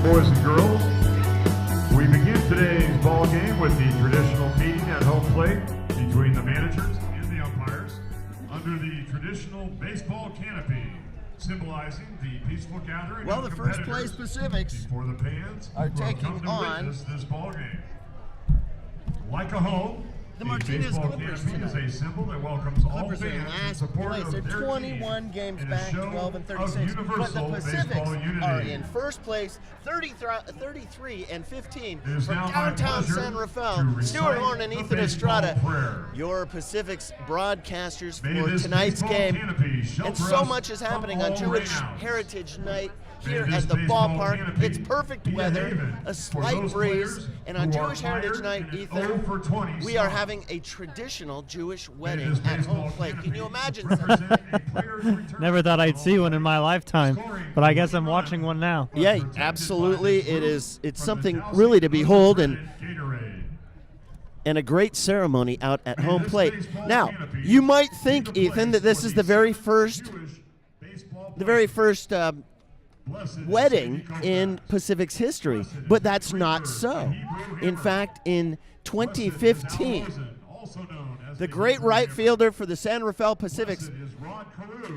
boys and girls. We begin today's ball game with the traditional meeting at home plate between the managers and the umpires under the traditional baseball canopy, symbolizing the peaceful gathering. Well, the first place Pacifics before the fans are who have taking come to on witness this ball game. Like a home, the Martinez baseball Clippers canopy is tonight. a symbol that welcomes all Clippers are in fans in last support place. of They're their 21 team games in a back, show 12 and of 36. But the universal Pacifics baseball unity. are in first place, 33 and 15 It is from now my downtown pleasure San Rafael. to recite Stuart Horn and the Ethan baseball Estrada, prayer. your Pacifics broadcasters May for this tonight's baseball game. canopy shelter And so us much is from happening all on Jewish rainouts. Heritage Night May here this at the baseball ballpark. canopy It's perfect be a weather, haven a for slight those breeze, players and on who are Jewish Heritage fired Night, in an Ethan, 0 for 20 we are start. having a traditional Jewish May wedding this at baseball home plate. Can you canopy imagine? represent a player's return Never thought I'd to see home one in my lifetime, but I guess I'm watching one now. Yeah, absolutely. It's something really to behold, and a great ceremony out at home plate. Now, you might think, Ethan, that this is the very first wedding in Pacific's history, but that's not so. In fact, in 2015, the great right fielder for the San Rafael Pacifics,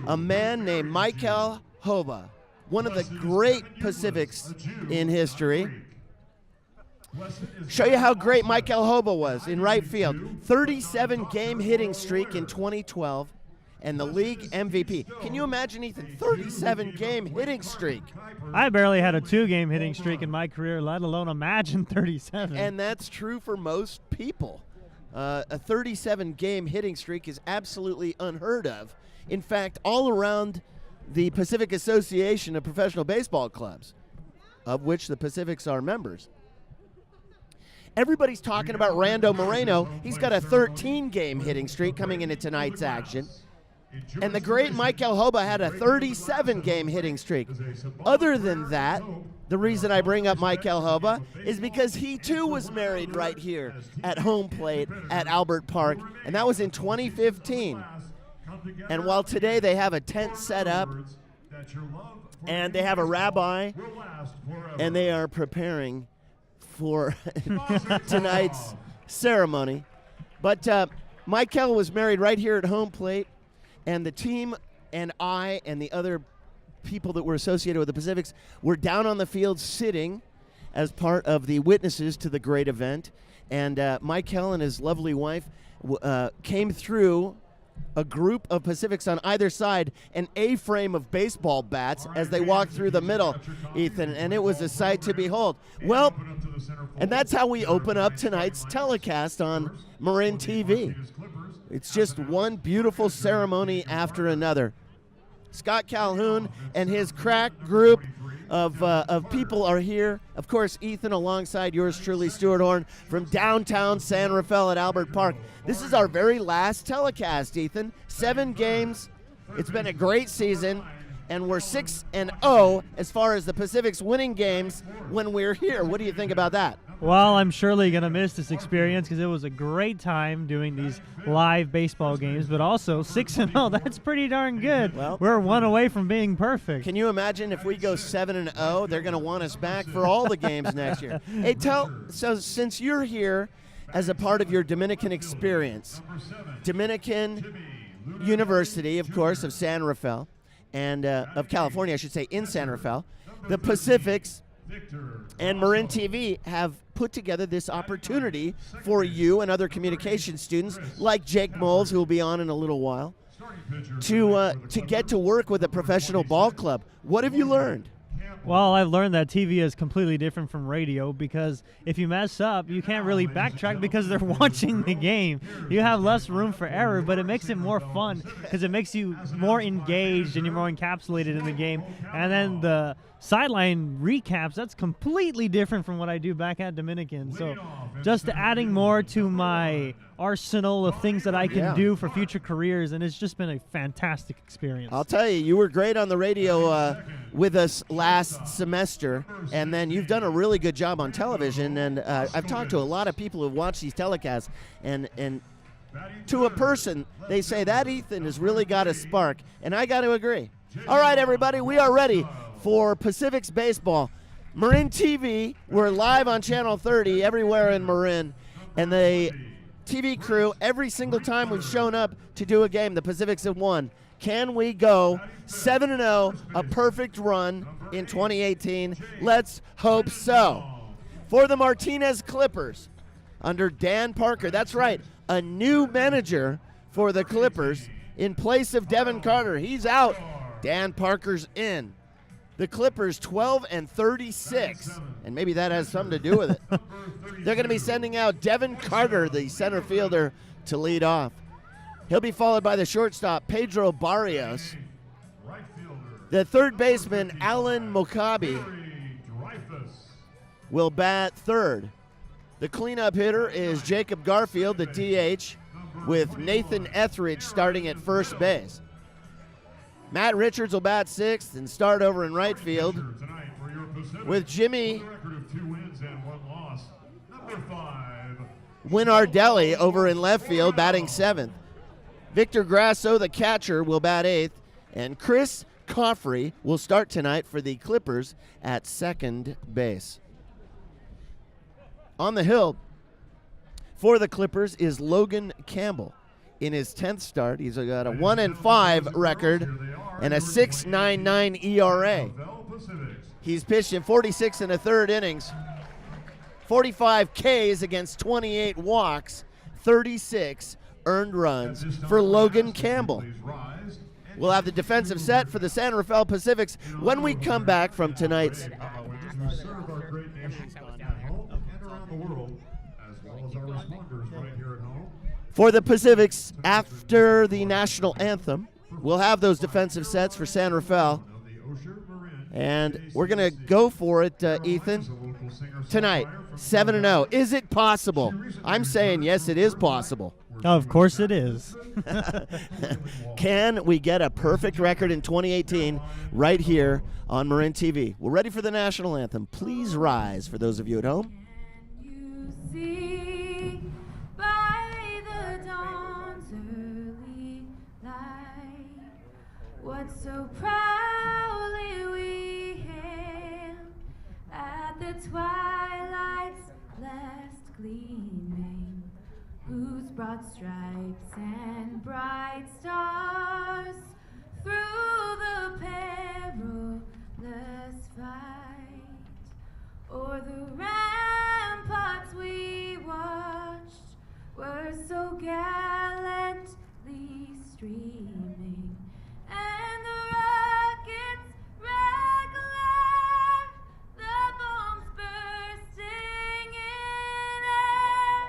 a man named Michael Hoba, one of the great Pacifics in history. Show you how great Michael Hoba was in right field. 37-game hitting streak in 2012 and the league MVP. Can you imagine, Ethan? 37-game hitting streak. I barely had a 2-game hitting streak in my career, let alone imagine 37. And that's true for most people. A 37-game hitting streak is absolutely unheard of. In fact, all around the Pacific Association of Professional Baseball Clubs, of which the Pacifics are members, everybody's talking about Rando Moreno. He's got a 13-game hitting streak coming into tonight's action. And the great Michael Hoba had a 37-game hitting streak. Other than that, the reason I bring up Michael Hoba is because he too was married right here at home plate at Albert Park, and that was in 2015. And while today they have a tent set up, and they have a rabbi, and they are preparing for tonight's ceremony. But Michael was married right here at home plate, and the team and I and the other people that were associated with the Pacifics were down on the field sitting as part of the witnesses to the great event. And Michael and his lovely wife came through a group of Pacifics on either side, an A-frame of baseball bats as they walked through the middle, Ethan, and it was a sight to behold. Well, and that's how we open up tonight's telecast on Marin TV. It's just one beautiful ceremony after another. Scott Calhoun and his crack group of people are here. Of course, Ethan alongside yours truly, Stuart Horn, from downtown San Rafael at Albert Park. This is our very last telecast, Ethan. 7 games. It's been a great season, and we're 6-0 as far as the Pacific's winning games when we're here. What do you think about that? Well, I'm surely going to miss this experience because it was a great time doing these live baseball games, but also 6-0, that's pretty darn good. Well, we're one away from being perfect. Can you imagine if we go 7-0, they're going to want us back for all the games next year. Hey, so since you're here as a part of your Dominican experience, Dominican University, of course, of San Rafael, and of California, I should say, in San Rafael, the Pacifics and Marin TV have put together this opportunity for you and other communication students like Jake Moles, who will be on in a little while, to get to work with a professional ball club. What have you learned? Well, I've learned that TV is completely different from radio because if you mess up, you can't really backtrack because they're watching the game. You have less room for error, but it makes it more fun because it makes you more engaged and you're more encapsulated in the game. And then the sideline recaps, that's completely different from what I do back at Dominican. So just adding more to my arsenal of things that I can do for future careers, and it's just been a fantastic experience. I'll tell you, you were great on the radio with us last semester, and then you've done a really good job on television, and I've talked to a lot of people who've watched these telecasts, and to a person, they say that Ethan has really got a spark, and I got to agree. All right, everybody, we are ready for Pacifics baseball. Marin TV, we're live on Channel 30 everywhere in Marin. And the TV crew, every single time we've shown up to do a game, the Pacifics have won. Can we go 7-0, a perfect run in 2018? Let's hope so. For the Martinez Clippers, under Dan Parker, that's right, a new manager for the Clippers in place of Devin Carter. He's out. Dan Parker's in. The Clippers 12-36, and maybe that has something to do with it. They're going to be sending out Devin Carter, the center fielder, to lead off. He'll be followed by the shortstop, Pedro Barrios. The third baseman, Alan Mokabi, will bat third. The cleanup hitter is Jacob Garfield, the DH, with Nathan Etheridge starting at first base. Matt Richards will bat sixth and start over in right field, with Jimmy Winardelli over in left field batting seventh. Victor Grasso, the catcher, will bat eighth, and Chris Coffrey will start tonight for the Clippers at second base. On the hill for the Clippers is Logan Campbell. In his 10th start, he's got a 1-5 record and a 6.99 ERA. He's pitched in 46 1/3 innings, 45 Ks against 28 walks, 36 earned runs for Logan Campbell. We'll have the defensive set for the San Rafael Pacifics when we come back from tonight's For the Pacifics, after the national anthem, we'll have those defensive sets for San Rafael. And we're going to go for it, Ethan. Tonight, 7-0. Is it possible? I'm saying yes, it is possible. Oh, of course it is. Can we get a perfect record in 2018 right here on Marin TV? We're ready for the national anthem. Please rise for those of you at home. What so proudly we hailed at the twilight's last gleaming, whose broad stripes and bright stars through the perilous fight o'er the ramparts we watched were so gallantly streaming. And the rockets' red glare, the bombs bursting in air,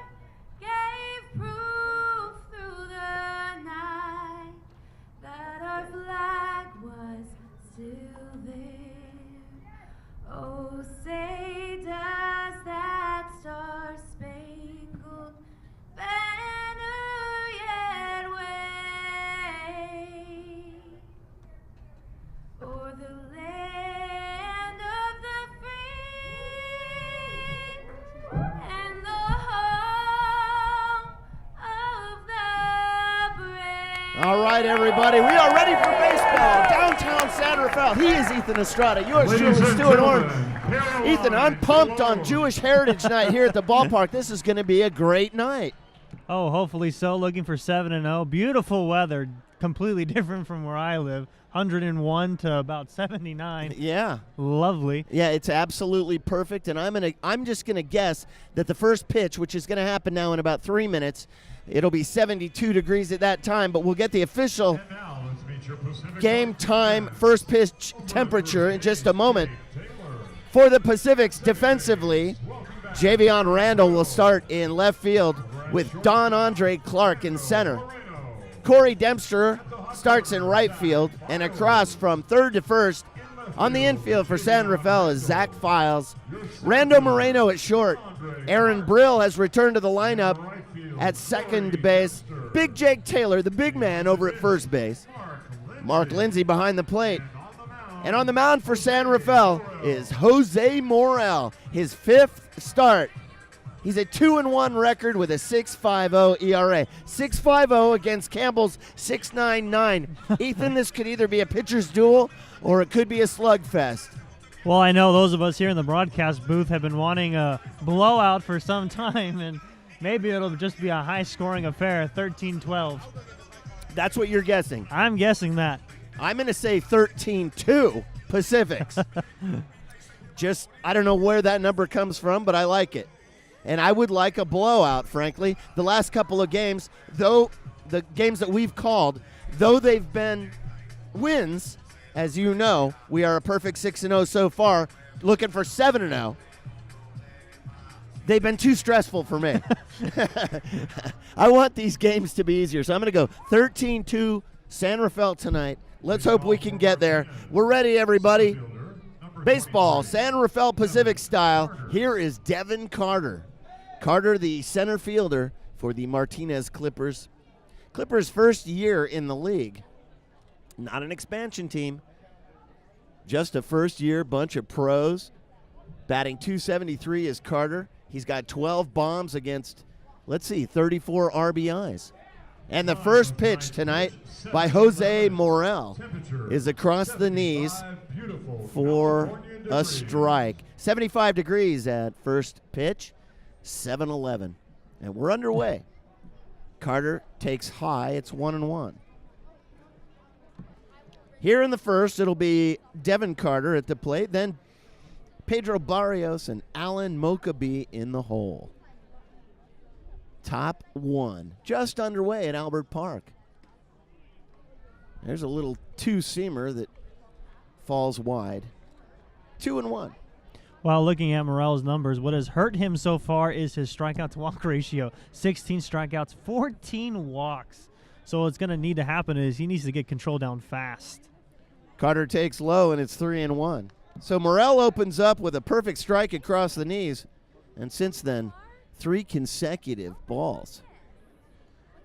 gave proof through the night that our flag was still there. Oh, say does that star-spangled banner yet wave o'er the land of the free and the home of the brave. All right, everybody, we are ready for baseball. Downtown San Rafael. He is Ethan Estrada. Yours truly, Stuart Orm. Ethan, I'm pumped on Jewish Heritage Night here at the ballpark. This is going to be a great night. Oh, hopefully so. Looking for 7-0. Beautiful weather. Completely different from where I live. 101 to about 79. Yeah. Lovely. Yeah, it's absolutely perfect, and I'm just going to guess that the first pitch, which is going to happen now in about 3 minutes, it'll be 72 degrees at that time, but we'll get the official game time first pitch temperature in just a moment. For the Pacifics, defensively, Javion Randall will start in left field with Don Andre Clark in center. Corey Dempster starts in right field, and across from third to first on the infield for San Rafael is Zach Files. Rando Moreno at short. Aaron Brill has returned to the lineup at second base. Big Jake Taylor, the big man, over at first base. Mark Lindsay behind the plate. And on the mound for San Rafael is Jose Morel, his fifth start. He's a 2-1 record with a 6.50 ERA. 6.50 against Campbell's 6.99. Ethan, this could either be a pitcher's duel or it could be a slugfest. Well, I know those of us here in the broadcast booth have been wanting a blowout for some time, and maybe it'll just be a high-scoring affair, 13-12. That's what you're guessing. I'm guessing that. I'm going to say 13-2 Pacifics. Just, I don't know where that number comes from, but I like it. And I would like a blowout, frankly. The last couple of games, though, the games that we've called, though they've been wins, as you know, we are a perfect 6-0 so far, looking for 7-0. They've been too stressful for me. I want these games to be easier, so I'm going to go 13-2 San Rafael tonight. Let's hope we can get there. We're ready, everybody. Baseball, San Rafael Pacific style. Here is Devin Carter. Carter, the center fielder for the Martinez Clippers. Clippers' first year in the league. Not an expansion team. Just a first-year bunch of pros. Batting .273 is Carter. He's got 12 bombs against, 34 RBIs. And the first pitch tonight by Jose Morel is across the knees for a strike. 75 degrees at first pitch, 7-11. And we're underway. Carter takes high. It's 1-1. Here in the first, it'll be Devin Carter at the plate, then Pedro Barrios and Alan Mokabe in the hole. Top one, just underway at Albert Park. There's a little two-seamer that falls wide. 2-1. While looking at Morel's numbers, what has hurt him so far is his strikeout-to-walk ratio. 16 strikeouts, 14 walks. So what's going to need to happen is he needs to get control down fast. Carter takes low, and it's 3-1. So Morel opens up with a perfect strike across the knees, and since then, 3 consecutive balls.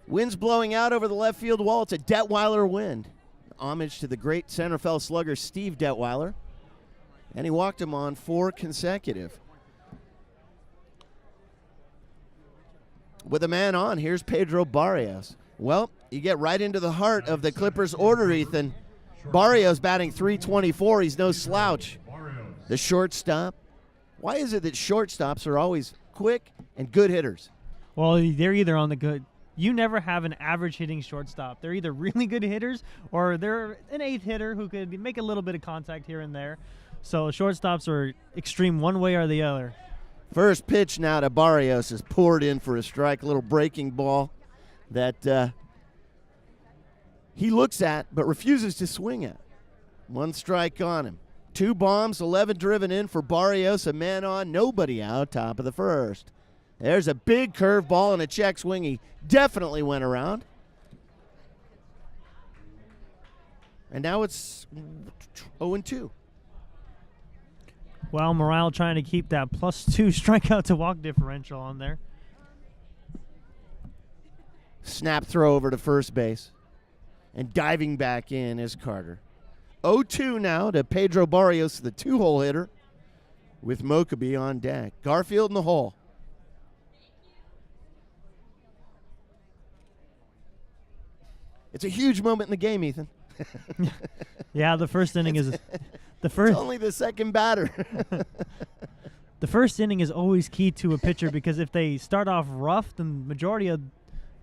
Wind's blowing out over the left field wall. It's a Detweiler wind. Homage to the great San Rafael slugger Steve Detweiler. And he walked him on 4 consecutive. With a man on, here's Pedro Barrios. Well, you get right into the heart of the Clippers' order, Ethan. Barrios batting .324. He's no slouch. The shortstop. Why is it that shortstops are always quick and good hitters? Well, they're either on the good. You never have an average hitting shortstop. They're either really good hitters or they're an eighth hitter who could make a little bit of contact here and there. So shortstops are extreme one way or the other. First pitch now to Barrios is poured in for a strike. A little breaking ball that he looks at but refuses to swing at. 1 strike on him. 2 bombs, 11 driven in for Barrios. A man on, nobody out, top of the first. There's a big curveball and a check swing. He definitely went around. And now it's 0-2. Well, Morale trying to keep that +2 strikeout to walk differential on there. Snap throw over to first base. And diving back in is Carter. 0-2 now to Pedro Barrios, the 2-hole hitter, with Mokabe on deck. Garfield in the hole. It's a huge moment in the game, Ethan. Yeah, the first inning is the first. It's only the second batter. The first inning is always key to a pitcher because if they start off rough, then majority of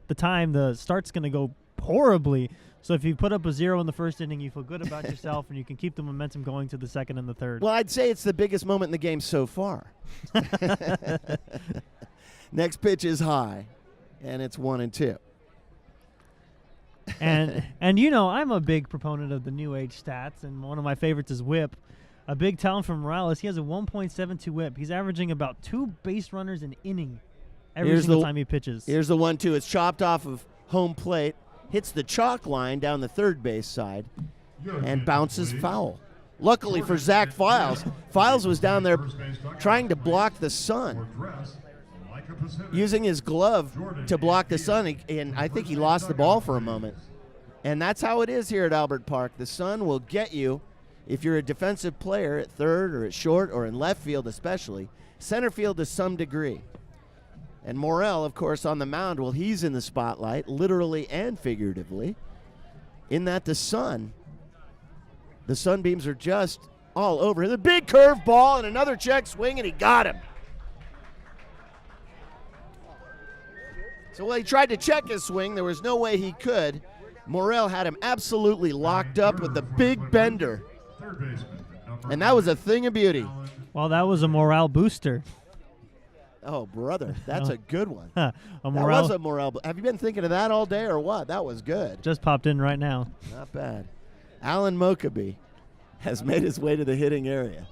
the time the start's going to go horribly. So if you put up a 0 in the first inning, you feel good about yourself, and you can keep the momentum going to the second and the third. Well, I'd say it's the biggest moment in the game so far. Next pitch is high, and it's 1-2. And you know, I'm a big proponent of the new age stats, and one of my favorites is WHIP. A big talent from Morales. He has a 1.72 WHIP. He's averaging about 2 base runners an inning every single time he pitches. Here's the 1-2. It's chopped off of home plate. Hits the chalk line down the third base side and bounces foul. Luckily for Zach Files, Files was down there trying to block the sun, using his glove to block the sun, and I think he lost the ball for a moment. And that's how it is here at Albert Park. The sun will get you if you're a defensive player at third or at short or in left field especially, center field to some degree. And Morel, of course, on the mound, well, he's in the spotlight, literally and figuratively, in that the sunbeams are just all over him. The big curve ball and another check swing, and he got him. So while he tried to check his swing, there was no way he could. Morrell had him absolutely locked up with the big bender. And that was a thing of beauty. Well, that was a morale booster. Oh, brother, that's a good one. A That morale was a Morrell. Have you been thinking of that all day or what? That was good. just popped in right now. Not bad. Alan Mokaby has made his way to the hitting area.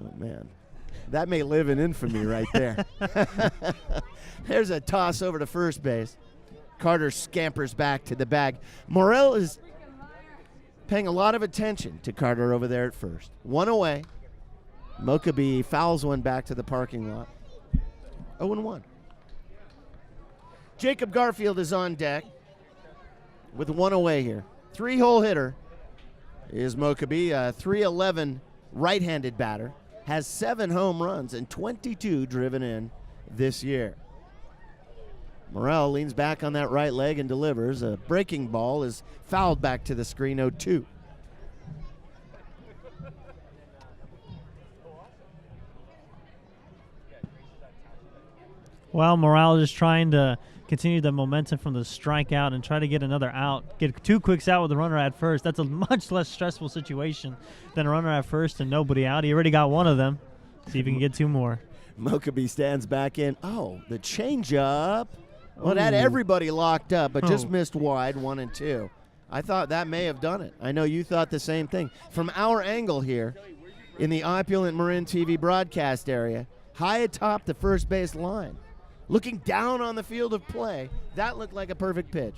Oh, man. That may live in infamy right there. There's a toss over to first base. Carter scampers back to the bag. Morrell is paying a lot of attention to Carter over there at first. One away. Mokaby fouls one back to the parking lot. 0-1. Jacob Garfield is on deck with one away here. 3-hole hitter is Mokaby, a .311 right-handed batter. Has 7 home runs and 22 driven in this year. Morrell leans back on that right leg and delivers. A breaking ball is fouled back to the screen, 0-2. Well, Morale is trying to continue the momentum from the strikeout and try to get another out. Get 2 quicks out with the runner at first. That's a much less stressful situation than a runner at first and nobody out. He already got one of them. See if he can get 2 more. Mokaby stands back in. Oh, the changeup. Well, that had everybody locked up, but just missed wide, 1 and 2. I thought that may have done it. I know you thought the same thing. From our angle here in the opulent Marin TV broadcast area, high atop the first base line, looking down on the field of play, that looked like a perfect pitch.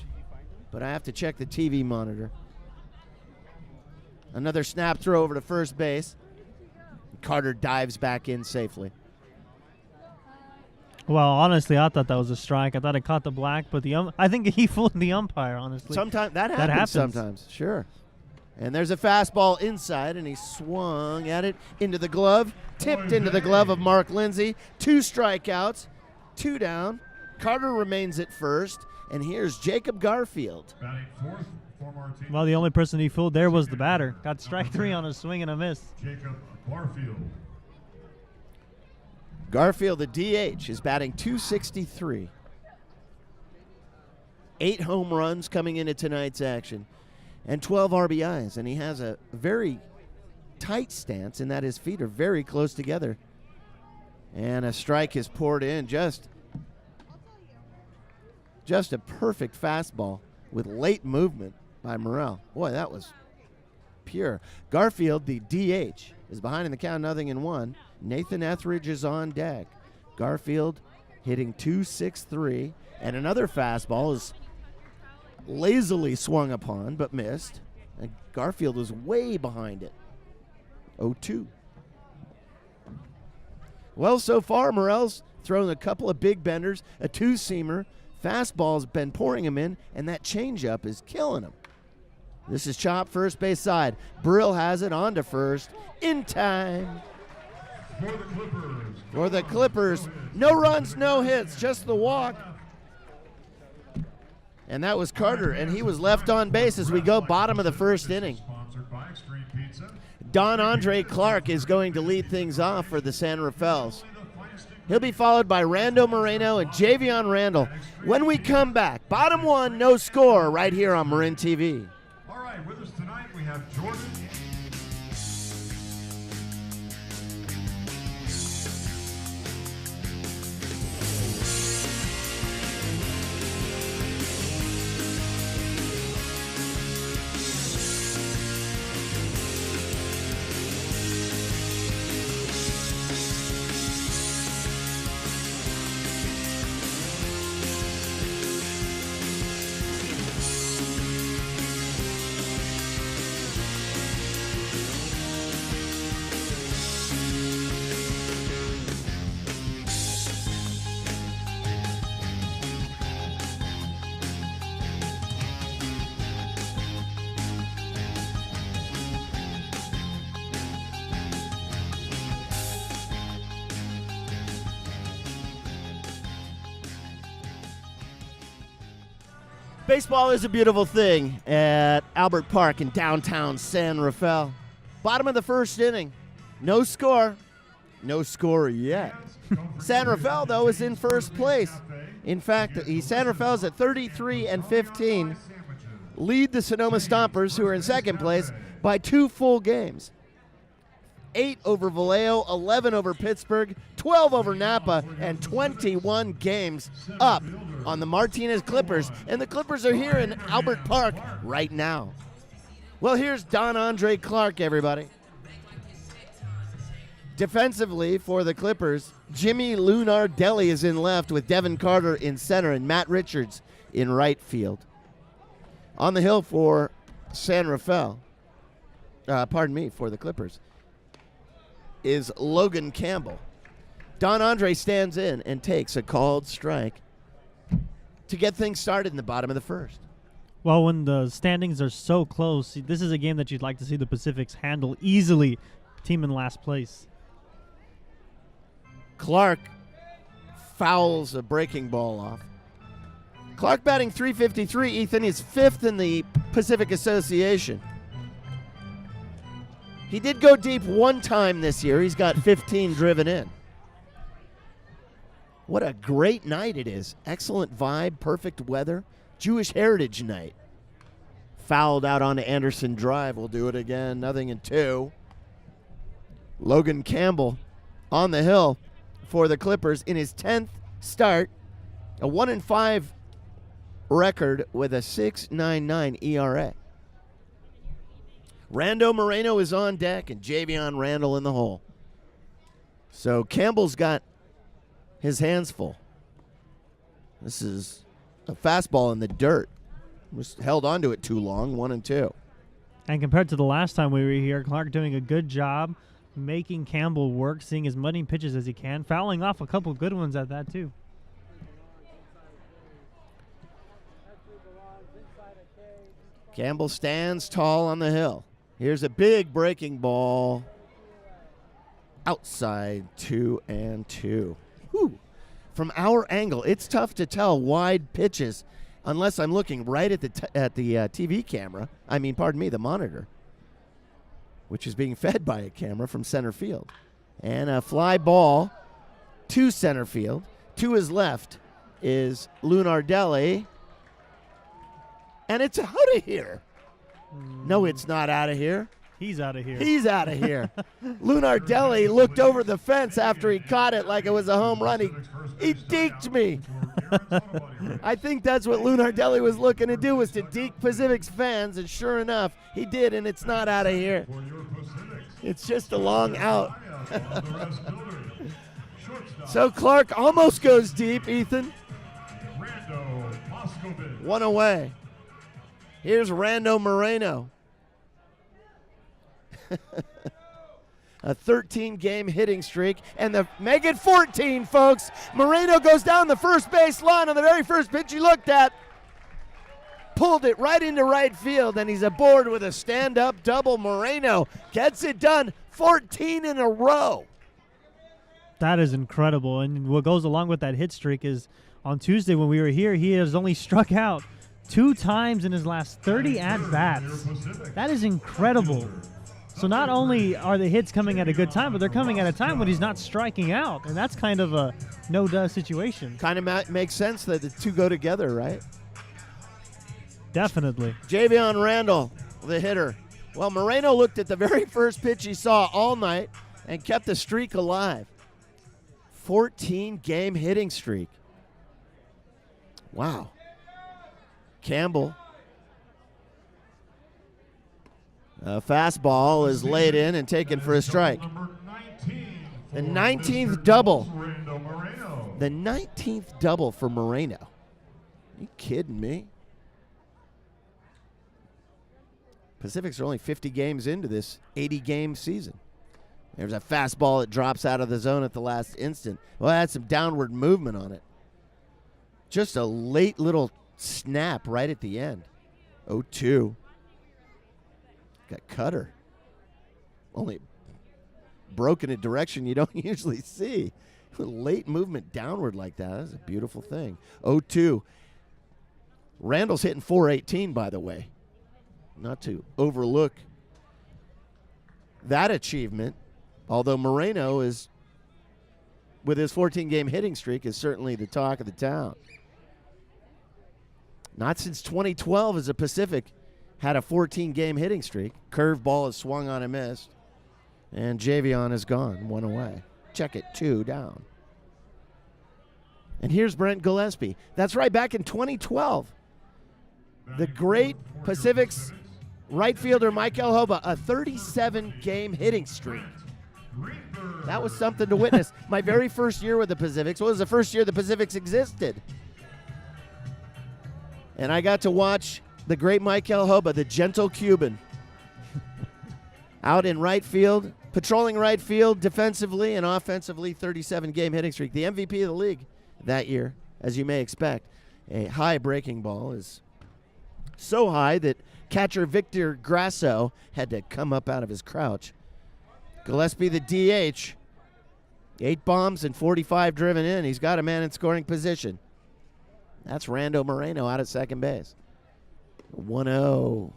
But I have to check the TV monitor. Another snap throw over to first base. Carter dives back in safely. Well, honestly, I thought that was a strike. I thought it caught the black, but I think he fooled the umpire, honestly. Sometimes that happens sometimes, sure. And there's a fastball inside, and he swung at it into the glove, tipped into the glove of Mark Lindsay. 2 strikeouts, 2 down. Carter remains at first, and here's Jacob Garfield. Batting fourth for Martinez. Well, the only person he fooled there was the batter. Got strike 3 on a swing and a miss. Jacob Barfield. Garfield, the DH, is batting .263. 8 home runs coming into tonight's action and 12 RBIs. And he has a very tight stance in that his feet are very close together. And a strike is poured in. Just a perfect fastball with late movement by Morrell. Boy, that was pure. Garfield, the DH, is behind in the count, 0-1. Nathan Etheridge is on deck. Garfield hitting .263, and another fastball is lazily swung upon but missed. And Garfield was way behind it. 0-2. Well, so far, Morrell's thrown a couple of big benders, a 2-seamer. Fastball's been pouring him in, and that changeup is killing him. This is chopped first base side. Brill has it on to first in time. For the Clippers, no runs, no hits, just the walk. And that was Carter, and he was left on base as we go bottom of the first inning. Don Andre Clark is going to lead things off for the San Rafaels. He'll be followed by Rando Moreno and Javion Randall. When we come back, bottom 1, no score, right here on Marin TV. All right, with us tonight we have Jordan. Baseball is a beautiful thing at Albert Park in downtown San Rafael. Bottom of the first inning. No score. No score yet. San Rafael, though, is in first place. In fact, San Rafael's at 33-15. Lead the Sonoma Stompers, who are in second place, by 2 full games. 8 over Vallejo, 11 over Pittsburgh, 12 over Napa, and 21 games up on the Martinez Clippers. And the Clippers are here in Albert Park right now. Well, here's Don Andre Clark, everybody. Defensively for the Clippers, Jimmy Lunardelli is in left with Devin Carter in center and Matt Richards in right field. On the hill for San Rafael, for the Clippers, is Logan Campbell. Don Andre stands in and takes a called strike to get things started in the bottom of the first. Well, when the standings are so close, this is a game that you'd like to see the Pacifics handle easily. Team in last place. Clark fouls a breaking ball off. Clark batting .353, Ethan, is 5th in the Pacific Association. He did go deep one time this year. He's got 15 driven in. What a great night it is. Excellent vibe, perfect weather. Jewish Heritage Night. Fouled out onto Anderson Drive. We'll do it again. 0-2. Logan Campbell on the hill for the Clippers in his 10th start. A 1-5 record with a 6.99 ERA. Rando Moreno is on deck and Javion Randall in the hole. So Campbell's got his hands full. This is a fastball in the dirt. Was held onto it too long, 1-2. And compared to the last time we were here, Clark doing a good job making Campbell work, seeing as many pitches as he can, fouling off a couple good ones at that too. Campbell stands tall on the hill. Here's a big breaking ball. Outside 2-2. Whew. From our angle, it's tough to tell wide pitches unless I'm looking right at the TV camera. The monitor, which is being fed by a camera from center field. And a fly ball to center field. To his left is Lunardelli. And it's out of here. No, it's not out of here. He's out of here. He's out of here. Lunardelli looked over the fence after he caught it like it was a home run. He deked me. I think that's what Lunardelli was looking to do, was to deke Pacific's fans, and sure enough, he did, and it's not out of here. It's just a long out. So Clark almost goes deep, Ethan. One away. Here's Rando Moreno. A 13-game hitting streak, and make it 14, folks. Moreno goes down the first base line on the very first pitch he looked at. Pulled it right into right field, and he's aboard with a stand-up double. Moreno gets it done, 14 in a row. That is incredible, and what goes along with that hit streak is on Tuesday when we were here, he has only struck out 2 times in his last 30 at-bats. That is incredible. So not only are the hits coming at a good time, but they're coming at a time when he's not striking out, and that's kind of a no-duh situation. Kind of makes sense that the two go together, right? Definitely. Javion Randall, the hitter. Well, Moreno looked at the very first pitch he saw all night and kept the streak alive. 14-game hitting streak. Wow. Campbell. A fastball is laid in and taken for a strike. The 19th double. The 19th double for Moreno. Are you kidding me? Pacifics are only 50 games into this 80-game season. There's a fastball that drops out of the zone at the last instant. Well, that had some downward movement on it. Just a late little snap right at the end. 0-2. Got cutter. Only broken a direction you don't usually see. Late movement downward like that. That's a beautiful thing. 0-2. Randall's hitting .418, by the way. Not to overlook that achievement, although Moreno is, with his 14-game hitting streak, is certainly the talk of the town. Not since 2012 has the Pacific had a 14-game hitting streak. Curveball is swung on and missed. And Javion is gone, one away. Check it, 2 down. And here's Brent Gillespie. That's right, back in 2012. The great Pacific's right fielder Michael Hoba, a 37-game hitting streak. That was something to witness. My very first year with the Pacifics was the first year the Pacifics existed. And I got to watch the great Michael Hoba, the gentle Cuban, out in right field, patrolling right field defensively and offensively, 37-game hitting streak. The MVP of the league that year, as you may expect. A high breaking ball is so high that catcher Victor Grasso had to come up out of his crouch. Gillespie, the DH, 8 bombs and 45 driven in. He's got a man in scoring position. That's Rando Moreno out at second base. 1-0.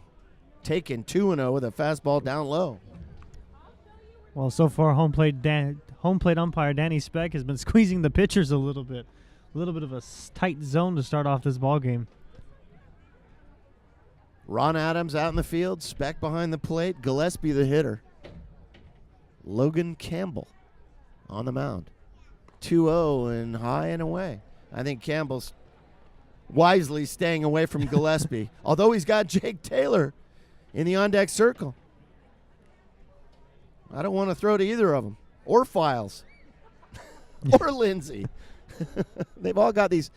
Taken 2-0 with a fastball down low. Well, so far, home plate umpire Danny Speck has been squeezing the pitchers a little bit. A little bit of a tight zone to start off this ball game. Ron Adams out in the field, Speck behind the plate, Gillespie the hitter. Logan Campbell on the mound. 2-0 and high and away. I think Campbell's wisely staying away from Gillespie, although he's got Jake Taylor in the on-deck circle. I don't want to throw to either of them, or Files, or Lindsay. They've all got these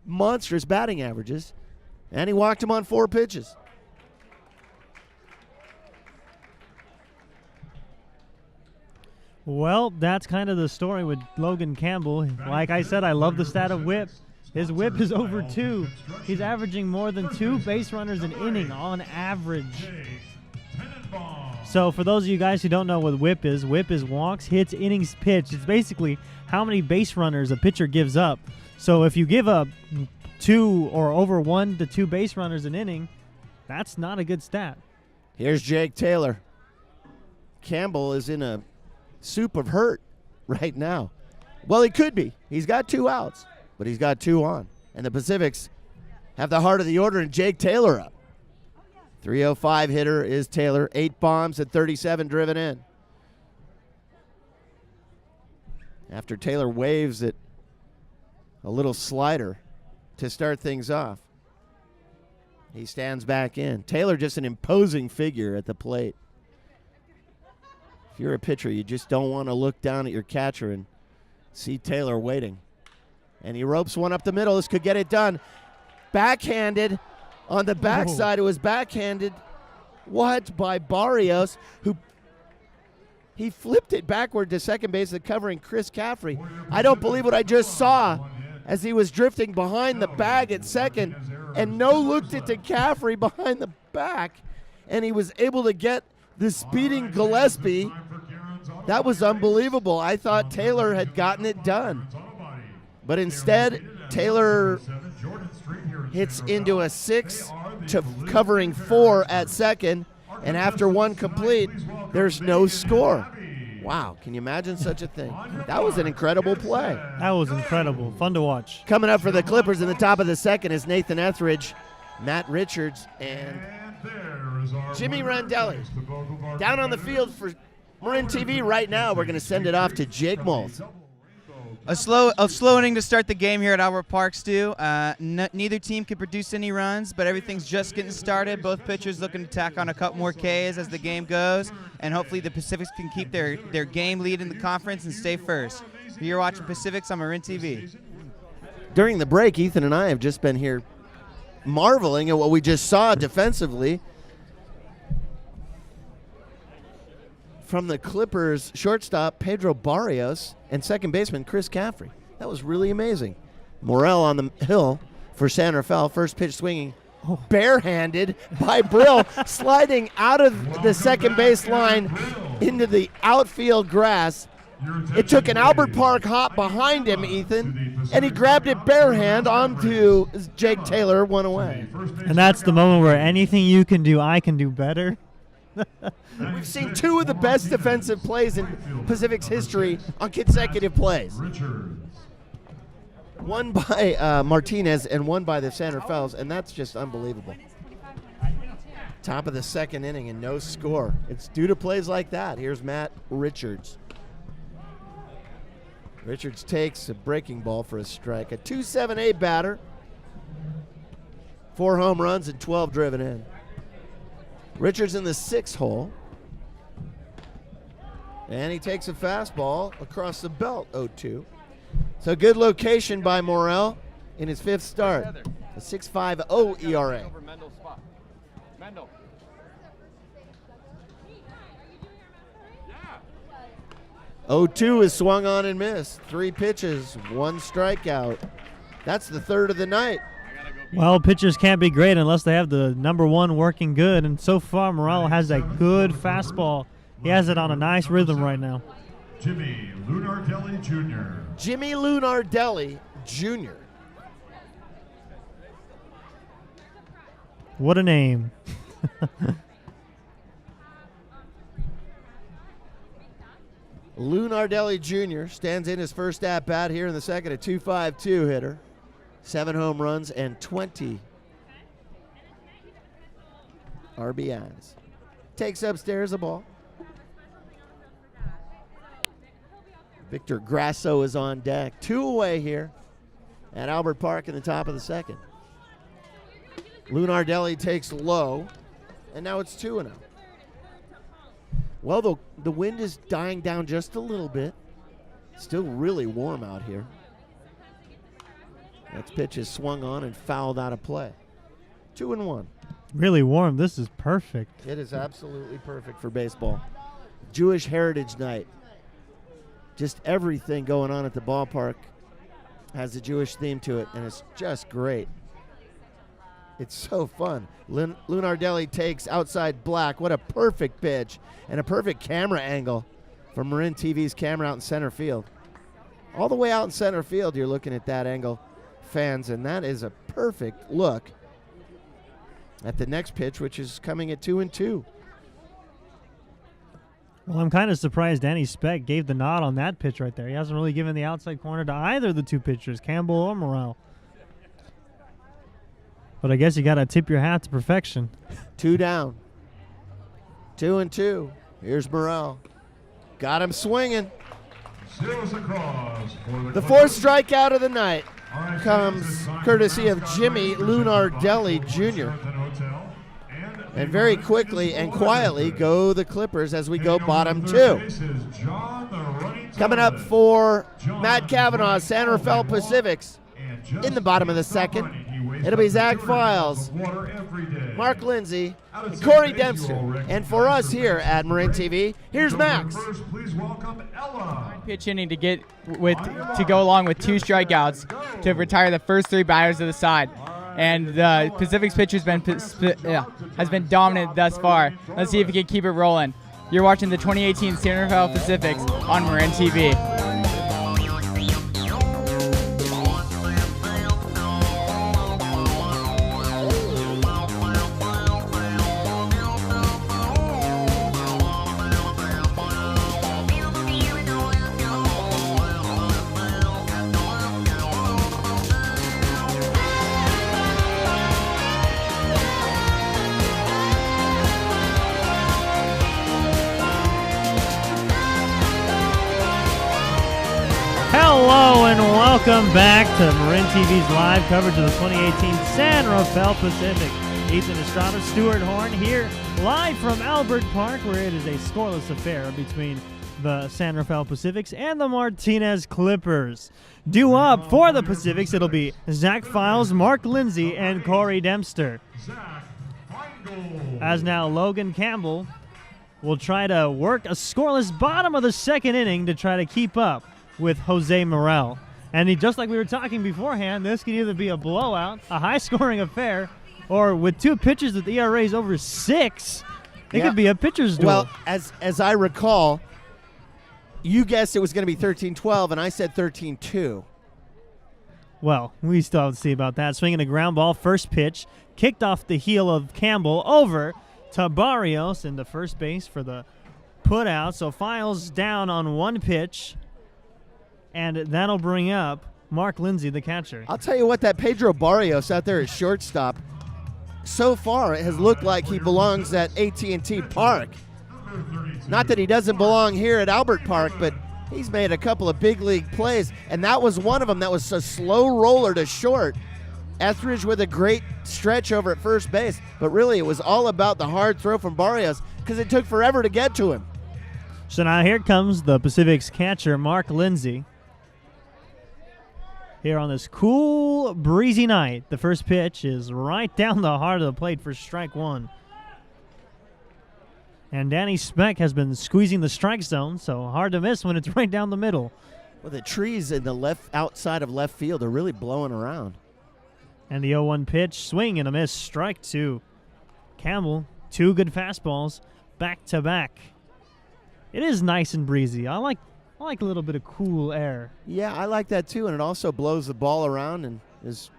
monstrous batting averages, and he walked him on 4 pitches. Well, that's kind of the story with Logan Campbell. Like I said, I love the stat of whip. His whip is over 2. He's averaging more than 2 base runners an inning on average. So for those of you guys who don't know what whip is walks, hits, innings pitched. It's basically how many base runners a pitcher gives up. So if you give up 2 or over 1 to 2 base runners an inning, that's not a good stat. Here's Jake Taylor. Campbell is in a soup of hurt right now. Well, he could be. He's got 2 outs, but he's got 2 on. And the Pacifics have the heart of the order and Jake Taylor up. 305 hitter is Taylor. 8 bombs and 37 driven in. After Taylor waves at a little slider to start things off, he stands back in. Taylor just an imposing figure at the plate. If you're a pitcher, you just don't want to look down at your catcher and see Taylor waiting. And he ropes one up the middle. This could get it done. Backhanded. On the backside, it was backhanded. What? By Barrios, who he flipped it backward to second base, covering Chris Caffrey. I don't believe what I just saw as he was drifting behind the bag at second and looked it to Caffrey behind the back, and he was able to get the speeding Gillespie. That was unbelievable. I thought Taylor had gotten it done. But instead, Taylor hits into a 6 to covering 4 at second, and after 1 complete, there's no score. Wow, can you imagine such a thing? That was an incredible play. That was incredible. Fun to watch. Coming up for the Clippers in the top of the second is Nathan Etheridge, Matt Richards, and Jimmy Randelli. Down on the field for Marin TV right now, we're going to send it off to Jake Moles. A slow inning to start the game here at Albert Park, Stu. Neither team can produce any runs, but everything's just getting started. Both pitchers looking to tack on a couple more Ks as the game goes, and hopefully the Pacifics can keep their game lead in the conference and stay first. You're watching Pacifics on Marin TV. During the break, Ethan and I have just been here marveling at what we just saw defensively from the Clippers shortstop Pedro Barrios and second baseman Chris Caffrey. That was really amazing. Morel on the hill for San Rafael. First pitch swinging barehanded by Brill, sliding out of the second base line into the outfield grass. It took an Albert Park hop behind him, Ethan, and he grabbed it barehand onto Jake Taylor, 1 away. And that's the moment where anything you can do, I can do better. We've seen two of the best defensive plays in Pacific's history on consecutive plays. One by Martinez and one by the Santa Fells, and that's just unbelievable. Top of the second inning and no score. It's due to plays like that. Here's Matt Richards. Richards takes a breaking ball for a strike. A 2.78 batter. 4 home runs and 12 driven in. Richards in the 6th hole. And he takes a fastball across the belt, 0-2. So good location by Morel in his 5th start. A 6.50 ERA. 0-2 is swung on and missed. 3 pitches, 1 strikeout. That's the 3rd of the night. Well, pitchers can't be great unless they have the number one working good, and so far Morel has that good fastball. He has it on a nice rhythm right now. Jimmy Lunardelli Jr. Jimmy Lunardelli Jr. What a name. Lunardelli Jr. stands in his first at-bat here in the second, a 2.52 hitter. 7 home runs and 20 RBIs. Takes upstairs a ball. Victor Grasso is on deck. 2 away here at Albert Park in the top of the second. Lunardelli takes low, and now it's 2-0. Well, the wind is dying down just a little bit. Still really warm out here. That pitch is swung on and fouled out of play. 2-1. Really warm. This is perfect. It is absolutely perfect for baseball. Jewish Heritage Night. Just everything going on at the ballpark has a Jewish theme to it, and it's just great. It's so fun. Lunardelli takes outside black. What a perfect pitch and a perfect camera angle from Marin TV's camera out in center field. All the way out in center field, you're looking at that angle, fans, and that is a perfect look at the next pitch, which is coming at 2-2. Well, I'm kind of surprised Danny Speck gave the nod on that pitch right there. He hasn't really given the outside corner to either of the 2 pitchers, Campbell or Morel. But I guess you got to tip your hat to perfection. 2 down. 2-2. Here's Morel. Got him swinging. The 4th strikeout of the night comes courtesy of Jimmy Lunardelli Jr. And very quickly and quietly go the Clippers as we go bottom 2. Coming up for Matt Kavanaugh, San Rafael Pacifics in the bottom of the second. It'll be Zach Files, Mark Lindsay, and Corey Dempster. And for us here at Marin TV, here's Max. Pitch inning to to go along with 2 strikeouts to retire the first 3 batters of the side. And the Pacific's pitcher has been dominant thus far. Let's see if he can keep it rolling. You're watching the 2018 San Rafael Pacifics on Marin TV. Hello and welcome back to Marin TV's live coverage of the 2018 San Rafael Pacific. Ethan Estrada, Stuart Horn here live from Albert Park, where it is a scoreless affair between the San Rafael Pacifics and the Martinez Clippers. Due up for the Pacifics, it'll be Zach Files, Mark Lindsay, and Corey Dempster. As now Logan Campbell will try to work a scoreless bottom of the second inning to try to keep up with Jose Morel. And just like we were talking beforehand, this could either be a blowout, a high-scoring affair, or with 2 pitchers with ERAs over 6, it could be a pitcher's duel. Well, as I recall, you guessed it was going to be 13-12, and I said 13-2. Well, we still have to see about that. Swinging a ground ball, first pitch, kicked off the heel of Campbell over to Barrios in the first base for the put out. So Files down on one pitch, and that'll bring up Mark Lindsay, the catcher. I'll tell you what, that Pedro Barrios out there at shortstop, so far it has looked like he belongs at AT&T Park. Not that he doesn't belong here at Albert Park, but he's made a couple of big league plays, and that was one of them. That was a slow roller to short. Etheridge with a great stretch over at first base, but really it was all about the hard throw from Barrios because it took forever to get to him. So now here comes the Pacific's catcher, Mark Lindsay. Here on this cool, breezy night, the first pitch is right down the heart of the plate for strike one. And Danny Speck has been squeezing the strike zone, so hard to miss when it's right down the middle. Well, the trees in the left outside of left field are really blowing around. And the 0-1 pitch, swing and a miss, strike two. Campbell, two good fastballs, back to back. It is nice and breezy. I like a little bit of cool air. Yeah, I like that too, and it also blows the ball around and it's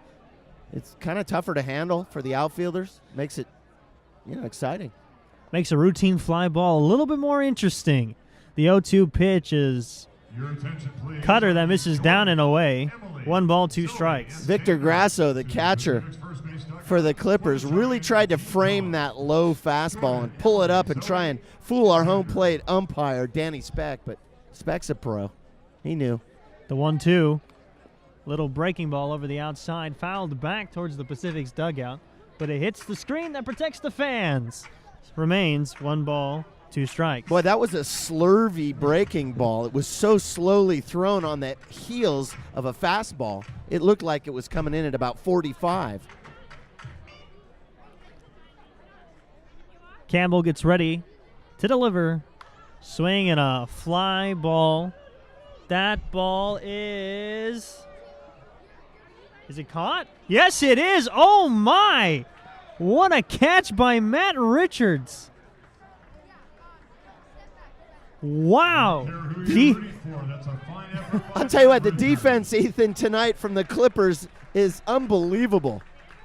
kind of tougher to handle for the outfielders. Makes it, exciting. Makes a routine fly ball a little bit more interesting. The 0-2 pitch is cutter that misses down and away. 1 ball, 2 strikes. Victor Grasso, the catcher for the Clippers, really tried to frame that low fastball and pull it up and try and fool our home plate umpire, Danny Speck, but Speck's a pro. He knew. The 1-2. Little breaking ball over the outside, fouled back towards the Pacific's dugout, but it hits the screen that protects the fans. Remains 1 ball, 2 strikes. Boy, that was a slurvy breaking ball. It was so slowly thrown on the heels of a fastball. It looked like it was coming in at about 45. Campbell gets ready to deliver. Swing and a fly ball. That ball is it caught? Yes, it is. Oh, my. What a catch by Matt Richards. Wow. I'll tell you what, the defense, Ethan, tonight from the Clippers is unbelievable.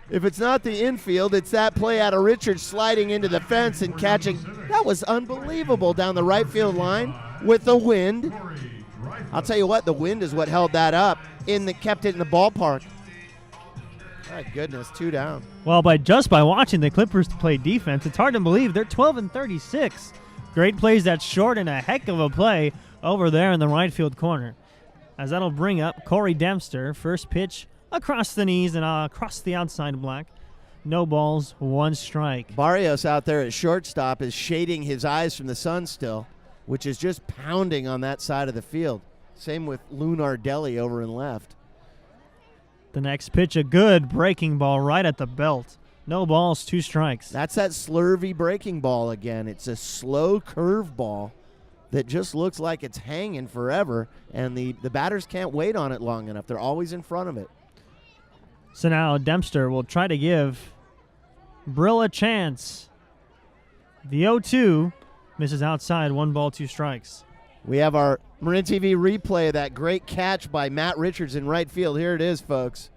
If it's not the infield, it's that play out of Richards sliding into the fence and catching. That was unbelievable down the right field line with the wind. I'll tell you what, the wind is what held that up, kept it in the ballpark. My goodness, 2 down. Well, by watching the Clippers play defense, it's hard to believe they're 12-36. Great plays that short and a heck of a play over there in the right field corner. As that'll bring up Corey Dempster. First pitch across the knees and across the outside black. No balls, 1 strike. Barrios out there at shortstop is shading his eyes from the sun still, which is just pounding on that side of the field. Same with Lunardelli over in left. The next pitch, a good breaking ball right at the belt. No balls, 2 strikes. That's that slurvy breaking ball again. It's a slow curve ball that just looks like it's hanging forever, and the batters can't wait on it long enough. They're always in front of it. So now Dempster will try to give Brill a chance. The 0-2 misses outside, 1 ball, 2 strikes. We have our Marin TV replay of that great catch by Matt Richards in right field. Here it is, folks.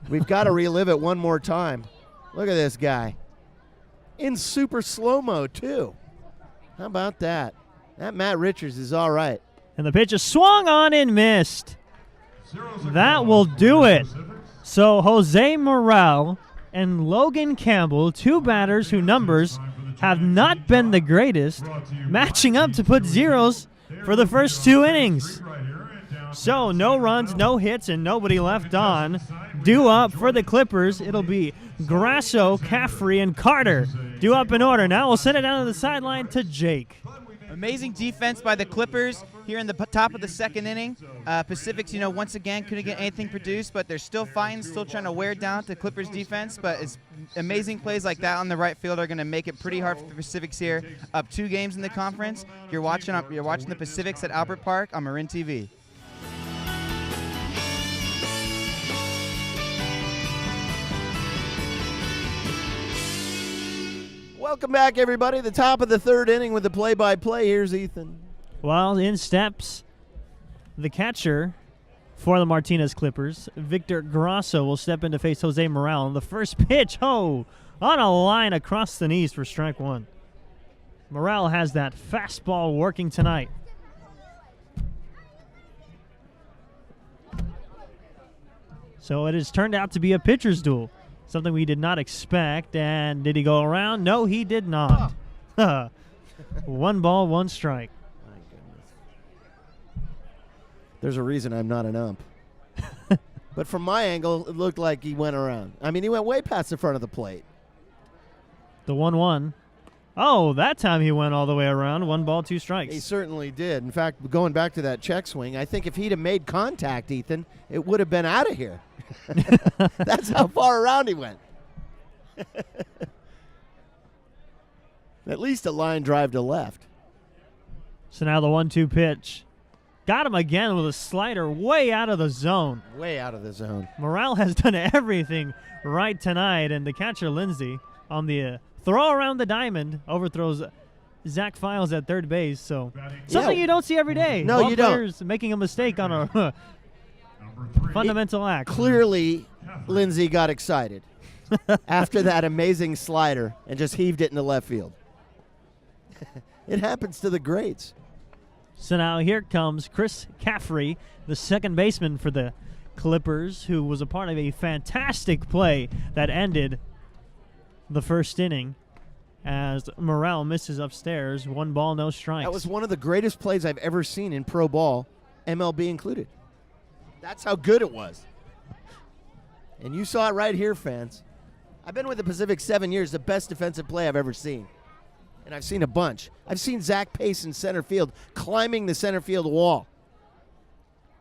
We've got to relive it one more time. Look at this guy. In super slow-mo, too. How about that? That Matt Richards is all right. And the pitch is swung on and missed. That will do it. So Jose Morel and Logan Campbell, 2 batters whose numbers have not been the greatest, matching up to put zeros for the first 2 innings. So no runs, no hits, and nobody left on. Due up for the Clippers, it'll be Grasso, Caffrey, and Carter. Due up in order. Now we'll send it down to the sideline to Jake. Amazing defense by the Clippers here in the top of the 2nd inning. Pacifics, once again couldn't get anything produced, but they're still fighting, still trying to wear down the Clippers defense. But it's amazing plays like that on the right field are going to make it pretty hard for the Pacifics here. Up 2 games in the conference. You're watching the Pacifics at Albert Park on Marin TV. Welcome back, everybody. The top of the 3rd inning with the play-by-play. Here's Ethan. Well, in steps the catcher For the Martinez Clippers, Victor Grasso will step in to face Jose Morel. The first pitch, on a line across the knees for strike one. Morel has that fastball working tonight. So it has turned out to be a pitcher's duel, something we did not expect. And did he go around? No, he did not. 1 ball, 1 strike. My goodness. There's a reason I'm not an ump. But from my angle, it looked like he went around. I mean, he went way past the front of the plate. The 1-1. Oh, that time he went all the way around. 1 ball, 2 strikes. He certainly did. In fact, going back to that check swing, I think if he'd have made contact, Ethan, it would have been out of here. That's how far around he went. At least a line drive to left. So now the 1-2 pitch. Got him again with a slider way out of the zone. Way out of the zone. Morel has done everything right tonight, and the catcher, Lindsey, on the throw around the diamond, overthrows Zach Files at third base. So something you don't see every day. No, Ball you don't. players making a mistake on a fundamental act. Clearly, Lindsey got excited after that amazing slider and just heaved it into left field. It happens to the greats. So now here comes Chris Caffrey, the second baseman for the Clippers, who was a part of a fantastic play that ended the first inning as Morel misses upstairs. 1 ball, no strikes. That was one of the greatest plays I've ever seen in pro ball, MLB included. That's how good it was. And you saw it right here, fans. I've been with the Pacific 7 years, the best defensive play I've ever seen. And I've seen a bunch. I've seen Zach Pace in center field climbing the center field wall.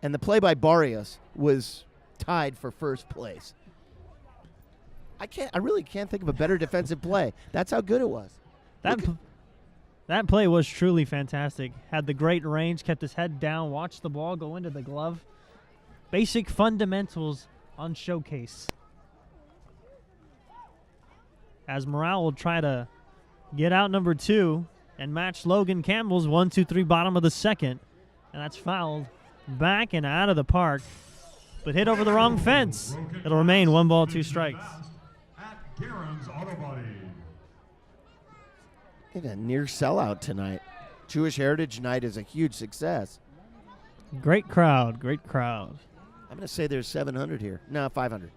And the play by Barrios was tied for first place. I really can't think of a better defensive play. That's how good it was. That play was truly fantastic. Had the great range, kept his head down, watched the ball go into the glove. Basic fundamentals on showcase. As Morel will try to get out number 2 and match Logan Campbell's 1-2-3 bottom of the second. And that's fouled back and out of the park, but hit over the wrong fence. It'll remain 1 ball, 2 strikes. Garen's Auto Body. I think a near sellout tonight. Jewish Heritage Night is a huge success. Great crowd, great crowd. I'm going to say there's 700 here. No, 500.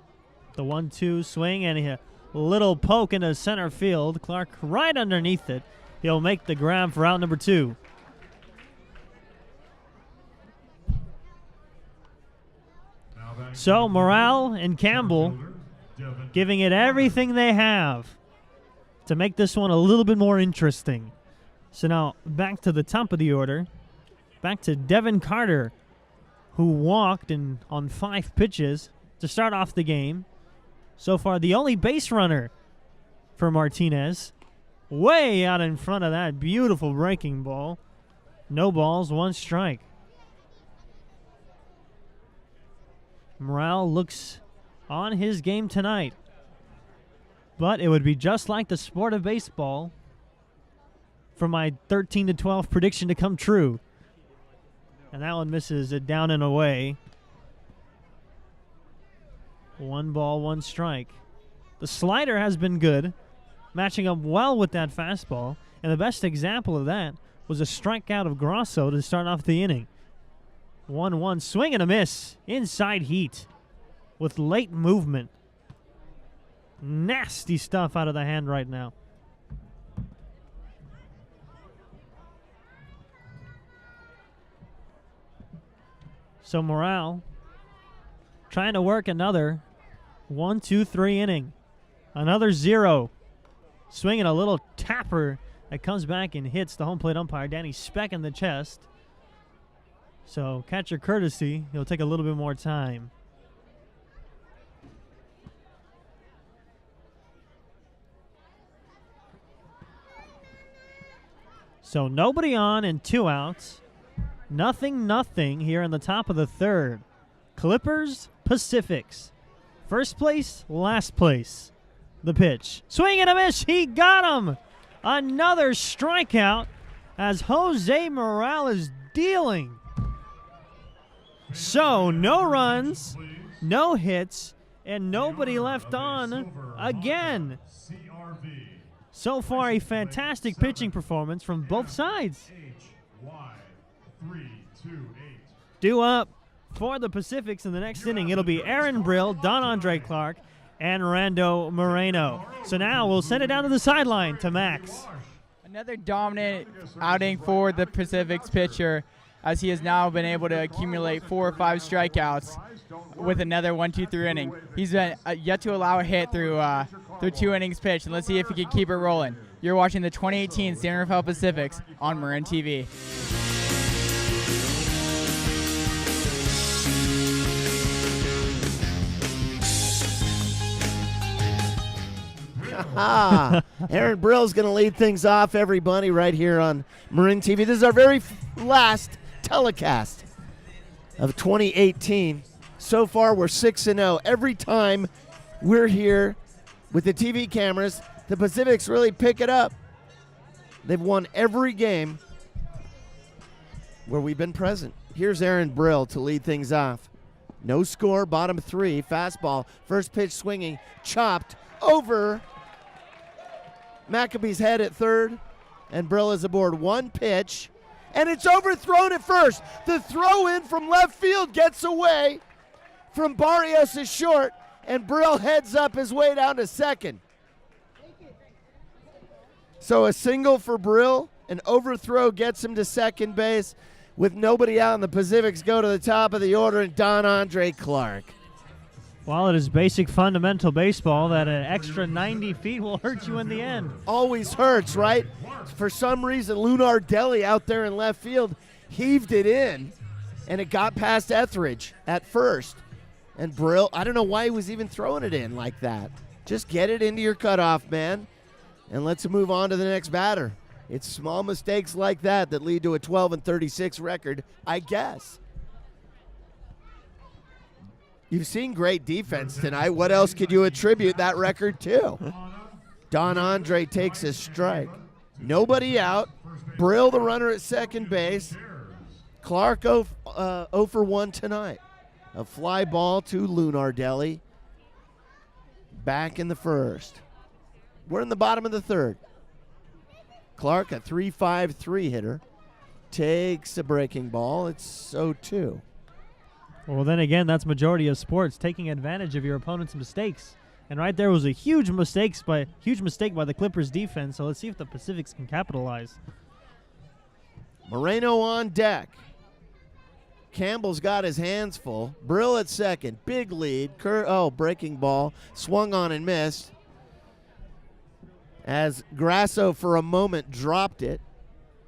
The 1-2 swing and a little poke into center field. Clark right underneath it. He'll make the grab for out number 2. So Morel and Campbell giving it everything they have to make this one a little bit more interesting. So now back to the top of the order. Back to Devin Carter, who walked on 5 pitches to start off the game. So far, the only base runner for Martinez. Way out in front of that beautiful breaking ball. No balls, 1 strike. Morel looks on his game tonight. But it would be just like the sport of baseball for my 13-12 prediction to come true. And that one misses it down and away. 1 ball, 1 strike. The slider has been good, matching up well with that fastball. And the best example of that was a strikeout of Grasso to start off the inning. 1-1, swing and a miss. Inside heat with late movement. Nasty stuff out of the hand right now. So Morel trying to work another 1-2-3 inning. Another 0. Swinging a little tapper that comes back and hits the home plate umpire, Danny Speck, in the chest. So catcher courtesy, he'll take a little bit more time. So nobody on and 2 outs. Nothing here in the top of the 3rd. Clippers, Pacifics. First place, last place. The pitch. Swing and a miss. He got him. Another strikeout as Jose Morel is dealing. So no runs, no hits, and nobody left on again. So far, a fantastic pitching performance from both sides. Due up for the Pacifics in the next inning, it'll be Aaron Brill, Don Andre Clark, and Rando Moreno. So now we'll send it down to the sideline to Max. Another dominant outing for the Pacific's pitcher, as he has now been able to accumulate 4 or 5 strikeouts with another 1-2-3 inning. He's been yet to allow a hit through 2 innings pitched, and let's see if he can keep it rolling. You're watching the 2018 San Rafael Pacifics on Marin TV. Aaron Brill's going to lead things off, everybody, right here on Marin TV. This is our very last telecast of 2018. So far, we're 6-0. Every time we're here with the TV cameras, the Pacifics really pick it up. They've won every game where we've been present. Here's Aaron Brill to lead things off. No score, bottom 3, fastball, first pitch swinging, chopped over Maccabee's head at third, and Brill is aboard. 1 pitch, and it's overthrown at first. The throw in from left field gets away from Barrios' short, and Brill heads up his way down to second. So a single for Brill, an overthrow gets him to second base. With nobody out, and the Pacifics go to the top of the order, and Don Andre Clark. Well, it is basic fundamental baseball that an extra 90 feet will hurt you in the end. Always hurts, right? For some reason, Lunardelli out there in left field heaved it in, and it got past Etheridge at first. And Brill, I don't know why he was even throwing it in like that. Just get it into your cutoff, man, and let's move on to the next batter. It's small mistakes like that that lead to a 12-36 record, I guess. You've seen great defense tonight. What else could you attribute that record to? Don Andre takes a strike. Nobody out. Brill, the runner at second base. Clark 0 for 1 tonight. A fly ball to Lunardelli. Back in the first. We're in the bottom of the third. Clark, a 3.53 hitter, takes a breaking ball. It's 0-2. Well, then again, that's majority of sports, taking advantage of your opponent's mistakes. And right there was a huge mistake by the Clippers defense. So let's see if the Pacifics can capitalize. Moreno on deck. Campbell's got his hands full. Brill at second. Big lead. Breaking ball. Swung on and missed. As Grasso for a moment dropped it.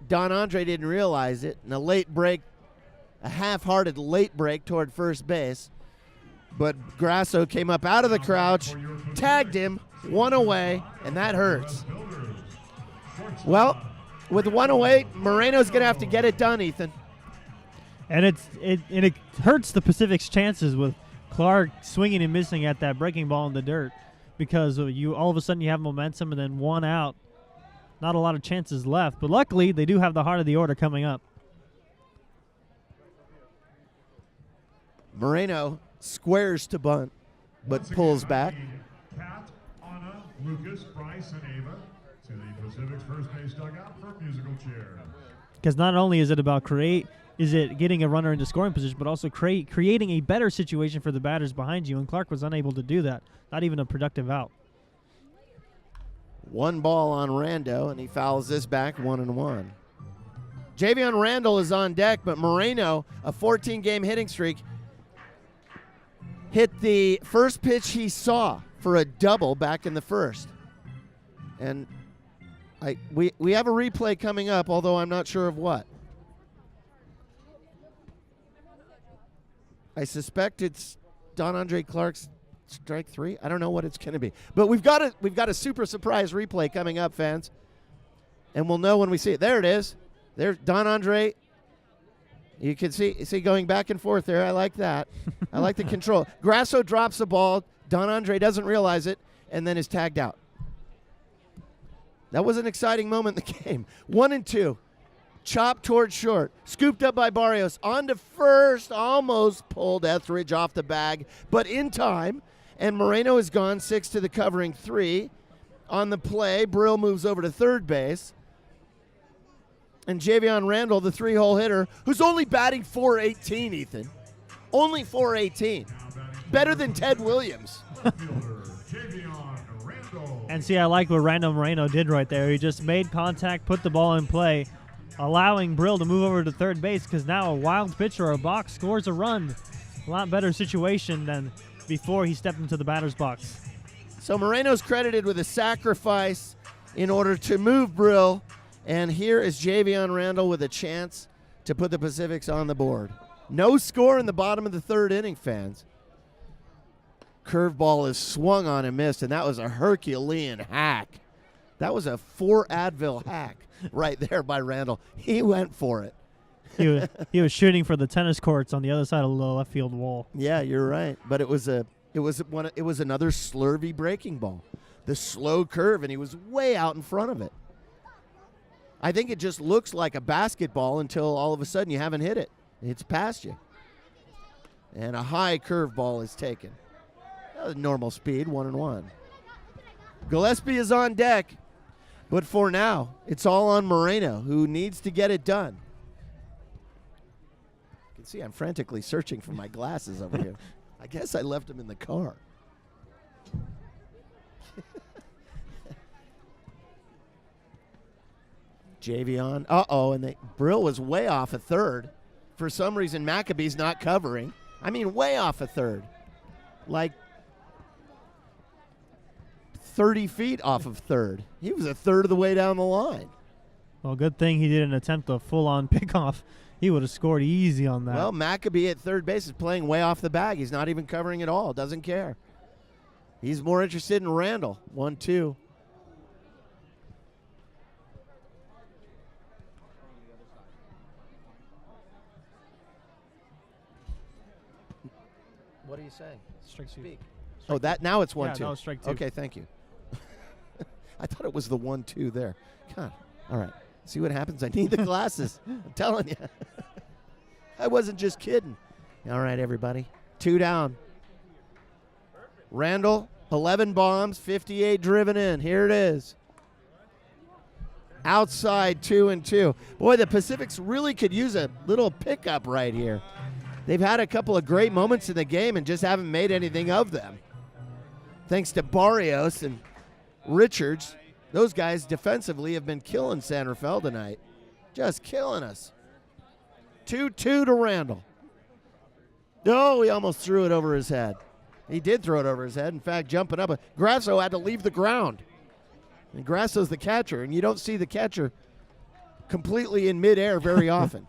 Don Andre didn't realize it. And a half-hearted late break toward first base. But Grasso came up out of the crouch, tagged him, 1 away, and that hurts. Well, with 1 away, Moreno's going to have to get it done, Ethan. And it hurts the Pacific's chances with Clark swinging and missing at that breaking ball in the dirt, because you all of a sudden you have momentum and then 1 out. Not a lot of chances left, but luckily they do have the heart of the order coming up. Moreno squares to bunt, but pulls back. Pat, Anna, Lucas, Bryce, and Ava to the Pacific's first base dugout for musical chairs. Because not only is it about getting a runner into scoring position, but also creating a better situation for the batters behind you, and Clark was unable to do that. Not even a productive out. 1 ball on Rando, and he fouls this back 1-1. Javion Randall is on deck, but Moreno, a 14-game hitting streak, hit the first pitch he saw for a double back in the first. And we have a replay coming up, although I'm not sure of what. I suspect it's Don Andre Clark's strike 3. I don't know what it's going to be. But we've got a super surprise replay coming up, fans. And we'll know when we see it. There it is. There's Don Andre. You can see going back and forth there. I like that. I like the control. Grasso drops the ball. Don Andre doesn't realize it and then is tagged out. That was an exciting moment in the game. 1-2. Chopped towards short. Scooped up by Barrios. On to first. Almost pulled Etheridge off the bag, but in time. And Moreno is gone. 6 to the covering 3. On the play, Brill moves over to third base. And Javion Randall, the 3-hole hitter, who's only batting .418, Ethan. Only .418. Better than Ted Williams. And see, I like what Randall Moreno did right there. He just made contact, put the ball in play, allowing Brill to move over to third base because now a wild pitch or a box scores a run. A lot better situation than before he stepped into the batter's box. So Moreno's credited with a sacrifice in order to move Brill. And here is Javion Randall with a chance to put the Pacifics on the board. No score in the bottom of the third inning, fans. Curveball is swung on and missed, and that was a Herculean hack. That was a 4 Advil hack right there by Randall. He went for it. He was shooting for the tennis courts on the other side of the left field wall. Yeah, you're right. But it was another slurvy breaking ball. The slow curve, and he was way out in front of it. I think it just looks like a basketball until all of a sudden you haven't hit it. It's past you. And a high curveball is taken. Normal speed, 1-1. Gillespie is on deck, but for now, it's all on Moreno, who needs to get it done. You can see I'm frantically searching for my glasses over here. I guess I left them in the car. Javion, and Brill was way off a third. For some reason, Maccabee's not covering. I mean, way off a third. Like 30 feet off of third. He was a third of the way down the line. Well, good thing he didn't attempt a full-on pickoff. He would have scored easy on that. Well, Maccabee at third base is playing way off the bag. He's not even covering at all. Doesn't care. He's more interested in Randall. 1-2. What are you saying? Strike two. Speak. Now it's 1-2. Yeah, no, strike 2. Okay, thank you. I thought it was the 1-2 there. God. All right. See what happens? I need the glasses. I'm telling you. I wasn't just kidding. All right, everybody. 2 down. Randall, 11 bombs, 58 driven in. Here it is. Outside 2-2. Boy, the Pacifics really could use a little pickup right here. They've had a couple of great moments in the game and just haven't made anything of them. Thanks to Barrios and Richards, those guys defensively have been killing San Rafael tonight. Just killing us. 2-2 to Randall. Oh, he almost threw it over his head. He did throw it over his head. In fact, jumping up, Grasso had to leave the ground. And Grasso's the catcher, and you don't see the catcher completely in midair very often.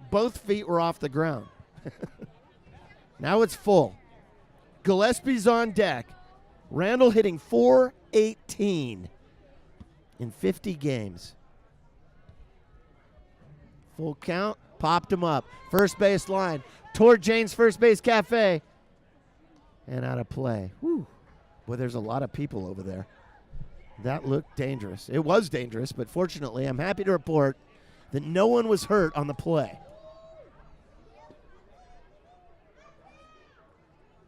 Both feet were off the ground. Now it's full. Gillespie's on deck. Randall hitting .418 in 50 games. Full count. Popped him up. First base line. Toward Jane's first base cafe. And out of play. Whew. Boy, there's a lot of people over there. That looked dangerous. It was dangerous, but fortunately, I'm happy to report that no one was hurt on the play.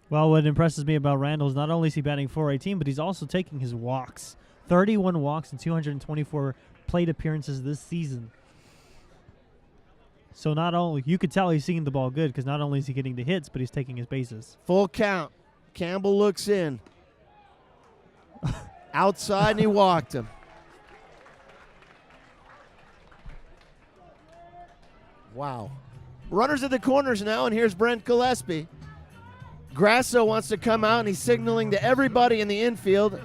Well, what impresses me about Randall is not only is he batting .418, but he's also taking his walks. 31 walks and 224 plate appearances this season. So not only, you could tell he's seeing the ball good because not only is he getting the hits, but he's taking his bases. Full count. Campbell looks in. Outside, and he walked him. Wow. Runners at the corners now, and here's Brent Gillespie. Grasso wants to come out, and he's signaling to everybody in the infield,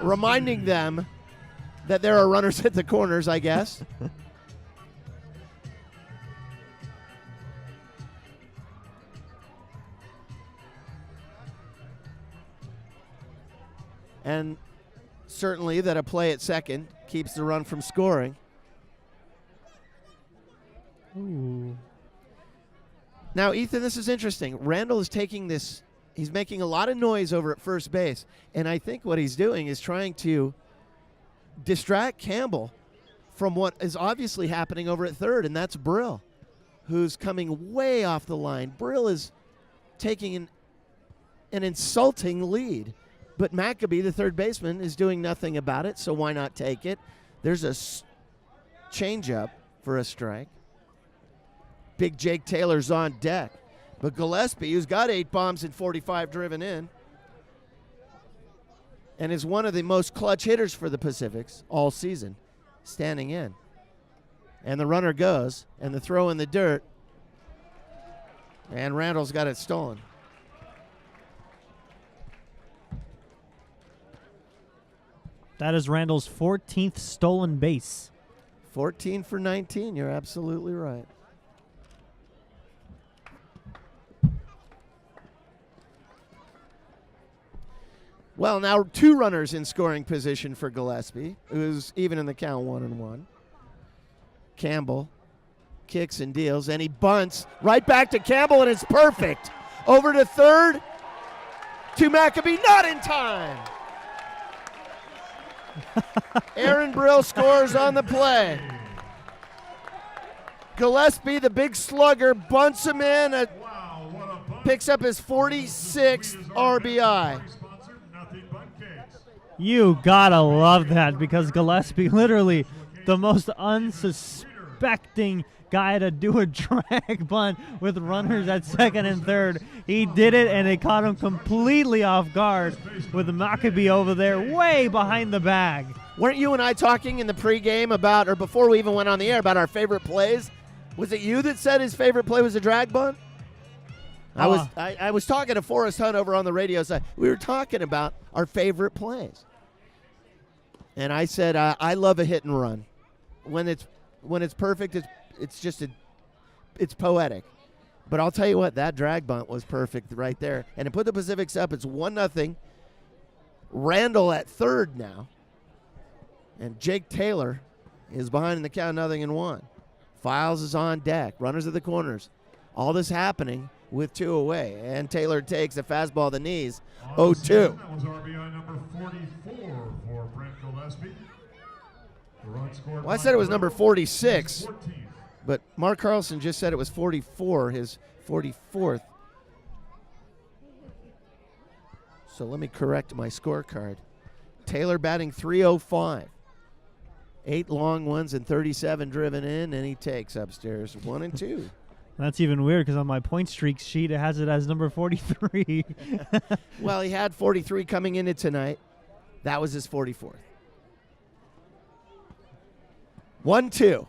reminding them that there are runners at the corners, I guess. And certainly that a play at second keeps the run from scoring. Ooh. Now, Ethan, this is interesting. Randall is taking this. He's making a lot of noise over at first base. And I think what he's doing is trying to distract Campbell from what is obviously happening over at third, and that's Brill, who's coming way off the line. Brill is taking an insulting lead, but Maccabee, the third baseman, is doing nothing about it, so why not take it? There's a changeup for a strike. Big Jake Taylor's on deck, but Gillespie, who's got 8 bombs and 45 driven in, and is one of the most clutch hitters for the Pacifics all season, standing in. And the runner goes, and the throw in the dirt, and Randall's got it stolen. That is Randall's 14th stolen base. 14 for 19, you're absolutely right. Well, now 2 runners in scoring position for Gillespie, who's even in the count 1-1. Campbell kicks and deals, and he bunts right back to Campbell, and it's perfect. Over to third, to Maccabee, not in time. Aaron Brill scores on the play. Gillespie, the big slugger, bunts him in, picks up his 46th RBI. You gotta love that, because Gillespie, literally the most unsuspecting guy to do a drag bunt with runners at second and third. He did it, and it caught him completely off guard with Maccabee over there way behind the bag. Weren't you and I talking in the pregame about, or before we even went on the air, about our favorite plays? Was it you that said his favorite play was a drag bunt? I was talking to Forrest Hunt over on the radio side. We were talking about our favorite plays. And I said, I love a hit and run. When it's perfect, it's poetic. But I'll tell you what, that drag bunt was perfect right there. And it put the Pacifics up. It's 1-0. Randall at third now. And Jake Taylor is behind in the count 0-1. Files is on deck. Runners at the corners. All this happening with 2 away. And Taylor takes a fastball to the knees. 0-2. That was RBI number 44 for Brent Gillespie. Well, I said it was number 46, but Mark Carlson just said it was 44, his 44th. So let me correct my scorecard. Taylor batting .305. 8 long ones and 37 driven in, and he takes upstairs 1 and 2. That's even weird, because on my point streak sheet, it has it as number 43. Well, he had 43 coming into tonight. That was his 44th. 1-2.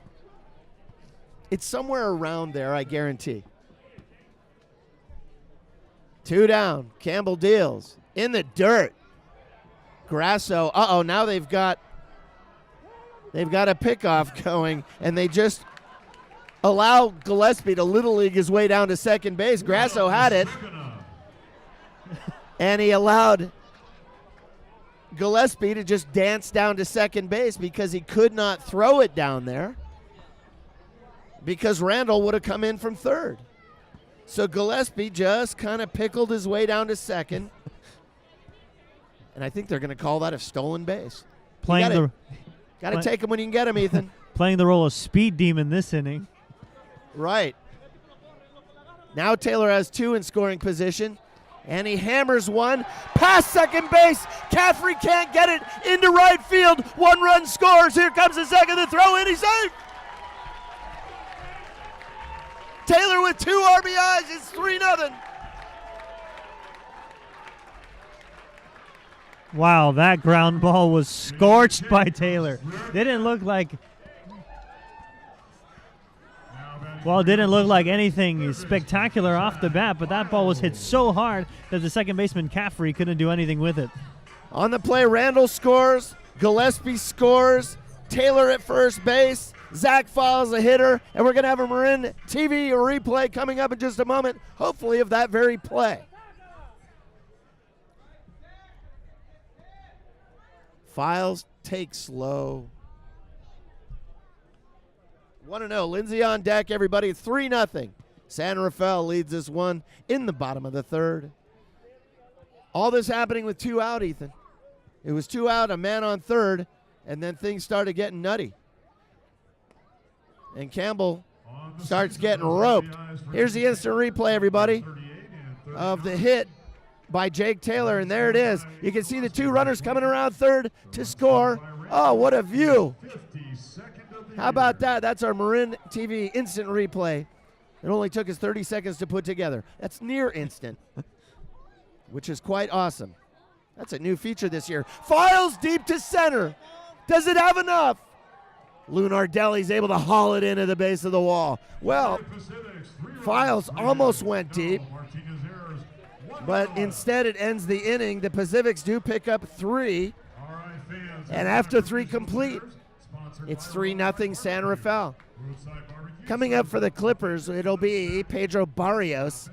It's somewhere around there, I guarantee. 2 down. Campbell deals. In the dirt. Grasso. Now they've got a pickoff going, and they just allow Gillespie to little league his way down to second base. Grasso had it, and he allowed Gillespie to just dance down to second base because he could not throw it down there because Randall would have come in from third. So Gillespie just kind of pickled his way down to second, and I think they're going to call that a stolen base. Got to take him when you can get him, Ethan. Playing the role of speed demon this inning. Right. Now Taylor has 2 in scoring position, and he hammers one past second base. Caffrey can't get it into right field. 1 run scores. Here comes the second. The throw in. He's safe. Taylor with 2 RBIs. It's 3-0. Wow, that ground ball was scorched by Taylor. Didn't look like anything spectacular off the bat, but that ball was hit so hard that the second baseman Caffrey couldn't do anything with it. On the play, Randall scores, Gillespie scores, Taylor at first base, Zach Files a hitter, and we're going to have a Marin TV replay coming up in just a moment, hopefully of that very play. Files takes low. 1-0. Lindsay on deck, everybody. 3-0. San Rafael leads this one in the bottom of the third. All this happening with 2 out, Ethan. It was 2 out, a man on third, and then things started getting nutty. And Campbell starts getting roped. Here's the instant replay, everybody, of the hit by Jake Taylor, and there it is. You can see the two runners coming around third to score. Oh, what a view. How about that? That's our Marin TV instant replay. It only took us 30 seconds to put together. That's near instant, which is quite awesome. That's a new feature this year. Files deep to center. Does it have enough? Lunardelli's able to haul it into the base of the wall. Well, Files almost went deep, but instead it ends the inning. The Pacifics do pick up 3, and after 3 complete, it's 3-0 San Rafael. Coming up for the Clippers, it'll be Pedro Barrios,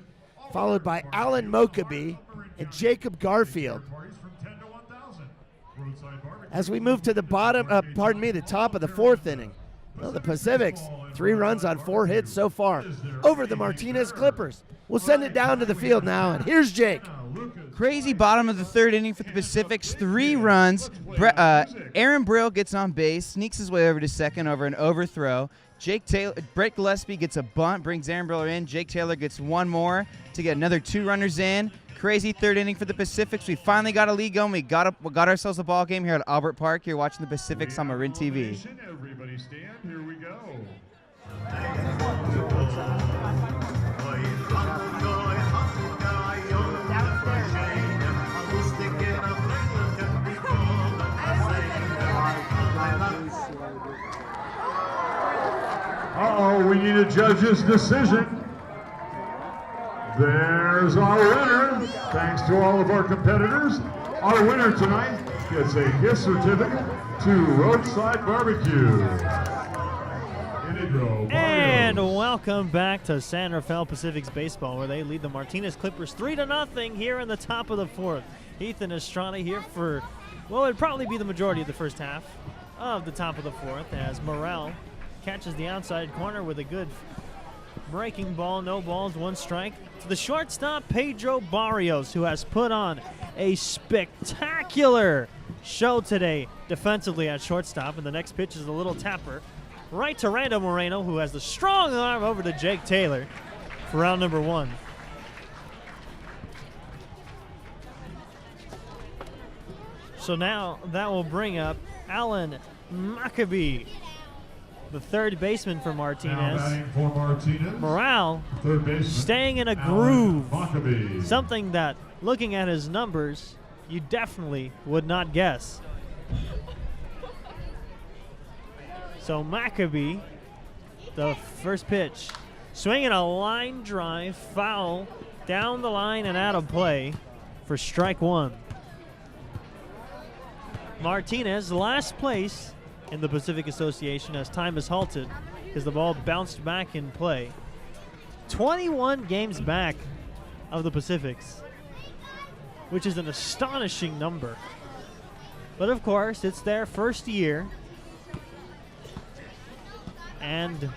followed by Alan Mokaby and Jacob Garfield. As we move to the the top of the 4th inning. Well, the Pacifics, 3 runs on 4 hits so far over the Martinez Clippers. We'll send it down to the field now, and here's Jake. Crazy bottom of the 3rd inning for the Pacifics. 3 runs. Aaron Brill gets on base, sneaks his way over to second over an overthrow. Brett Gillespie gets a bunt, brings Aaron Brill in. Jake Taylor gets 1 more to get another 2 runners in. Crazy 3rd inning for the Pacifics. We finally got a lead going. We got ourselves a ball game here at Albert Park. You're watching the Pacifics on Marin TV. Everybody stand. Here we go. Uh-oh, we need a judge's decision. There's our winner. Thanks to all of our competitors. Our winner tonight gets a gift certificate to Roadside Barbecue. And welcome back to San Rafael Pacific's baseball, where they lead the Martinez Clippers 3-0 here in the top of the 4th. Ethan Estrada here for, well, it'd probably be the majority of the first half of the top of the 4th, as Morel catches the outside corner with a good breaking ball. No balls, 1 strike. To the shortstop, Pedro Barrios, who has put on a spectacular show today defensively at shortstop. And the next pitch is a little tapper right to Rando Moreno, who has the strong arm over to Jake Taylor for round number 1. So now that will bring up Alan Mokaby, the 3rd baseman for Martinez. Morale staying in a groove. Something that, looking at his numbers, you definitely would not guess. So Mokaby, the first pitch, swinging a line drive, foul, down the line and out of play for strike 1. Martinez, last place in the Pacific Association as time is halted because the ball bounced back in play. 21 games back of the Pacifics, which is an astonishing number. But of course, it's their first year, and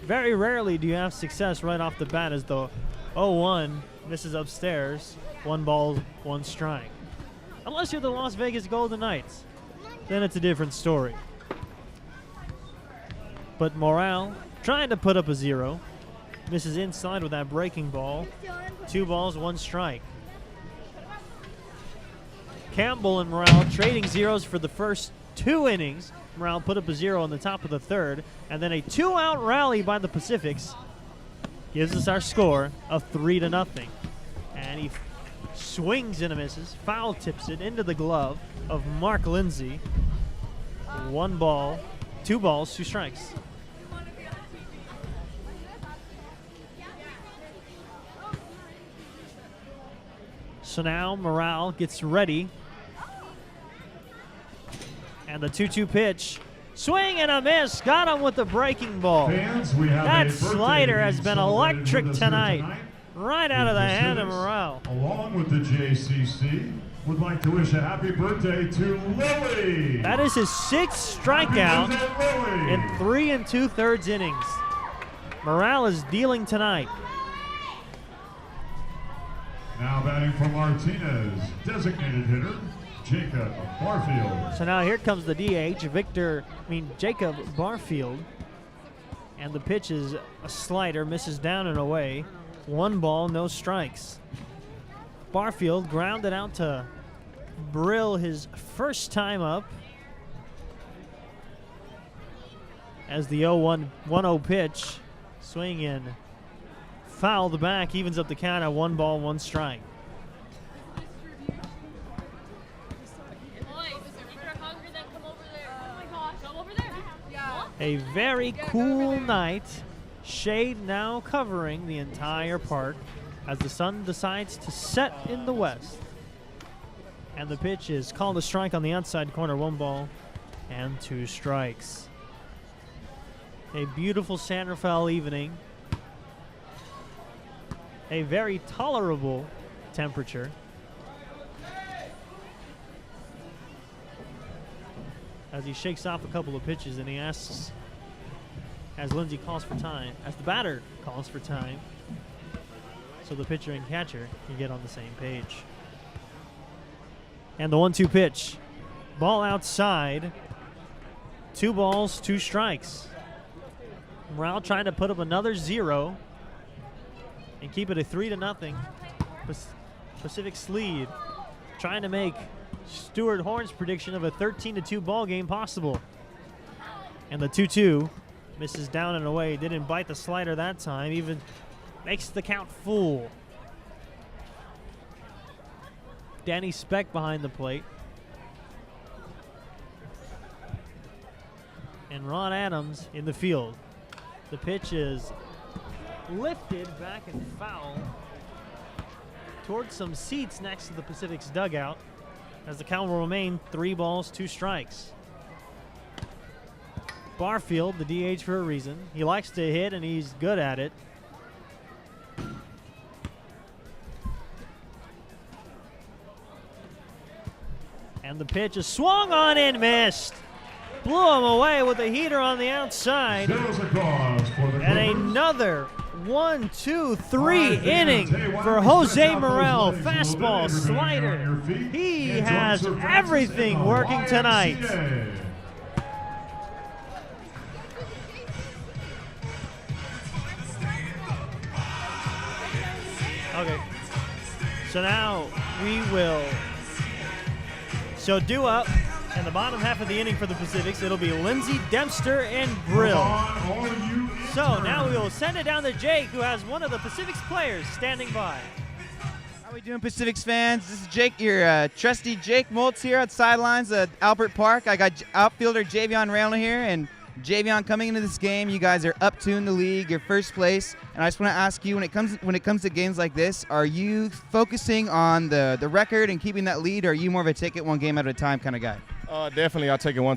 very rarely do you have success right off the bat, as the 0-1 misses upstairs, 1 ball, 1 strike. Unless you're the Las Vegas Golden Knights, then it's a different story. But Morale trying to put up a 0. Misses inside with that breaking ball. 2 balls, 1 strike. Campbell and Morale trading zeros for the first 2 innings. Morale put up a 0 on the top of the 3rd. And then a 2-out rally by the Pacifics gives us our score of 3-0. And he swings and misses. Foul tips it into the glove of Mark Lindsay. 1 ball, 2 balls, 2 strikes. So now Morale gets ready. And the 2-2 pitch. Swing and a miss. Got him with the breaking ball. That slider has been electric tonight. Right out of the hand of Morale. Along with the JCC, would like to wish a happy birthday to Lily. That is his 6th strikeout in 3 2/3 innings. Morale is dealing tonight. Now batting for Martinez, designated hitter, Jacob Barfield. So now here comes the DH, Jacob Barfield. And the pitch is a slider, misses down and away. 1 ball, no strikes. Barfield grounded out to Brill his first time up. As the 0-1-0 pitch, swing in, foul the back, evens up the count at 1 ball, 1 strike. A very cool night. Shade now covering the entire park as the sun decides to set in the west. And the pitch is called a strike on the outside corner, 1 ball and 2 strikes. A beautiful San Rafael evening. A very tolerable temperature. As he shakes off a couple of pitches and he asks, as Lindsay calls for time, as the batter calls for time, so the pitcher and catcher can get on the same page. And the 1-2 pitch. Ball outside. 2 balls, 2 strikes. Morale trying to put up another 0 and keep it a 3-0 Pacific's lead. Trying to make Stuart Horn's prediction of a 13-2 ball game possible. And the 2-2 misses down and away. Didn't bite the slider that time. Even makes the count full. Danny Speck behind the plate. And Ron Adams in the field. The pitch is lifted back and foul towards some seats next to the Pacific's dugout as the count will remain 3 balls, 2 strikes. Barfield, the DH for a reason. He likes to hit and he's good at it. And the pitch is swung on and missed. Blew him away with a heater on the outside. And another 1-2-3 inning for Jose Morel. Fastball, slider. He has everything working tonight. Okay. So now we will do up in the bottom half of the inning for the Pacifics. It'll be Lindsay, Dempster, and Brill. So now we will send it down to Jake, who has one of the Pacifics players standing by. How we doing, Pacifics fans? This is Jake, your trusty Jake Moltz here at Sidelines at Albert Park. I got outfielder Javion Randall here, and Javion, coming into this game, you guys are up 2 in the league, you're first place, and I just want to ask you, when it comes to games like this, are you focusing on the record and keeping that lead, or are you more of a take it 1 game at a time kind of guy? Definitely, I'll take it 1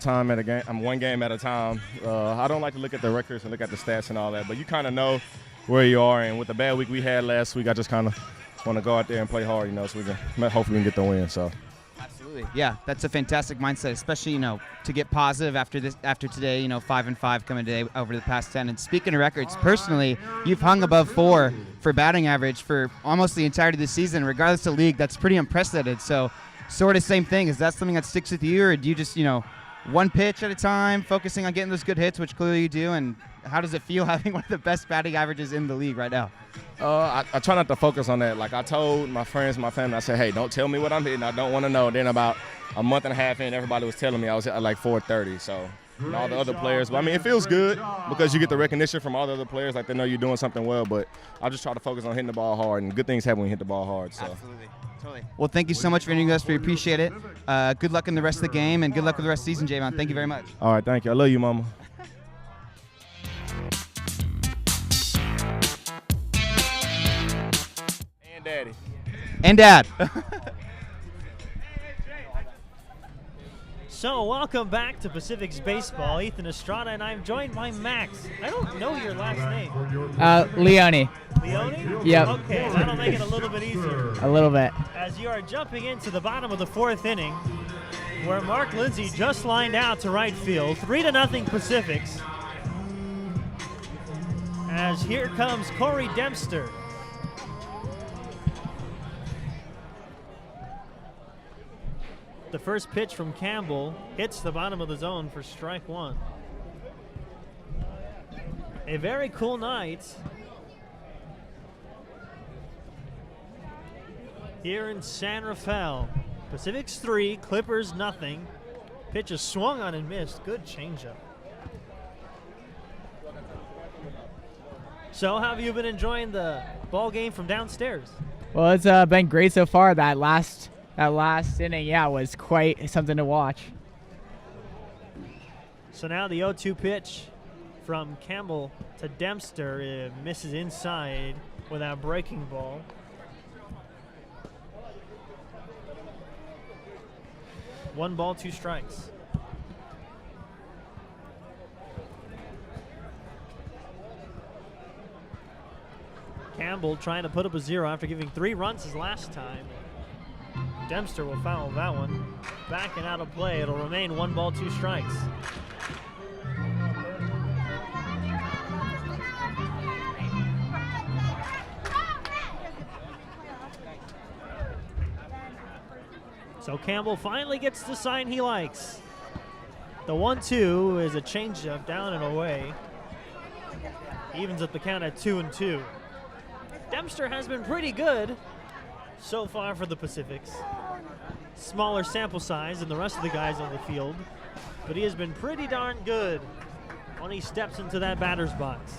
game at a time. I don't like to look at the records and look at the stats and all that, but you kind of know where you are, and with the bad week we had last week, I just kind of want to go out there and play hard, so we can hopefully we can get the win. So. Absolutely. Yeah, that's a fantastic mindset, especially, to get positive after today, 5-5 coming today over the past 10. And speaking of records, personally, you've hung above 4 for batting average for almost the entirety of the season, regardless of league. That's pretty unprecedented. So sort of same thing. Is that something that sticks with you, or do you just, 1 pitch at a time, focusing on getting those good hits, which clearly you do? And how does it feel having one of the best batting averages in the league right now? I try not to focus on that. Like I told my friends, my family, I said, hey, don't tell me what I'm hitting. I don't want to know. Then about a month and a half in, everybody was telling me I was at like 430. So and all the other players. But, it feels good because you get the recognition from all the other players. Like they know you're doing something well. But I just try to focus on hitting the ball hard. And good things happen when you hit the ball hard. So. Absolutely. Totally. Well, thank you so much for joining us. We appreciate it. Good luck in the rest of the game, and good luck with the rest of the season, Javon. Thank you very much. All right, thank you. I love you, Mama. And Daddy. And Dad. So welcome back to Pacifics Baseball. Ethan Estrada, and I'm joined by Max. I don't know your last name. Leone. Leone? Yep. Okay, that'll make it a little bit easier. A little bit. As you are jumping into the bottom of the 4th inning, where Mark Lindsay just lined out to right field, 3-0 Pacifics. As here comes Corey Dempster. The first pitch from Campbell hits the bottom of the zone for strike 1. A very cool night here in San Rafael. Pacific's 3, Clippers nothing. Pitch is swung on and missed. Good changeup. So, how have you been enjoying the ball game from downstairs? Well, it's been great so far. That last inning, yeah, was quite something to watch. So now the 0-2 pitch from Campbell to Dempster. It misses inside with that breaking ball. One ball, 2 strikes. Campbell trying to put up a 0 after giving 3 runs his last time. Dempster will foul that one. Backing out of play. It'll remain 1 ball, 2 strikes. So Campbell finally gets the sign he likes. The 1-2 is a changeup down and away. Evens up the count at 2-2. Dempster has been pretty good so far for the Pacifics. Smaller sample size than the rest of the guys on the field, but he has been pretty darn good when he steps into that batter's box.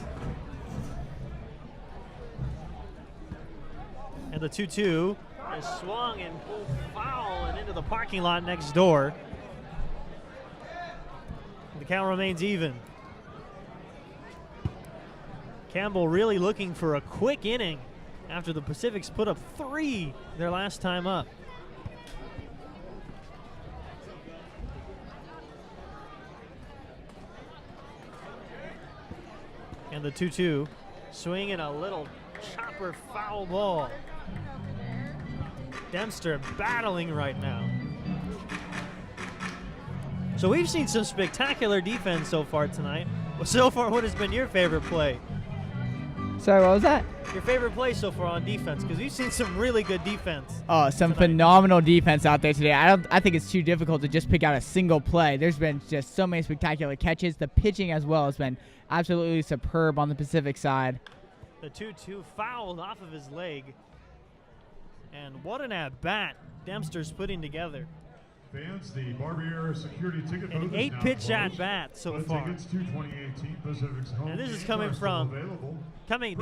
And the 2-2 is swung and pulled foul and into the parking lot next door. The count remains even. Campbell really looking for a quick inning after the Pacifics put up 3 their last time up. And the 2-2 swinging a little chopper foul ball. Dempster battling right now. So we've seen some spectacular defense so far tonight. So far, what has been your favorite play? Sorry, what was that? Your favorite play so far on defense, because we've seen some really good defense. Oh, some tonight. phenomenal defense out there today. I think it's too difficult to just pick out a single play. There's been just so many spectacular catches. The pitching as well has been absolutely superb on the Pacific side. The 2-2 fouled off of his leg. And what an at-bat Dempster's putting together. Fans, the Barbier security ticket An booth is 8-pitch now at-bat so closed. far. Tickets to 2018 Pacific's home And this is games coming are still from available.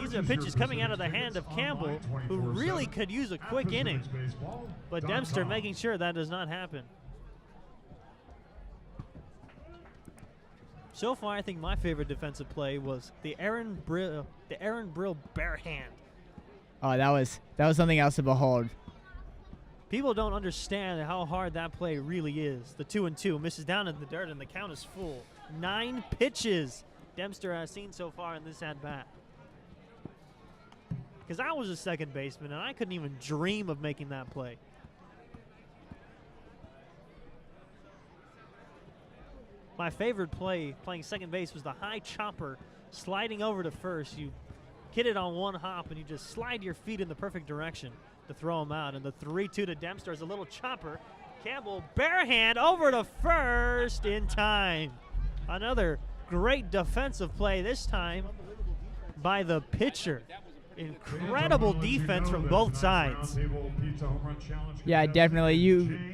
These are pitches coming out of the hand of Campbell, who really could use a quick inning. But Dempster making sure that does not happen. So far, I think my favorite defensive play was the Aaron Brill bare hand. Oh, that was something else to behold. People don't understand how hard that play really is. The 2-2 misses down in the dirt, and the count is full. 9 pitches Dempster has seen so far in this at-bat. Because I was a second baseman, and I couldn't even dream of making that play. My favorite play playing second base was the high chopper sliding over to first. You hit it on one hop, and you just slide your feet in the perfect direction to throw him out. And the 3-2 to Dempster is a little chopper. Campbell bare hand over to first in time. Another great defensive play, this time by the pitcher. Incredible defense from both sides. Yeah, definitely.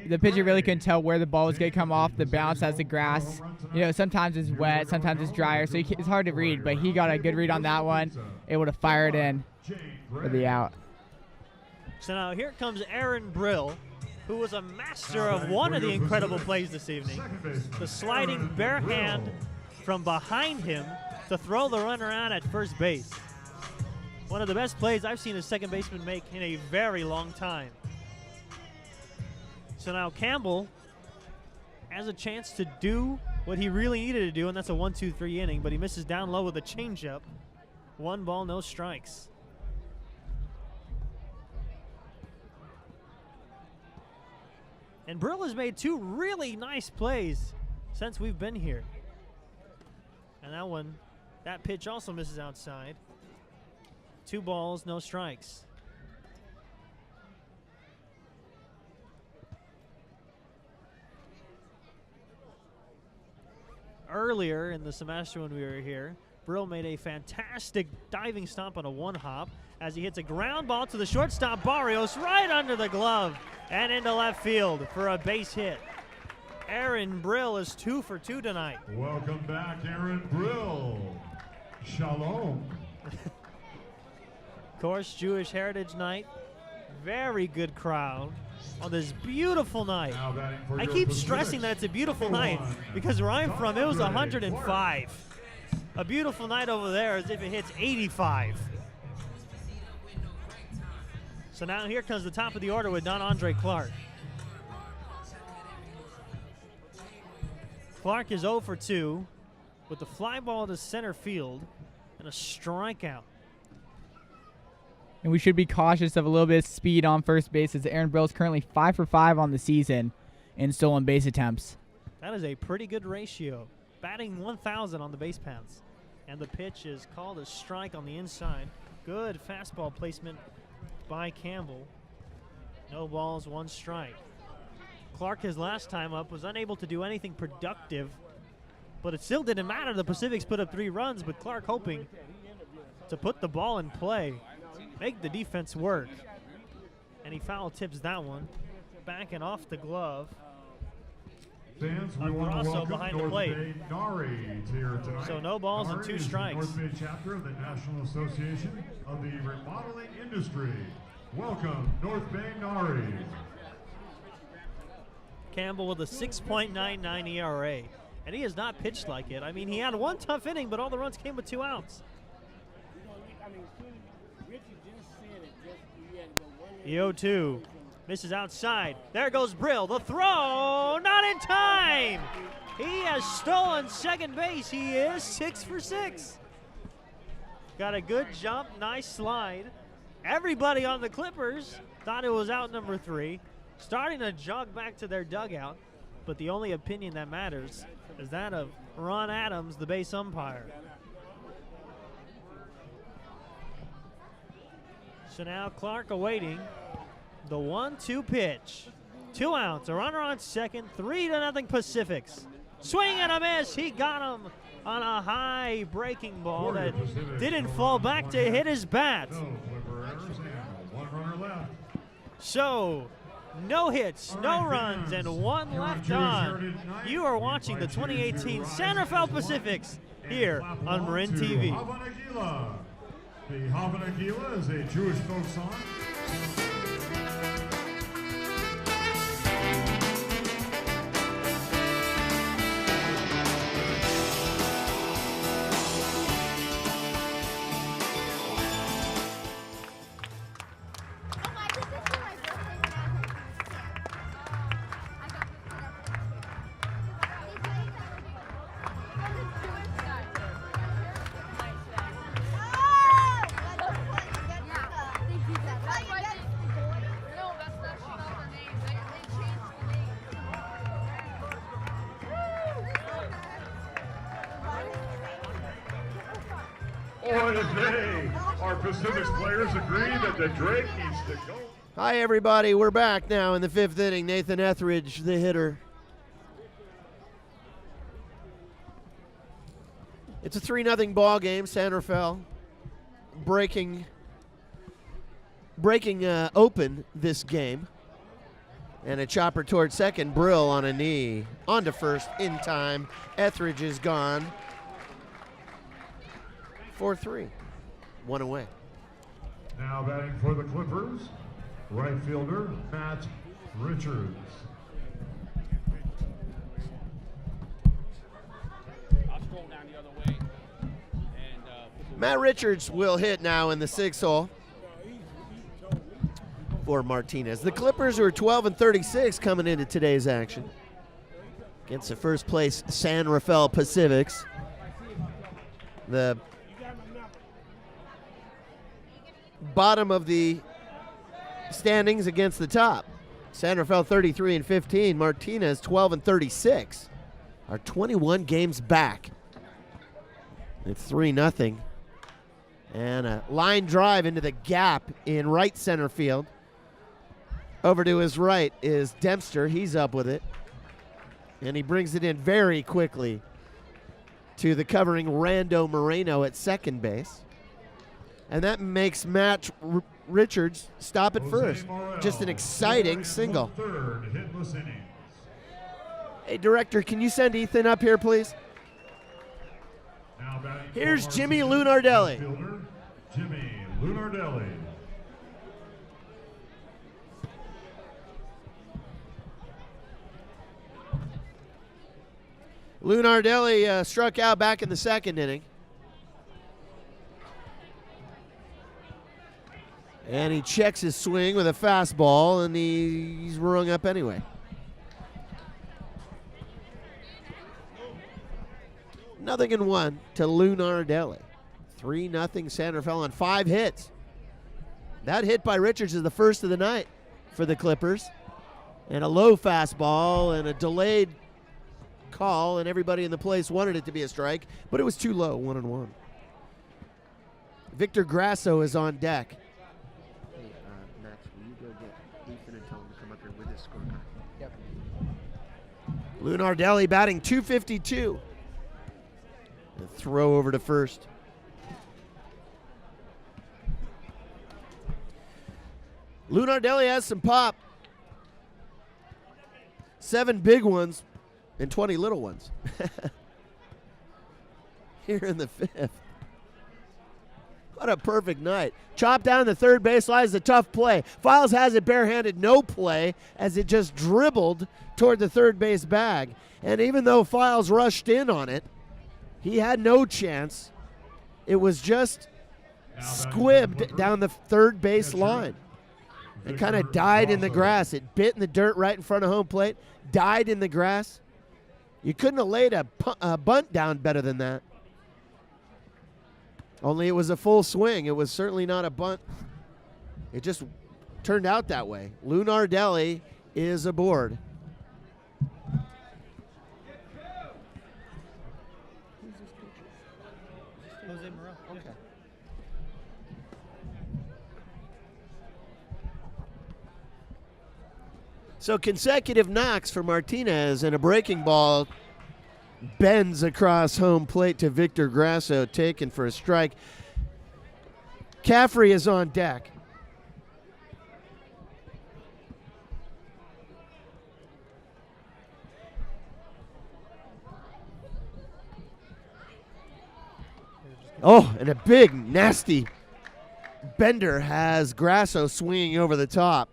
The pitcher really couldn't tell where the ball was going to come off the bounce as the grass. You know, sometimes it's wet, sometimes it's drier, so it's hard to read. But he got a good read on that one, able to fire it in for the out. So now here comes Aaron Brill, who was a master of one of the incredible plays this evening. The sliding bare hand from behind him to throw the runner out at first base. One of the best plays I've seen a second baseman make in a very long time. So now Campbell has a chance to do what he really needed to do, and that's a 1-2-3 inning, but he misses down low with a changeup. 1 ball, no strikes. And Brill has made 2 really nice plays since we've been here. And that pitch also misses outside. 2 balls, no strikes. Earlier in the semester when we were here, Brill made a fantastic diving stomp on a one-hop as he hits a ground ball to the shortstop Barrios right under the glove and into left field for a base hit. Aaron Brill is 2 for 2 tonight. Welcome back, Aaron Brill. Shalom. Of course, Jewish Heritage Night. Very good crowd on this beautiful night. Now batting for I your keep Pacifics, stressing that it's a beautiful number night 1, because where I'm from, it was Andre 105. A beautiful night over there as if it hits 85. So now here comes the top of the order with Don Andre Clark. Clark is 0 for 2 with the fly ball to center field and a strikeout. And we should be cautious of a little bit of speed on first base as Aaron Brill is currently 5 for 5 on the season in stolen base attempts. That is a pretty good ratio. Batting 1,000 on the base paths. And the pitch is called a strike on the inside. Good fastball placement by Campbell. No balls, 1 strike. Clark, his last time up, was unable to do anything productive, but it still didn't matter. The Pacifics put up 3 runs, but Clark hoping to put the ball in play, make the defense work. And he foul tips that one, backing off the glove. Fans, we want to Grosso welcome behind the North plate. Bay Nari here tonight. So no balls and Nari 2 is the strikes. North Bay chapter of the National Association of the Remodeling Industry. Welcome, North Bay Nari. Campbell with a 6.99 ERA. And he has not pitched like it. I mean, he had 1 tough inning, but all the runs came with 2 outs. The 0-2 misses outside. There goes Brill. The throw, not in time. He has stolen second base. He is 6 for 6. Got a good jump, nice slide. Everybody on the Clippers thought it was out number 3. Starting to jog back to their dugout, but the only opinion that matters is that of Ron Adams, the base umpire. So now Clark awaiting the 1-2 pitch. 2 outs, a runner on second, 3-0 Pacifics. Swing and a miss, he got him on a high breaking ball that didn't fall back to hit his bat. No Clipper errors and 1 runner left. So, no hits, no runs, and 1 left on. You are watching the 2018 San Rafael Pacifics here on Marin TV. Havanagila. The Havanagila is a Jewish folk song. Our Pacifics players agree that the Drake needs to go. Hi, everybody. We're back now in the 5th inning. Nathan Etheridge, the hitter. It's a 3-0 ball game. San Rafael breaking open this game. And a chopper towards second. Brill on a knee. On to first in time. Etheridge is gone. 4-3. 1 away. Now batting for the Clippers, right fielder Matt Richards. Matt Richards will hit now in the 6th hole for Martinez. The Clippers are 12-36 coming into today's action against the first place San Rafael Pacifics. The bottom of the standings against the top. San Rafael 33-15, Martinez 12-36 are 21 games back. It's 3-0. And a line drive into the gap in right center field. Over to his right is Dempster. He's up with it. And he brings it in very quickly. to the covering Rando Moreno at second base. And that makes Matt Richards stop at first. Just an exciting single. Third hitless innings. Hey, director, can you send Ethan up here, please? Now batting Here's for Jimmy Martinez, Lunardelli. fielder, Jimmy Lunardelli. Lunardelli struck out back in the second inning. And he checks his swing with a fastball, and he's rung up anyway. Nothing in one to Lunardelli. 3-0 San Rafael on 5 hits. That hit by Richards is the first of the night for the Clippers. And a low fastball and a delayed call, and everybody in the place wanted it to be a strike, but it was too low, 1-1. Victor Grasso is on deck. Hey, Max, will you go get Ethan and tell him to come up here with his scorecard? Yep. Lunardelli batting .252. A throw over to first. Lunardelli has some pop. 7 big ones and 20 little ones. Here in the 5th. What a perfect night. Chopped down the third baseline is a tough play. Files has it barehanded, no play, as it just dribbled toward the third base bag. And even though Files rushed in on it, he had no chance. It was just squibbed down the third base line. It kind of died in the grass. It bit in the dirt right in front of home plate, died in the grass. You couldn't have laid a bunt down better than that. Only it was a full swing. It was certainly not a bunt. It just turned out that way. Lunardelli is aboard. Okay. So consecutive knocks for Martinez, and a breaking ball bends across home plate to Victor Grasso, taken for a strike. Caffrey is on deck. Oh, and a big, nasty bender has Grasso swinging over the top.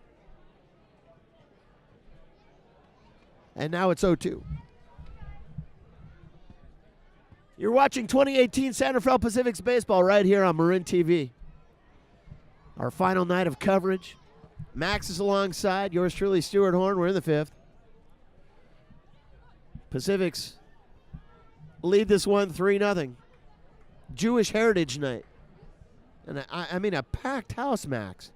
And now it's 0-2. You're watching 2018 San Rafael Pacific's baseball right here on Marin TV. Our final night of coverage. Max is alongside. Yours truly, Stuart Horn. We're in the 5th. Pacifics lead this one 3-0. Jewish Heritage Night. And I mean a packed house, Max.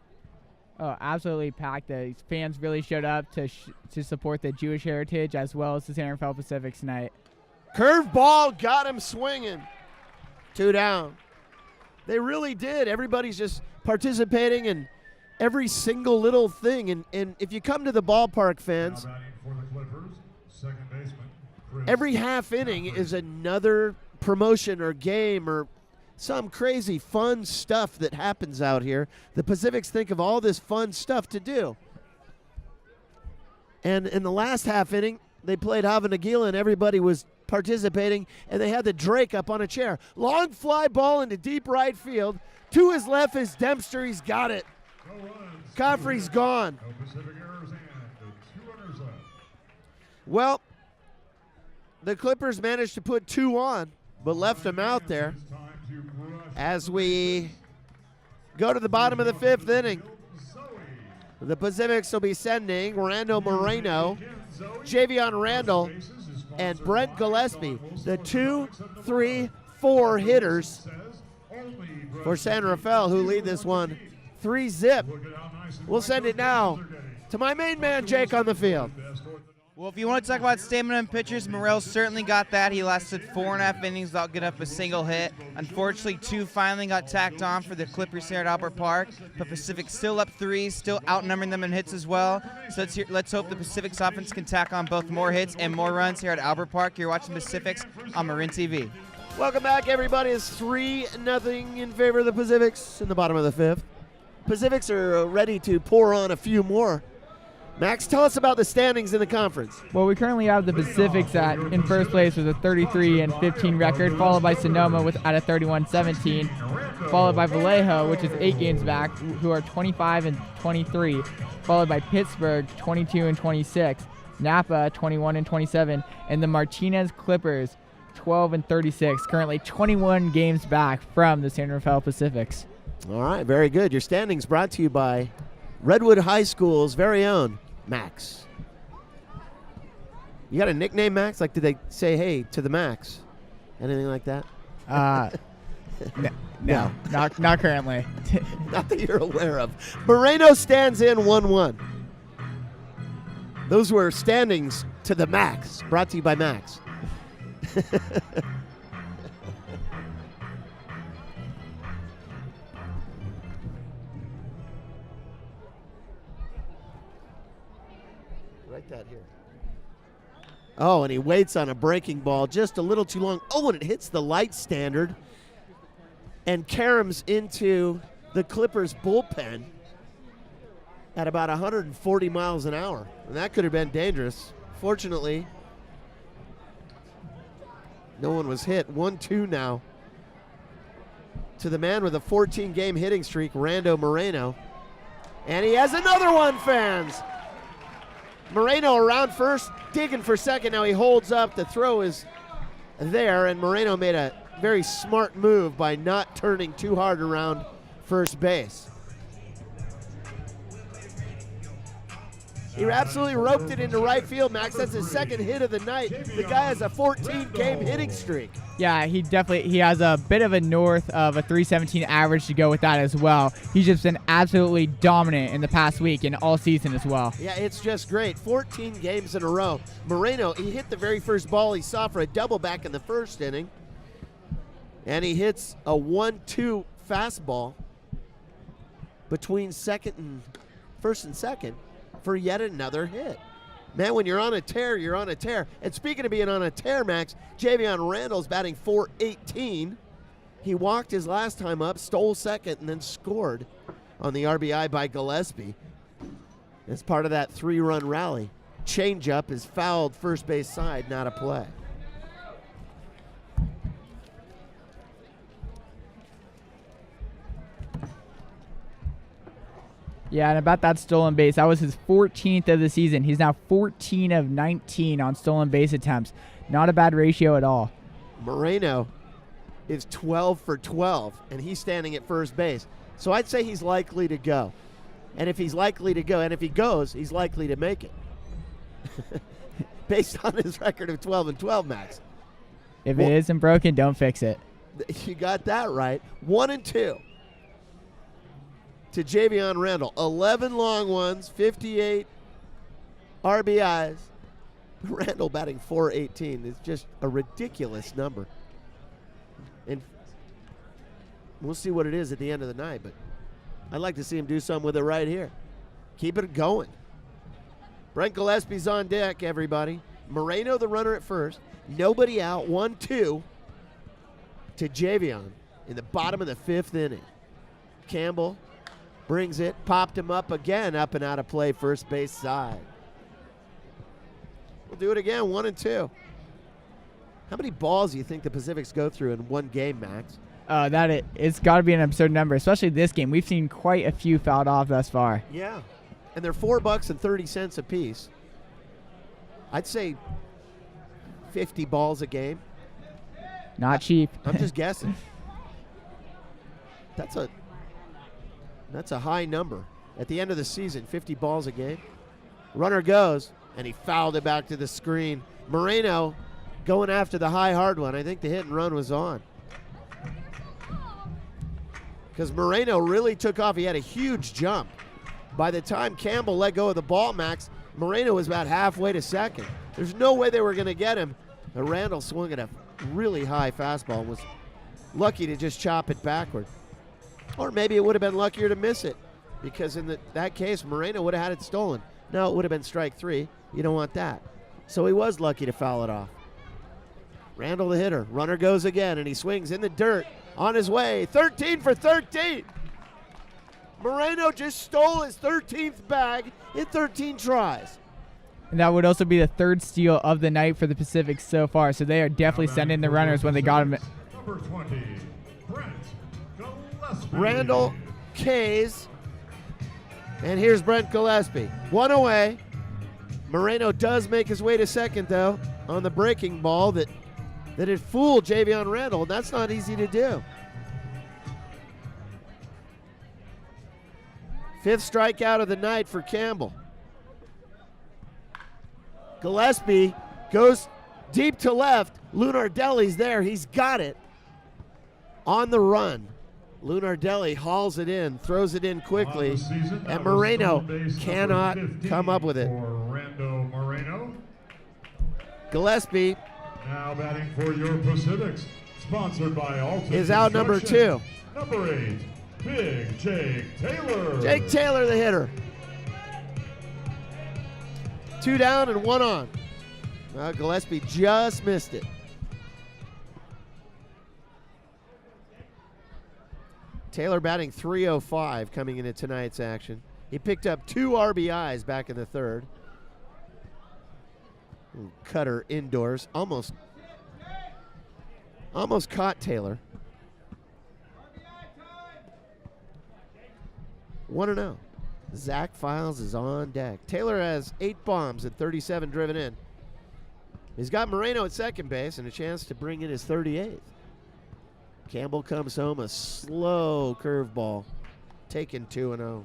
Oh, absolutely packed. The fans really showed up to support the Jewish heritage as well as the San Rafael Pacific's night. Curve ball got him swinging. 2 down. They really did. Everybody's just participating in every single little thing. And if you come to the ballpark, fans, Now batting for the Clippers, second baseman, Chris every half inning is another promotion or game or some crazy fun stuff that happens out here. The Pacifics think of all this fun stuff to do. And in the last half inning, they played Hava Nagila and everybody was participating, and they had the Drake up on a chair. Long fly ball into deep right field. To his left is Dempster. He's got it. No runs. Caffrey's gone. No Pacific errors and 2 runners left. Well, the Clippers managed to put 2 on, but left them out there. It's time to crush As we go to the bottom of the 5th inning, the Pacifics will be sending Rando Moreno, Javion Randall, and Brent Gillespie, the 2, 3, 4 hitters for San Rafael, who lead this one 3-0. We'll send it now to my main man, Jake, on the field. Well, if you want to talk about stamina and pitchers, Morel certainly got that. He lasted 4.5 innings without getting up a single hit. Unfortunately, 2 finally got tacked on for the Clippers here at Albert Park. But Pacific still up 3, still outnumbering them in hits as well. So let's hope the Pacific's offense can tack on both more hits and more runs here at Albert Park. You're watching Pacifics on Marin TV. Welcome back, everybody. It's 3-0 in favor of the Pacifics in the bottom of the fifth. Pacifics are ready to pour on a few more. Max, tell us about the standings in the conference. Well, we currently have the Pacifics in first place with a 33-15 record, followed by Sonoma at a 31-17, followed by Vallejo, which is 8 games back, who are 25-23, followed by Pittsburgh, 22-26, Napa, 21-27, and the Martinez Clippers, 12-36, currently 21 games back from the San Rafael Pacifics. All right, very good. Your standings brought to you by Redwood High School's very own Max. You got a nickname, Max? Like, did they say, hey, to the Max? Anything like that? No, not currently. Not that you're aware of. Moreno stands in 1-1. Those were standings to the Max, brought to you by Max. Write that here. Oh, and he waits on a breaking ball just a little too long. Oh, and it hits the light standard and caroms into the Clippers bullpen at about 140 miles an hour. And that could have been dangerous. Fortunately, no one was hit. 1-2 now to the man with a 14-game hitting streak, Rando Moreno. And he has another one, fans. Moreno around first, digging for second. Now he holds up. The throw is there, and Moreno made a very smart move by not turning too hard around first base. He absolutely roped it into right field, Max. That's his second hit of the night. The guy has a 14-game hitting streak. Yeah, he has a bit of a north of a 317 average to go with that as well. He's just been absolutely dominant in the past week and all season as well. Yeah, it's just great. 14 games in a row. Moreno, he hit the very first ball he saw for a double back in the first inning. And he hits a 1-2 fastball between first and second for yet another hit. Man, when you're on a tear, you're on a tear. And speaking of being on a tear, Max, Javion Randall's batting .418. He walked his last time up, stole second, and then scored on the RBI by Gillespie. As part of that 3-run rally. Changeup is fouled first base side, not a play. Yeah, and about that stolen base, that was his 14th of the season. He's now 14 of 19 on stolen base attempts. Not a bad ratio at all. Moreno is 12 for 12, and he's standing at first base. So I'd say he's likely to go. And if he's likely to go, and if he goes, he's likely to make it. Based on his record of 12-12, Max. If it isn't broken, don't fix it. You got that right. 1-2. To Javion Randall. 11 long ones, 58 RBIs. Randall batting .418 is just a ridiculous number. And we'll see what it is at the end of the night, but I'd like to see him do something with it right here. Keep it going. Brent Gillespie's on deck, everybody. Moreno the runner at first. Nobody out. 1-2 to Javion in the bottom of the fifth inning. Campbell brings it, popped him up again, up and out of play, first base side. We'll do it again, 1-2. How many balls do you think the Pacifics go through in one game, Max? It's got to be an absurd number, especially this game. We've seen quite a few fouled off thus far. Yeah, and they're $4.30 a piece. I'd say 50 balls a game. Not cheap. I'm just guessing. That's a high number. At the end of the season, 50 balls a game. Runner goes, and he fouled it back to the screen. Moreno going after the high hard one. I think the hit and run was on. Because Moreno really took off. He had a huge jump. By the time Campbell let go of the ball, Max, Moreno was about halfway to second. There's no way they were going to get him. But Randall swung at a really high fastball and was lucky to just chop it backward. Or maybe it would have been luckier to miss it, because in that case, Moreno would have had it stolen. No, it would have been strike 3. You don't want that. So he was lucky to foul it off. Randall the hitter. Runner goes again, and he swings in the dirt on his way. 13 for 13. Moreno just stole his 13th bag in 13 tries. And that would also be the third steal of the night for the Pacifics so far. So they are definitely sending the runners when they got them. Number 20, Brent Gillespie. Randall K's. And here's Brent Gillespie. One away. Moreno does make his way to second, though, on the breaking ball that had fooled Javion Randall. That's not easy to do. 5th strikeout of the night for Campbell. Gillespie goes deep to left. Lunardelli's there. He's got it on the run. Lunardelli hauls it in, throws it in quickly, and Moreno cannot come up with it. Orlando Moreno. Gillespie Now batting for your Pacifics, sponsored by Alton is out number 2. Number 8, Big Jake Taylor. Jake Taylor, the hitter. 2 down and 1 on. Well, Gillespie just missed it. Taylor batting .305 coming into tonight's action. He picked up 2 RBIs back in the 3rd. Ooh, cutter indoors. Almost caught Taylor. 1-0. Zach Files is on deck. Taylor has 8 bombs and 37 driven in. He's got Moreno at second base and a chance to bring in his 38th. Campbell comes home, a slow curveball, taken 2-0.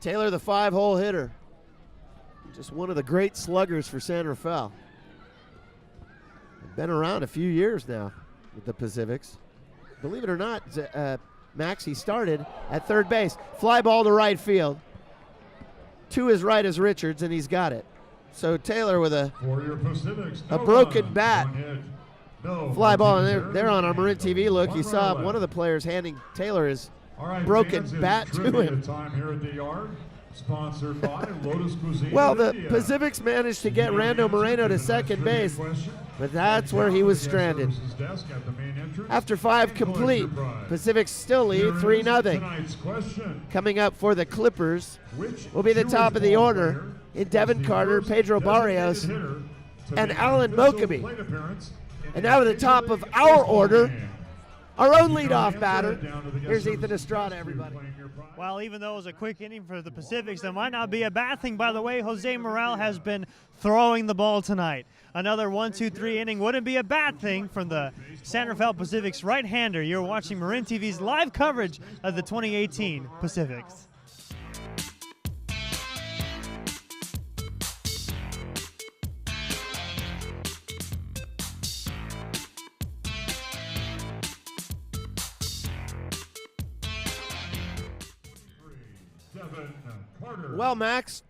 Taylor, the 5-hole hitter. Just one of the great sluggers for San Rafael. Been around a few years now with the Pacifics. Believe it or not, Max, he started at third base. Fly ball to right field. To his right is Richards, and he's got it. So Taylor with a broken bat. Fly ball, and they're on our Marin TV look. You saw one of the players handing Taylor his broken bat to him. Sponsored by Lotus Cuisine. Well, the Pacifics managed to get Rando Moreno to second base, but that's where he was stranded. After 5 complete, Pacifics still lead 3-0. Coming up for the Clippers will be the top of the order in Devin Carter, Pedro Barrios, and Alan Mokabe. And now to the top of our order, our own leadoff batter. Here's Ethan Estrada, everybody. Well, even though it was a quick inning for the Pacifics, that might not be a bad thing. By the way, Jose Morel has been throwing the ball tonight. Another 1-2-3 inning wouldn't be a bad thing from the San Rafael Pacifics right-hander. You're watching Marin TV's live coverage of the 2018 Pacifics. Well, Max,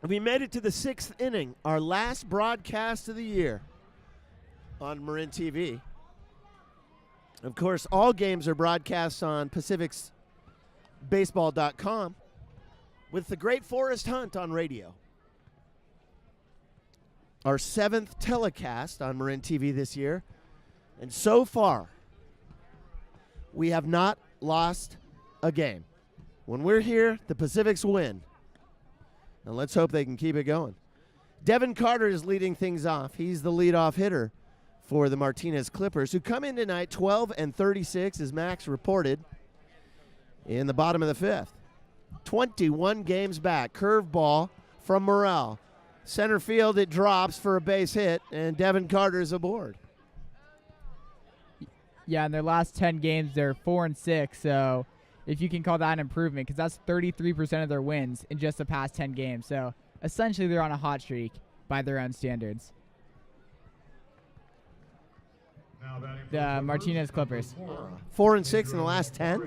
we made it to the 6th inning, our last broadcast of the year on Marin TV. Of course, all games are broadcast on PacificsBaseball.com with the Great Forest Hunt on radio. Our 7th telecast on Marin TV this year, and so far, we have not lost a game. When we're here, the Pacifics win. And let's hope they can keep it going. Devin Carter is leading things off. He's the leadoff hitter for the Martinez Clippers, who come in tonight 12-36, as Max reported, in the bottom of the 5th. 21 games back. Curveball from Morel. Center field, it drops for a base hit, and Devin Carter's aboard. Yeah, in their last 10 games, they're 4-6, so if you can call that an improvement, because that's 33% of their wins in just the past 10 games. So essentially they're on a hot streak by their own standards. The Martinez Clippers. 4-6 in the last 10?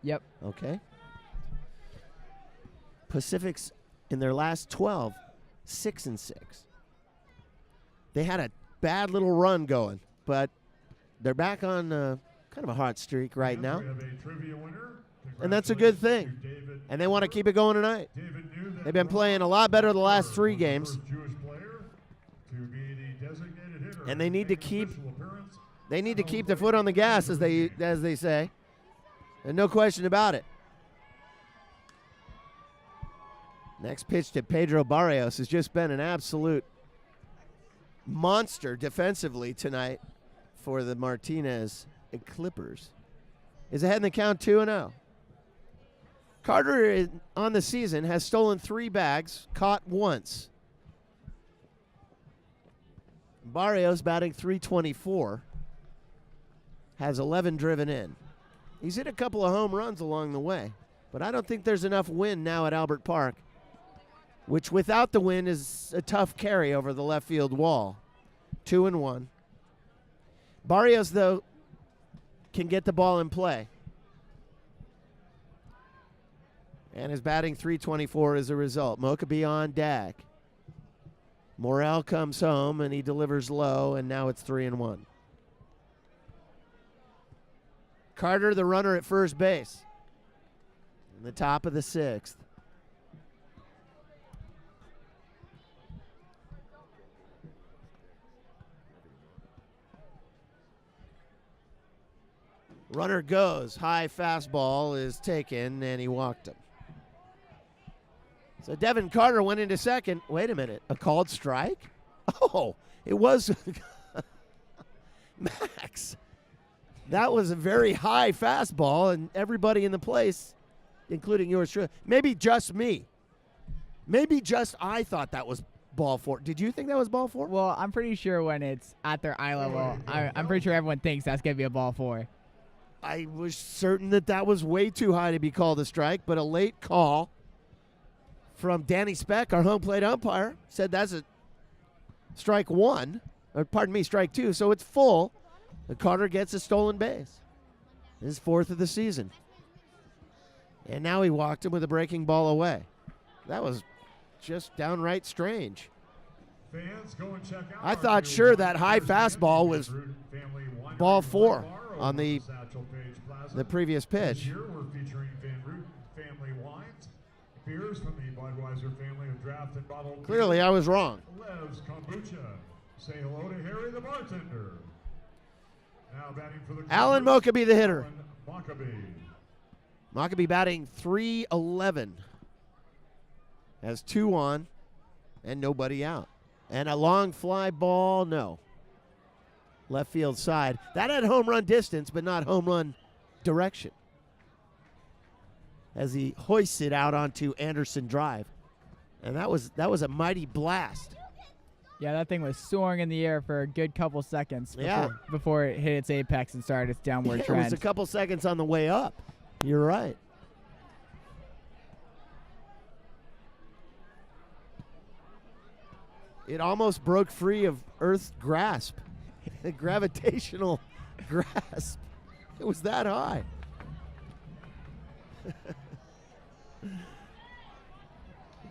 Yep. Okay. Pacifics in their last 12, 6-6. They had a bad little run going, but they're back on kind of a hot streak right now. We have a trivia winner. And that's a good thing. Congratulations to David. And they want to keep it going tonight. David knew that They've been playing a lot better the last 3 was the games. first Jewish player to be the designated hitter And they need to in keep official appearance. their foot on the gas, as they say. And no question about it. Next pitch to Pedro Barrios has just been an absolute monster defensively tonight for the Martinez Clippers. Is ahead in the count 2-0. Carter on the season has stolen 3 bags, caught once. Barrios batting .324, has 11 driven in. He's hit a couple of home runs along the way, but I don't think there's enough wind now at Albert Park, which without the wind is a tough carry over the left field wall. 2-1. Barrios, though, can get the ball in play. And is batting .324 as a result. Mokabe on deck. Morel comes home and he delivers low, and now it's 3-1. Carter, the runner at first base. In the top of the 6th. Runner goes. High fastball is taken, and he walked him. So Devin Carter went into second. Wait a minute. A called strike? Oh, it was Max. That was a very high fastball, and everybody in the place, including yours truly, maybe just me. Maybe just I thought that was ball 4. Did you think that was ball 4? Well, I'm pretty sure when it's at their eye level, I'm pretty sure everyone thinks that's going to be a ball 4. I was certain that was way too high to be called a strike, but a late call from Danny Speck, our home plate umpire, said that's a strike 1, or pardon me, strike 2, so it's full. And Carter gets a stolen base. His 4th of the season. And now he walked him with a breaking ball away. That was just downright strange. Fans, go and check out I our thought new sure that high fastball was family wine ball bar 4 over on the Satchel Page Plaza. previous This pitch. year we're featuring Van Root family wines, beers from the Budweiser family of draft and bottled Clearly, I was wrong. Lev's Kombucha. Say hello to Harry the bartender. Now batting for the Alan Clippers, Mokabe, the hitter. Alan Mokabe. Mokabe batting .311. Has 2 on and nobody out. And a long fly ball, no. Left field side. That had home run distance, but not home run direction. As he hoists it out onto Anderson Drive. And that was a mighty blast. Yeah, that thing was soaring in the air for a good couple seconds before it hit its apex and started its downward It trend. was a couple seconds on the way up. You're right. It almost broke free of Earth's grasp, the gravitational grasp. It was that high.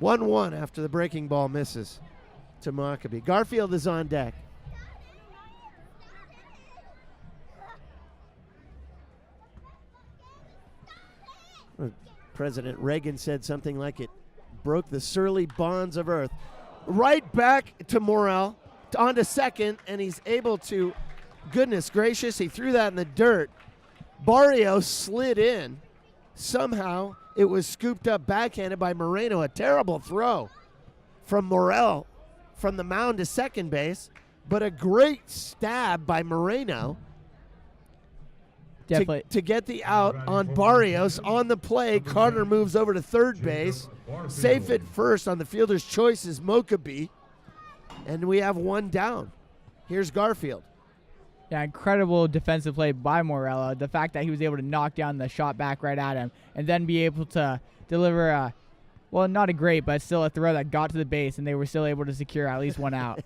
1-1 after the breaking ball misses to Mokabe. Garfield is on deck. President Reagan said something like it broke the surly bonds of Earth. Right back to Morel, on to second, and he's able to, goodness gracious, he threw that in the dirt. Barrios slid in. Somehow it was scooped up backhanded by Moreno. A terrible throw from Morel from the mound to second base, but a great stab by Moreno to get the out on Barrios. On the play, Carter moves over to third base. Safe at first on the fielder's choice is Mokabe, and we have 1 down. Here's Garfield. Yeah, incredible defensive play by Morello. The fact that he was able to knock down the shot back right at him and then be able to deliver a, well, not a great, but still a throw that got to the base, and they were still able to secure at least 1 out.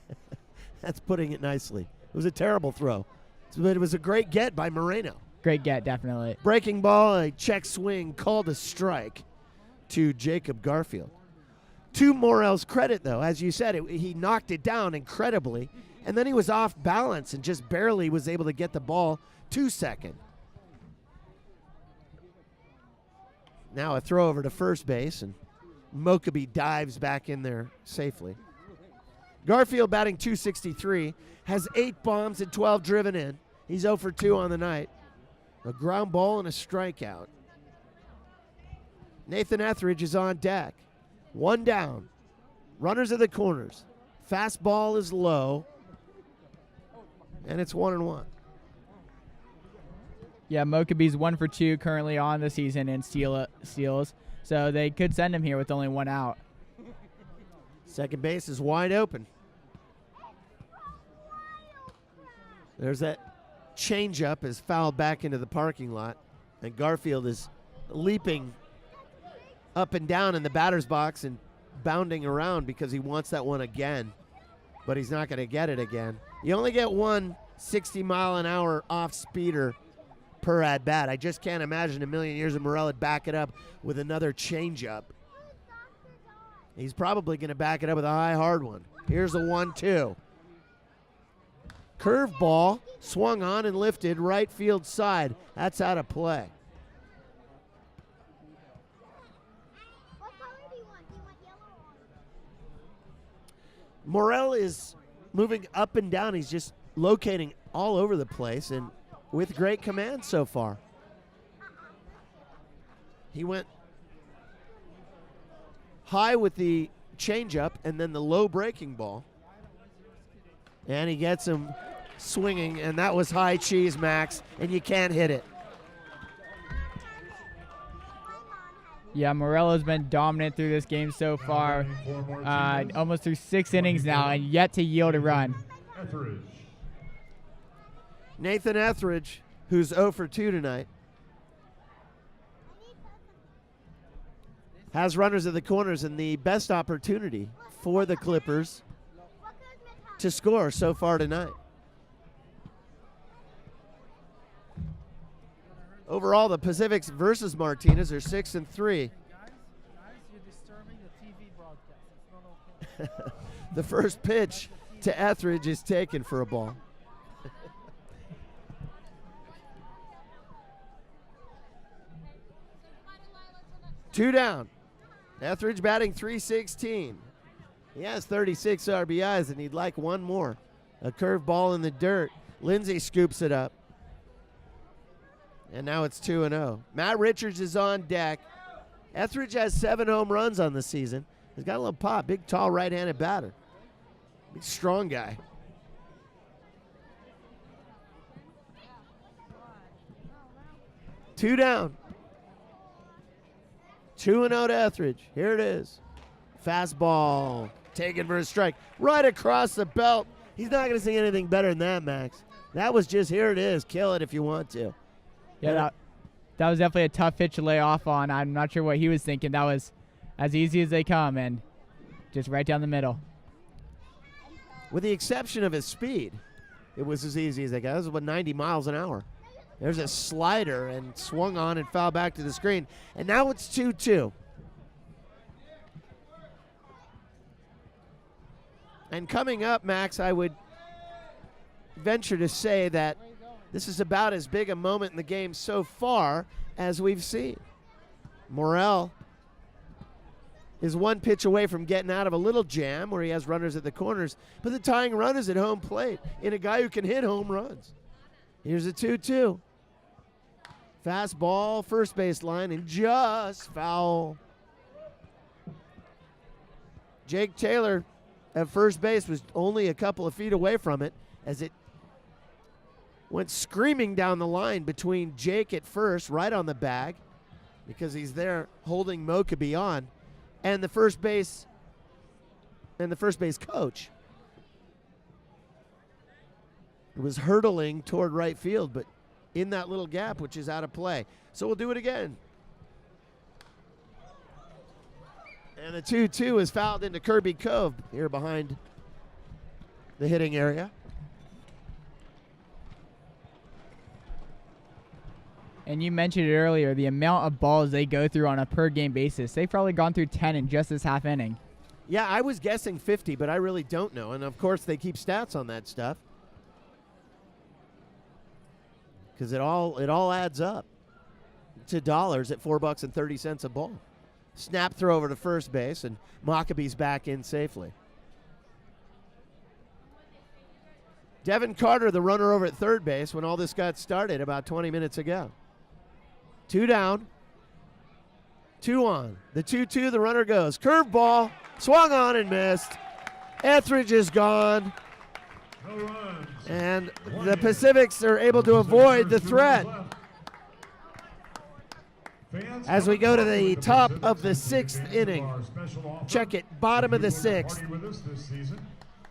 That's putting it nicely. It was a terrible throw, but it was a great get by Moreno. Great get, definitely. Breaking ball, a check swing, called a strike to Jacob Garfield. To Morel's credit, though, as you said, he knocked it down incredibly, and then he was off balance and just barely was able to get the ball to second. Now a throw over to first base, and Mokaby dives back in there safely. Garfield batting .263, has 8 bombs and 12 driven in. He's 0 for 2 on the night. A ground ball and a strikeout. Nathan Etheridge is on deck. 1 down. Runners at the corners. Fastball is low. And it's 1-1. Yeah, Mokaby's 1 for 2 currently on the season in steals. So they could send him here with only 1 out. Second base is wide open. There's that changeup is fouled back into the parking lot. And Garfield is leaping up and down in the batter's box and bounding around because he wants that one again. But he's not going to get it again. You only get one 60-mile-an-hour off-speeder per at-bat. I just can't imagine a million years of Morel would back it up with another changeup. He's probably going to back it up with a high, hard one. Here's a 1-2. Curveball swung on and lifted right field side. That's out of play. Morel is moving up and down. He's just locating all over the place and with great command so far. He went high with the changeup and then the low breaking ball. And he gets him swinging, and that was high cheese, Max, and you can't hit it. Yeah, Morello's been dominant through this game so far, almost through 6 innings now, and yet to yield a run. Nathan Etheridge, who's 0 for 2 tonight, has runners at the corners, and the best opportunity for the Clippers to score so far tonight. Overall, the Pacifics versus Martinez are 6-3. Guys, you're disturbing the TV broadcast. It's not okay. The first pitch to Etheridge is taken for a ball. Two down. Etheridge batting .316. He has 36 RBIs, and he'd like one more. A curveball in the dirt. Lindsay scoops it up. And now it's 2-0. Matt Richards is on deck. Etheridge has 7 home runs on the season. He's got a little pop. Big, tall, right-handed batter. Big, strong guy. Two down. 2-0 to Etheridge. Here it is. Fastball. Taken for a strike. Right across the belt. He's not going to see anything better than that, Max. That was just, here it is. Kill it if you want to. Yeah, that was definitely a tough pitch to lay off on. I'm not sure what he was thinking. That was as easy as they come, and just right down the middle. With the exception of his speed, it was as easy as they got. It was about 90 miles an hour. There's a slider and swung on and fouled back to the screen. And now it's 2-2. And coming up, Max, I would venture to say that this is about as big a moment in the game so far as we've seen. Morel is one pitch away from getting out of a little jam where he has runners at the corners, but the tying run is at home plate in a guy who can hit home runs. Here's a 2-2. Fastball, first base line, and just foul. Jake Taylor at first base was only a couple of feet away from it as it went screaming down the line between Jake at first, right on the bag, because he's there holding Mokaby on, and the first base coach. It was hurtling toward right field, but in that little gap, which is out of play. So we'll do it again. And the 2-2 is fouled into Kirby Cove here behind the hitting area. And you mentioned it earlier, the amount of balls they go through on a per-game basis. They've probably gone through 10 in just this half inning. Yeah, I was guessing 50, but I really don't know. And, of course, they keep stats on that stuff because it all adds up. to dollars at $4.30 a ball. Snap throw over to first base, and Maccabee's back in safely. Devin Carter, the runner over at third base when all this got started about 20 minutes ago. 2 down, 2 on. The 2-2, the runner goes. Curveball, swung on and missed. Etheridge is gone. And the Pacifics are able to avoid the threat. As we go to the top of the 6th inning. Check it, bottom of the 6th.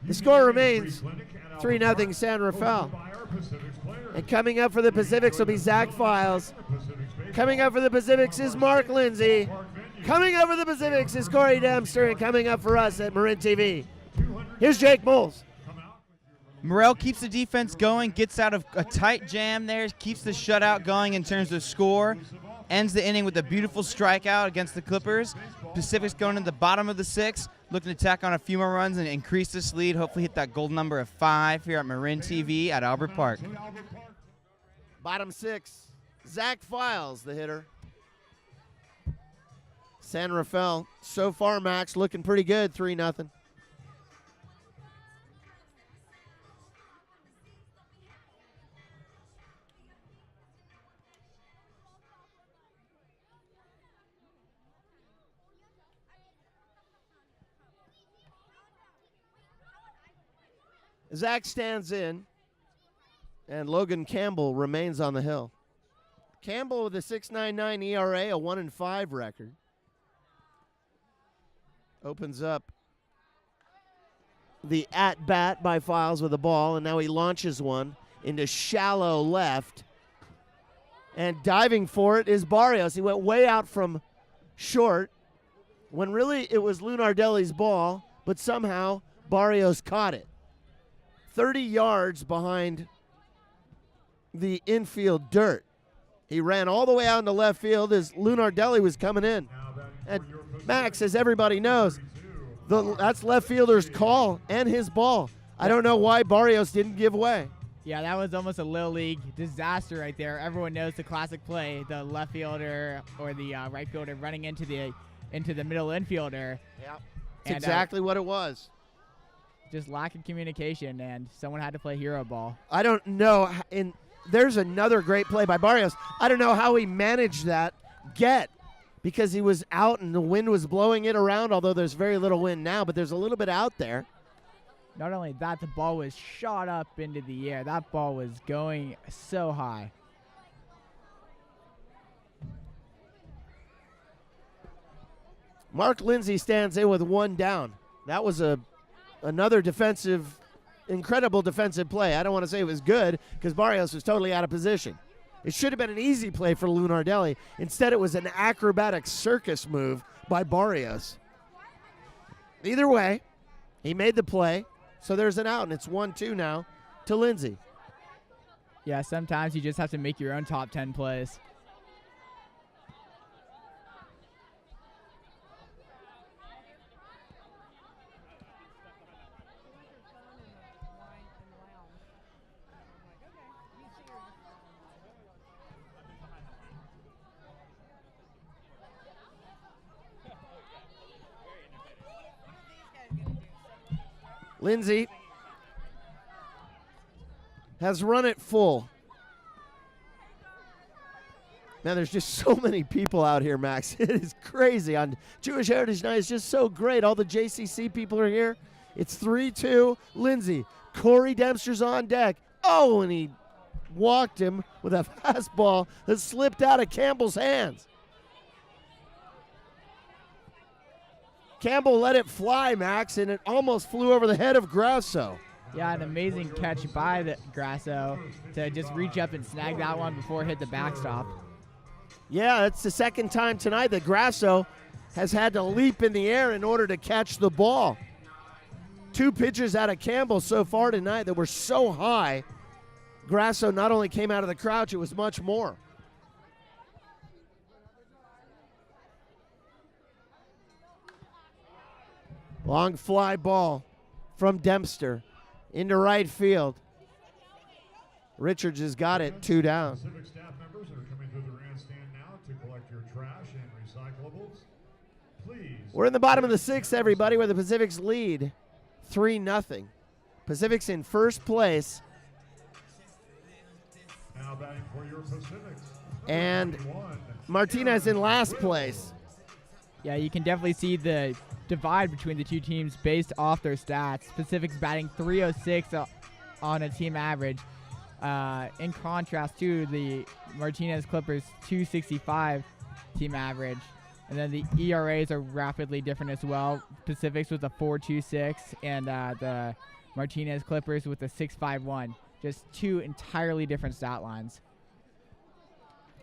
The score remains 3-0 San Rafael. And coming up for the Pacifics will be Zach Files. Coming up for the Pacifics is Mark Lindsay. Coming up for the Pacifics is Corey Dempster. And coming up for us at Marin TV, here's Jake Moles. Morrell keeps the defense going, gets out of a tight jam there, keeps the shutout going in terms of score, ends the inning with a beautiful strikeout against the Clippers. Pacific's going to the bottom of the 6th, looking to tack on a few more runs and increase this lead, hopefully hit that gold number of 5 here at Marin TV at Albert Park. Bottom 6, Zach Files, the hitter. San Rafael, so far, Max, looking pretty good, 3-0. Zach stands in, and Logan Campbell remains on the hill. Campbell with a 6.99 ERA, a 1-5 record. Opens up the at-bat by Files with the ball, and now he launches one into shallow left. And diving for it is Barrios. He went way out from short when really it was Lunardelli's ball, but somehow Barrios caught it. 30 yards behind the infield dirt. He ran all the way out into left field as Lunardelli was coming in. And Max, as everybody knows, that's left fielder's call and his ball. I don't know why Barrios didn't give way. Yeah, that was almost a Little League disaster right there. Everyone knows the classic play, the left fielder or the right fielder running into the middle infielder. Yeah, that's exactly what it was. Just lack of communication, and someone had to play hero ball. I don't know. There's another great play by Barrios. I don't know how he managed that because he was out and the wind was blowing it around, although there's very little wind now, but there's a little bit out there. Not only that, the ball was shot up into the air. That ball was going so high. Mark Lindsay stands in with 1 down. That was another incredible defensive play. I don't want to say it was good because Barrios was totally out of position. It should have been an easy play for Lunardelli. Instead, it was an acrobatic circus move by Barrios. Either way, he made the play, so there's an out, and it's 1-2 now to Lindsay. Yeah, sometimes you just have to make your own top 10 plays. Lindsay has run it full. Man, there's just so many people out here, Max. It is crazy. On Jewish Heritage Night, it's just so great. All the JCC people are here. It's 3-2. Lindsay. Corey Dempster's on deck. Oh, and he walked him with a fastball that slipped out of Campbell's hands. Campbell let it fly, Max, and it almost flew over the head of Grasso. Yeah, an amazing catch by the Grasso to just reach up and snag that one before it hit the backstop. Yeah, it's the second time tonight that Grasso has had to leap in the air in order to catch the ball. 2 pitches out of Campbell so far tonight that were so high, Grasso not only came out of the crouch, it was much more. Long fly ball from Dempster into right field. Richards has got it, 2 down. Pacific staff members are coming to the grandstand now We're in the bottom of the sixth, everybody, where the Pacifics lead 3-0. Pacific's in first place. Now batting for your Pacifics. And Martinez in last place. Yeah, you can definitely see the divide between the two teams based off their stats. Pacific's batting 306 on a team average, in contrast to the Martinez Clippers 265 team average. And then the ERAs are rapidly different as well. Pacific's with a 4.26 and the Martinez Clippers with a 6.51. Just two entirely different stat lines.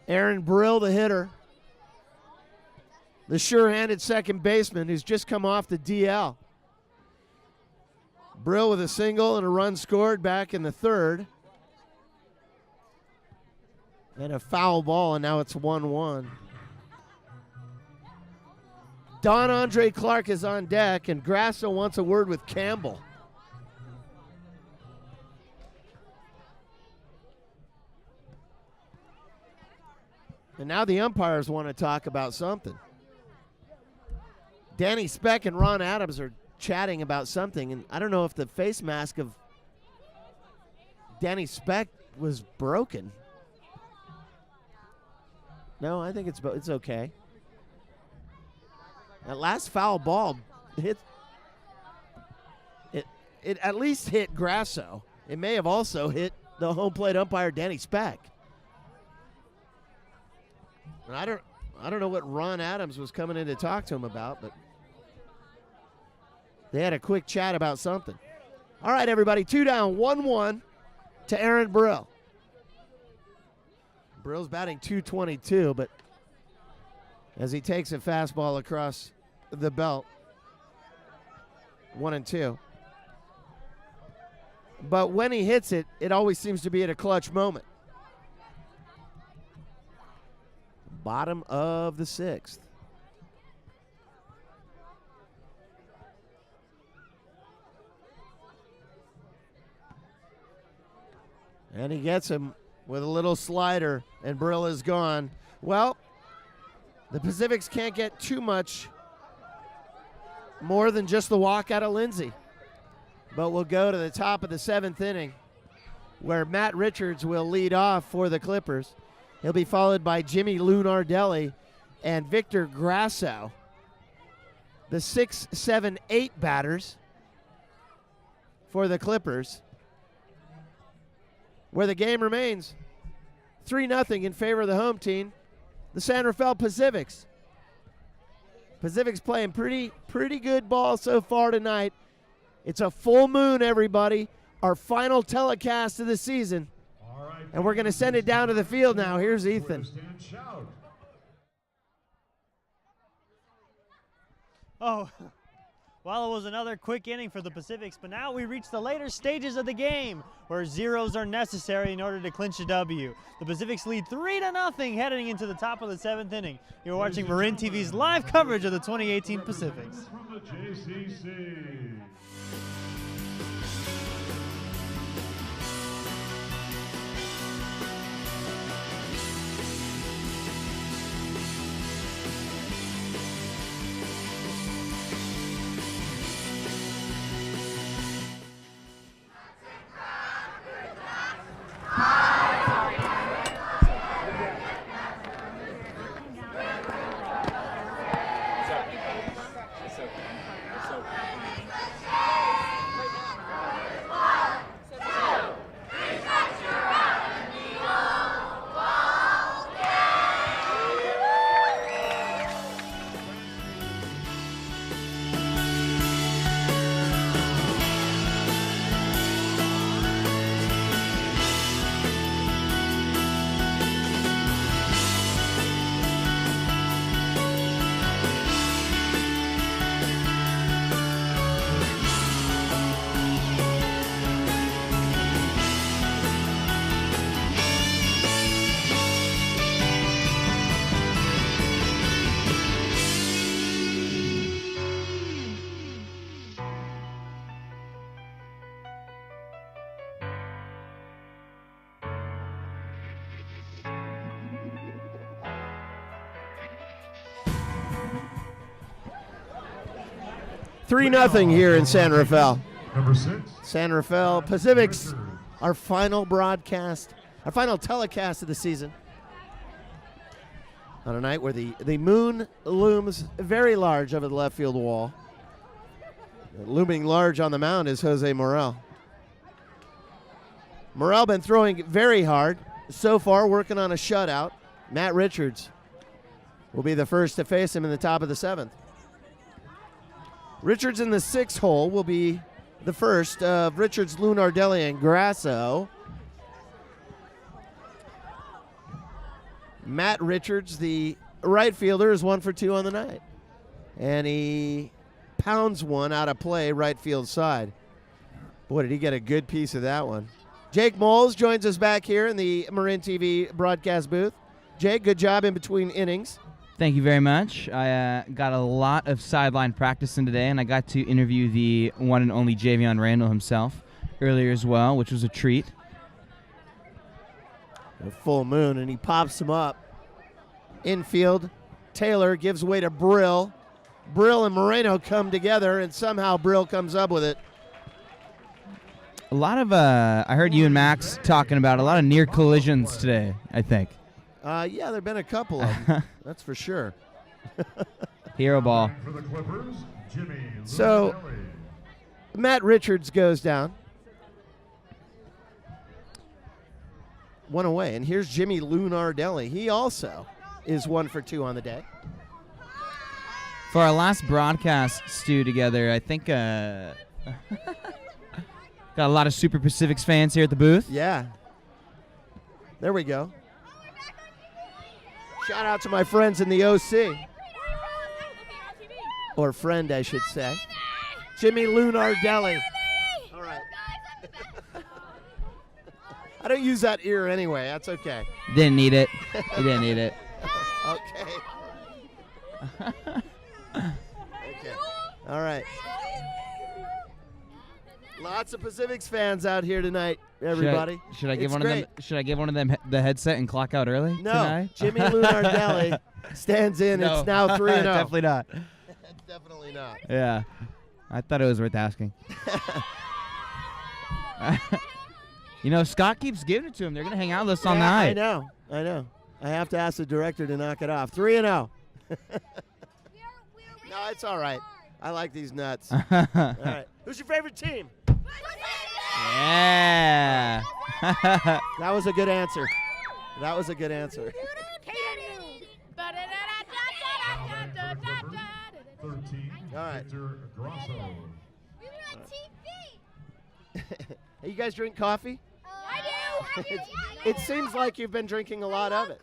Aaron Brill, the hitter. The sure-handed second baseman who's just come off the DL. Brill with a single and a run scored back in the third. And a foul ball, and now it's 1-1. Don Andre Clark is on deck, and Grasso wants a word with Campbell. And now the umpires want to talk about something. Danny Speck and Ron Adams are chatting about something, and I don't know if the face mask of Danny Speck was broken. No, I think it's okay. That last foul ball hit. It at least hit Grasso. It may have also hit the home plate umpire Danny Speck. And I don't know what Ron Adams was coming in to talk to him about, but they had a quick chat about something. All right, everybody, 2 down, 1-1 to Aaron Brill. Brill's batting .222, but as he takes a fastball across the belt, 1-2. But when he hits it, it always seems to be at a clutch moment. Bottom of the sixth. And he gets him with a little slider, and Brill is gone. Well, the Pacifics can't get too much more than just the walk out of Lindsay. But we'll go to the top of the seventh inning, where Matt Richards will lead off for the Clippers. He'll be followed by Jimmy Lunardelli and Victor Grasso. The 6, 7, 8 batters for the Clippers, where the game remains 3-0 in favor of the home team, the San Rafael Pacifics. Pacifics playing pretty good ball so far tonight. It's a full moon, everybody. Our final telecast of the season. And we're going to send it down to the field now. Here's Ethan. Oh, well, it was another quick inning for the Pacifics, but now we reach the later stages of the game where zeros are necessary in order to clinch a W. The Pacifics lead 3-0 heading into the top of the seventh inning. You're watching Marin TV's live coverage of the 2018 Pacifics. From the JCC. 3-0 here in San Rafael. Number 6. San Rafael Pacifics, our final broadcast, our final telecast of the season. On a night where the moon looms very large over the left field wall. Looming large on the mound is Jose Morel. Morel been throwing very hard so far, working on a shutout. Matt Richards will be the first to face him in the top of the 7th. Richards in the 6th hole will be the first of Richards, Lunardelli, and Grasso. Matt Richards, the right fielder, is 1 for 2 on the night. And he pounds one out of play right field side. Boy, did he get a good piece of that one. Jake Moles joins us back here in the Marin TV broadcast booth. Jake, good job in between innings. Thank you very much. I got a lot of sideline practice in today, and I got to interview the one and only Javion Randall himself earlier as well, which was a treat. A full moon, and he pops him up. Infield, Taylor gives way to Brill. Brill and Moreno come together, and somehow Brill comes up with it. A lot of, I heard you and Max talking about a lot of near collisions today, I think. Yeah, there have been a couple of them. That's for sure. Hero ball. For the Clippers, Jimmy So, Lunardelli. Matt Richards goes down. One away, and here's Jimmy Lunardelli. He also is 1 for 2 on the day. For our last broadcast, Stu, together, I think got a lot of Super Pacifics fans here at the booth. Yeah. There we go. Shout out to my friends in the OC. Or friend, I should say. Jimmy Lunardelli. All right. I don't use that ear anyway. That's okay. Didn't need it. He didn't need it. Okay. Okay. All right. Lots of Pacifics fans out here tonight, everybody. Should I give It's one great. of them? Should I give one of them the headset and clock out early No. tonight? Jimmy Lunardelli stands in. No. It's now 3-0. Definitely not. Definitely not. Yeah, I thought it was worth asking. You know, Scott keeps giving it to him. They're gonna hang out with us all night. I know. I have to ask the director to knock it off. 3-0. No, it's all right. I like these nuts. All right. Who's your favorite team? Yeah. That was a good answer. That was a good answer. 13. All right. Victor Grasso. Hey, you guys drink coffee? I do. It seems like you've been drinking a lot of it.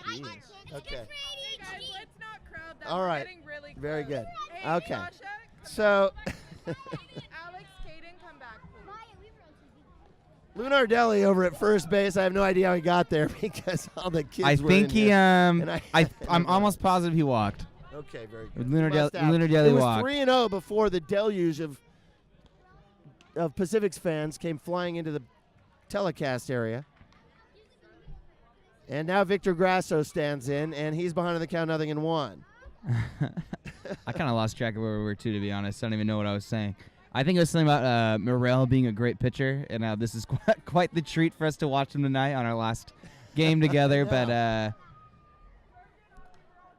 Jeez. Okay. Guys, let's not crowd that. All We're right. getting really Very close. good. Hey, Okay. Sasha, So, Alex, Caden, come back, please. Lunardelli over at first base. I have no idea how he got there because all the kids I were think in he. here. And I'm almost positive he walked. Okay, very good. Lunardelli It was walked. 3-0 before the deluge of Pacifics fans came flying into the telecast area. And now Victor Grasso stands in, and he's behind on the count 0-1. I kind of lost track of where we were too, to be honest. I don't even know what I was saying. I think it was something about Morel being a great pitcher, and this is quite the treat for us to watch him tonight on our last game together. But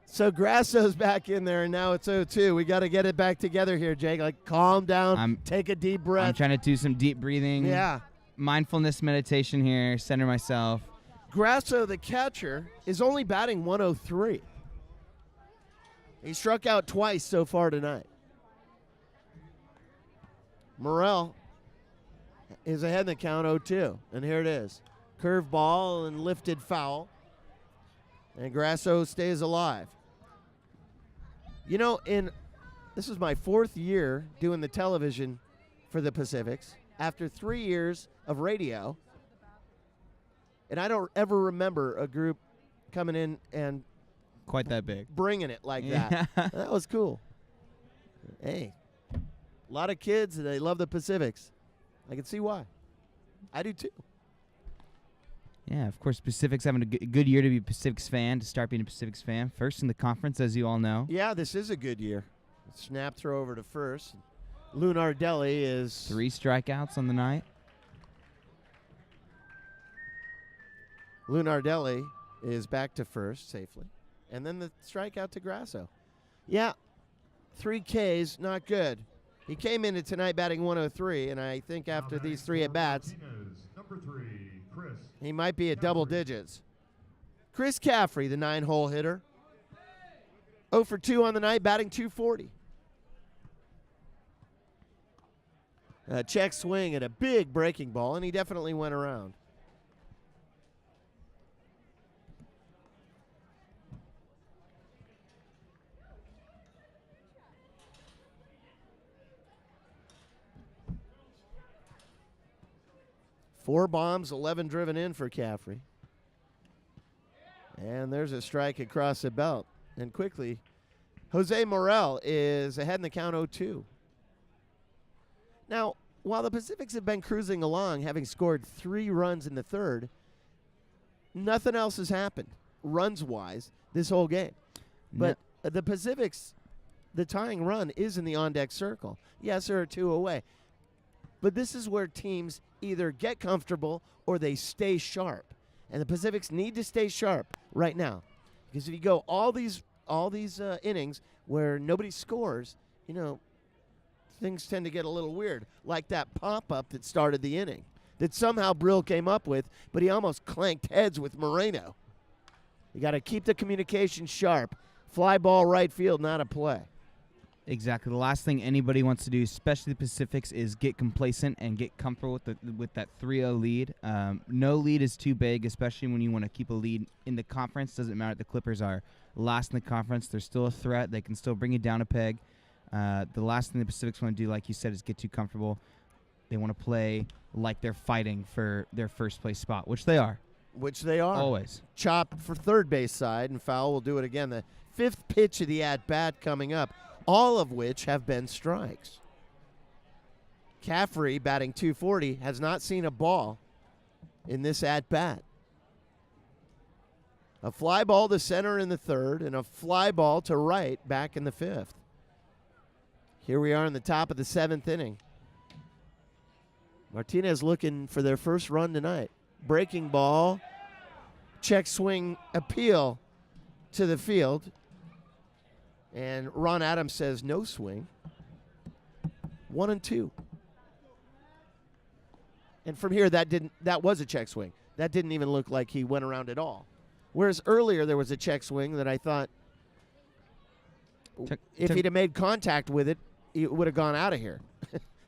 so Grasso's back in there, and now it's 0-2. We got to get it back together here, Jake. Like, calm down, take a deep breath. I'm trying to do some deep breathing. Yeah. Mindfulness meditation here, center myself. Grasso, the catcher, is only batting 103. He struck out twice so far tonight. Morel is ahead in the count 0-2, and here it is. Curve ball and lifted foul, and Grasso stays alive. You know, this is my 4th year doing the television for the Pacifics after 3 years of radio, and I don't ever remember a group coming in and quite that big, bringing it like that. That was cool. Hey, a lot of kids, they love the Pacifics. I can see why. I do too. Yeah, of course, Pacific's having a good year to be a Pacifics fan, to start being a Pacifics fan. First in the conference, as you all know. Yeah, this is a good year. Snap throw over to first. Lunardelli is 3 strikeouts on the night. Lunardelli is back to first safely. And then the strikeout to Grasso. Yeah, 3 Ks, not good. He came into tonight batting 103, and I think after these 3 at-bats, he might be at double digits. Chris Caffrey, the 9-hole hitter. 0 for 2 on the night, batting 240. A check swing at a big breaking ball, and he definitely went around. Four bombs, 11 driven in for Caffrey. And there's a strike across the belt. And quickly, Jose Morel is ahead in the count 0-2. Now, while the Pacifics have been cruising along, having scored 3 runs in the third, nothing else has happened, runs-wise, this whole game. But the Pacifics, the tying run is in the on-deck circle. Yes, there are 2 away. But this is where teams either get comfortable or they stay sharp. And the Pacifics need to stay sharp right now. Because if you go all these innings where nobody scores, you know, things tend to get a little weird. Like that pop-up that started the inning that somehow Brill came up with, but he almost clanked heads with Moreno. You got to keep the communication sharp. Fly ball right field, not a play. Exactly. The last thing anybody wants to do, especially the Pacifics, is get complacent and get comfortable with that 3-0 lead. No lead is too big, especially when you want to keep a lead in the conference. Doesn't matter if the Clippers are last in the conference. They're still a threat. They can still bring you down a peg. The last thing the Pacifics want to do, like you said, is get too comfortable. They want to play like they're fighting for their first-place spot, which they are. Which they are. Always. Chop for third base side, and Foul will do it again. The 5th pitch of the at-bat coming up, all of which have been strikes. Caffrey, batting 240, has not seen a ball in this at-bat. A fly ball to center in the 3rd and a fly ball to right back in the 5th. Here we are in the top of the 7th inning. Martinez looking for their first run tonight. Breaking ball, check swing appeal to the field. And Ron Adams says no swing. 1-2. And from here, that was a check swing. That didn't even look like he went around at all. Whereas earlier there was a check swing that I thought if he'd have made contact with it, it would have gone out of here.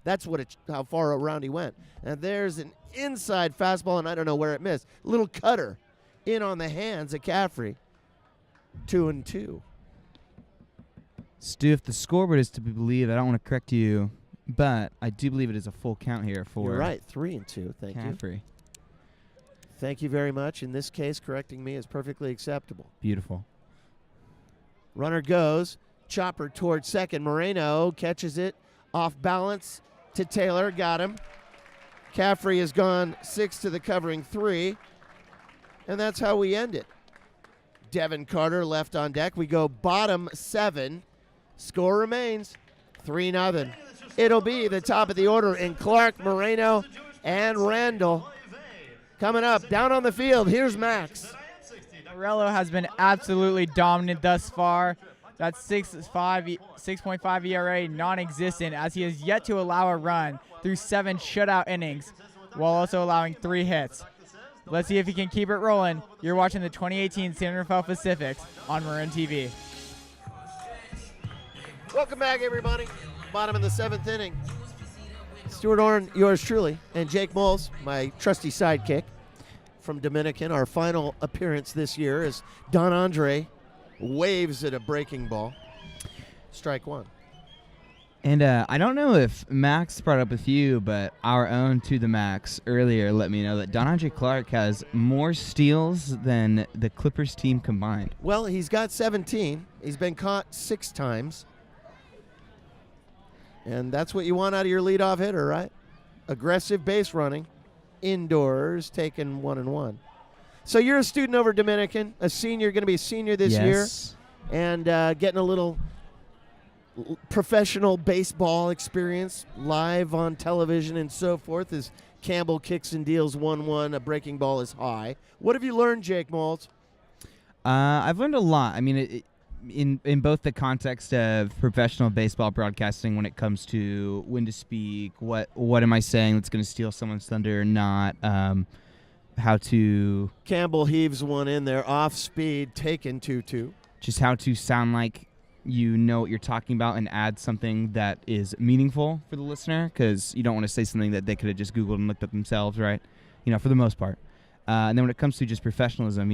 That's how far around he went. And there's an inside fastball, and I don't know where it missed. Little cutter in on the hands of Caffrey. 2-2. Stu, if the scoreboard is to be believed, I don't want to correct you, but I do believe it is a full count here for You're right, 3-2. Thank Caffrey. you. Thank you very much. In this case, correcting me is perfectly acceptable. Beautiful. Runner goes. Chopper towards second. Moreno catches it off balance to Taylor. Got him. Caffrey has gone 6 to the covering 3. And that's how we end it. Devin Carter left on deck. We go bottom 7. Score remains 3-0. It'll be the top of the order in Clark, Moreno, and Randall. Coming up, down on the field, here's Max. Morello has been absolutely dominant thus far. That 6.5 ERA non-existent, as he has yet to allow a run through 7 shutout innings while also allowing 3 hits. Let's see if he can keep it rolling. You're watching the 2018 San Rafael Pacifics on Marin TV. Welcome back, everybody. Bottom of the 7th inning. Stuart Orrin, yours truly, and Jake Moles, my trusty sidekick from Dominican. Our final appearance this year as Don Andre waves at a breaking ball. Strike 1. And I don't know if Max brought up with you, but our own To The Max earlier let me know that Don Andre Clark has more steals than the Clippers team combined. Well, he's got 17. He's been caught 6 times. And that's what you want out of your leadoff hitter, right? Aggressive base running, indoors, taking 1-1. So you're a student over Dominican, a senior, going to be a senior this year, and getting a little professional baseball experience live on television and so forth as Campbell kicks and deals 1-1. A breaking ball is high. What have you learned, Jake Maltz? I've learned a lot. I mean, in both the context of professional baseball broadcasting, when it comes to when to speak, what am I saying that's going to steal someone's thunder or not, how to... Campbell heaves one in there, off speed, taken 2-2. Just how to sound like you know what you're talking about and add something that is meaningful for the listener, because you don't want to say something that they could have just Googled and looked up themselves, right? For the most part. And then when it comes to just professionalism,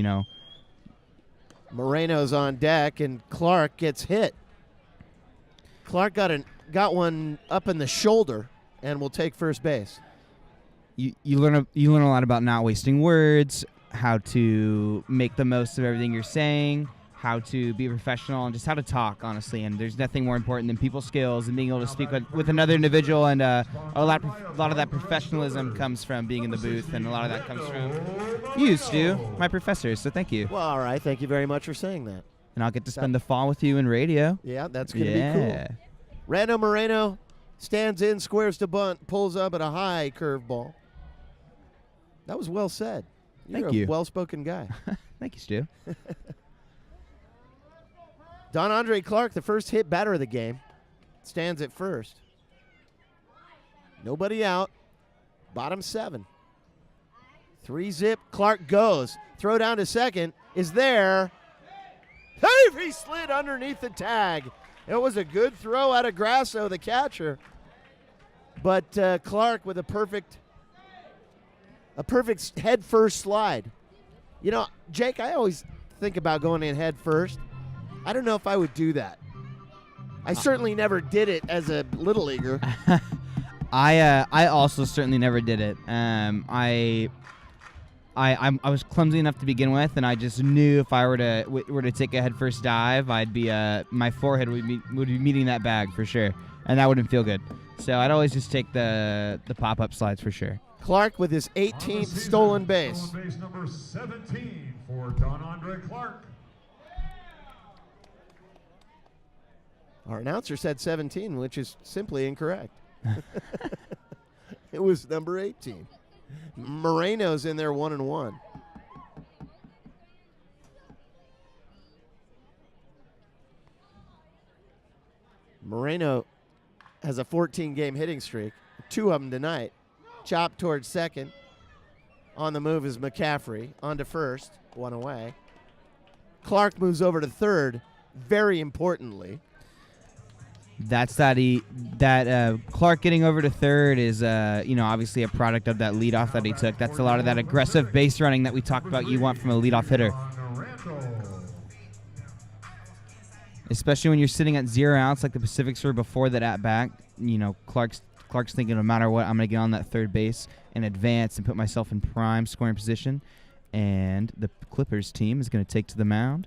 Moreno's on deck, and Clark gets hit. Clark got one up in the shoulder and will take first base. You learn a lot about not wasting words, how to make the most of everything you're saying, how to be professional, and just how to talk, honestly. And there's nothing more important than people skills and being able to speak with another individual. And a lot of that professionalism comes from being in the booth, and a lot of that comes from you, Stu, my professor. So thank you. Well, all right. Thank you very much for saying that. And I'll get to spend the fall with you in radio. Yeah, that's going to be cool. Rando Moreno stands in, squares to bunt, pulls up at a high curveball. That was well said. You're Thank you. a well-spoken guy. Thank you, Stu. Don Andre Clark, the first hit batter of the game, stands at first. Nobody out. Bottom 7. 3-zip. Clark goes. Throw down to second. Is there. Hey, he slid underneath the tag. It was a good throw out of Grasso, the catcher. But Clark with a perfect head first slide. Jake, I always think about going in head first. I don't know if I would do that. I certainly never did it as a little leaguer. I also certainly never did it. I was clumsy enough to begin with, and I just knew if I were to take a head first dive, I'd be my forehead would be meeting that bag for sure, and that wouldn't feel good. So I'd always just take the pop up slides for sure. Clark with his 18th stolen base. Stolen base number 17 for Don Andre Clark. Our announcer said 17, which is simply incorrect. It was number 18. Moreno's in there 1-1. Moreno has a 14-game hitting streak, 2 of them tonight. Chop towards second. On the move is McCaffrey. On to first, 1 away. Clark moves over to third, very importantly. That's Clark getting over to third is obviously a product of that leadoff that he took. That's a lot of that aggressive base running that we talked about you want from a leadoff hitter. Especially when you're sitting at 0 outs like the Pacifics were before that at bat. Clark's thinking no matter what, I'm going to get on that third base and advance and put myself in prime scoring position. And the Clippers team is going to take to the mound.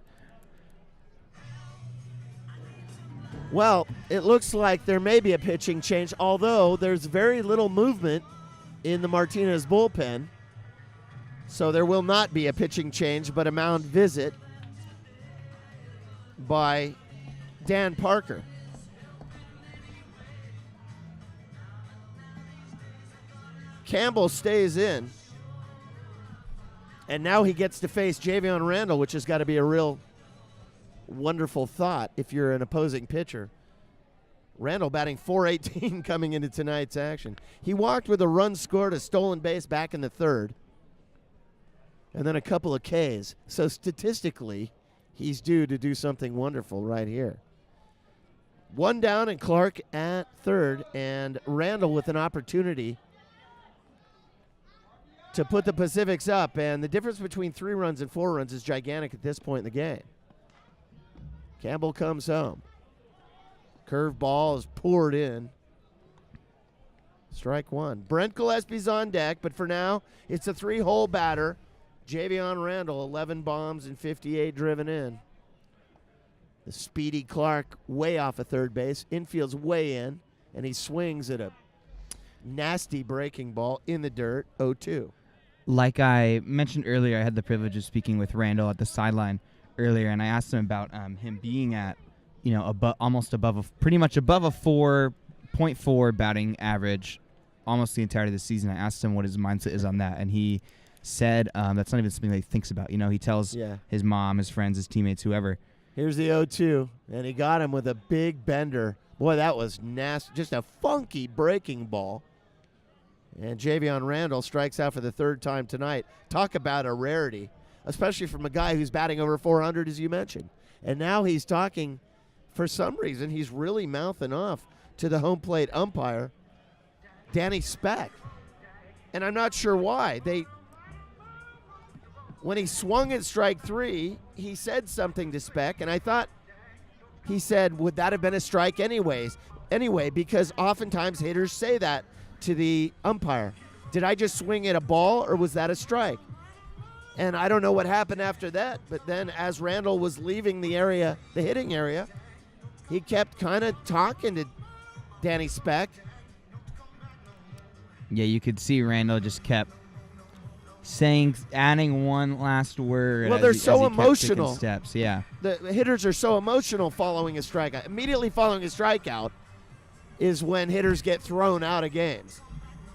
Well, it looks like there may be a pitching change, although there's very little movement in the Martinez bullpen. So there will not be a pitching change, but a mound visit by Dan Parker. Campbell stays in. And now he gets to face Javion Randall, which has got to be a real wonderful thought if you're an opposing pitcher. Randall batting .418 coming into tonight's action. He walked with a run scored, a stolen base back in the third, and then a couple of Ks. So statistically, he's due to do something wonderful right here. 1 down and Clark at third, and Randall with an opportunity to put the Pacifics up. And the difference between 3 runs and 4 runs is gigantic at this point in the game. Campbell comes home. Curve ball is poured in. Strike 1. Brent Gillespie's on deck, but for now, it's a 3-hole batter. Javion Randall, 11 bombs and 58 driven in. The speedy Clark way off of third base. Infield's way in, and he swings at a nasty breaking ball in the dirt, 0-2. Like I mentioned earlier, I had the privilege of speaking with Randall at the sideline earlier, and I asked him about him being at almost pretty much above a 4.4 batting average almost the entirety of the season. I asked him what his mindset is on that, and he said that's not even something that he thinks about. He tells his mom, his friends, his teammates, whoever. Here's the 0-2, and he got him with a big bender. Boy, that was nasty. Just a funky breaking ball. And Javion Randall strikes out for the third time tonight. Talk about a rarity, especially from a guy who's batting over 400, as you mentioned. And now he's talking, for some reason, he's really mouthing off to the home plate umpire, Danny Speck. And I'm not sure why. When he swung at strike 3, he said something to Speck, and I thought he said, would that have been a strike anyway, because oftentimes hitters say that to the umpire. Did I just swing at a ball, or was that a strike? And I don't know what happened after that, but then as Randall was leaving the area, the hitting area, he kept kind of talking to Danny Speck. Yeah, you could see Randall just kept adding one last word. Well, they're so emotional. Steps, yeah. The hitters are so emotional following a strikeout. Immediately following a strikeout is when hitters get thrown out of games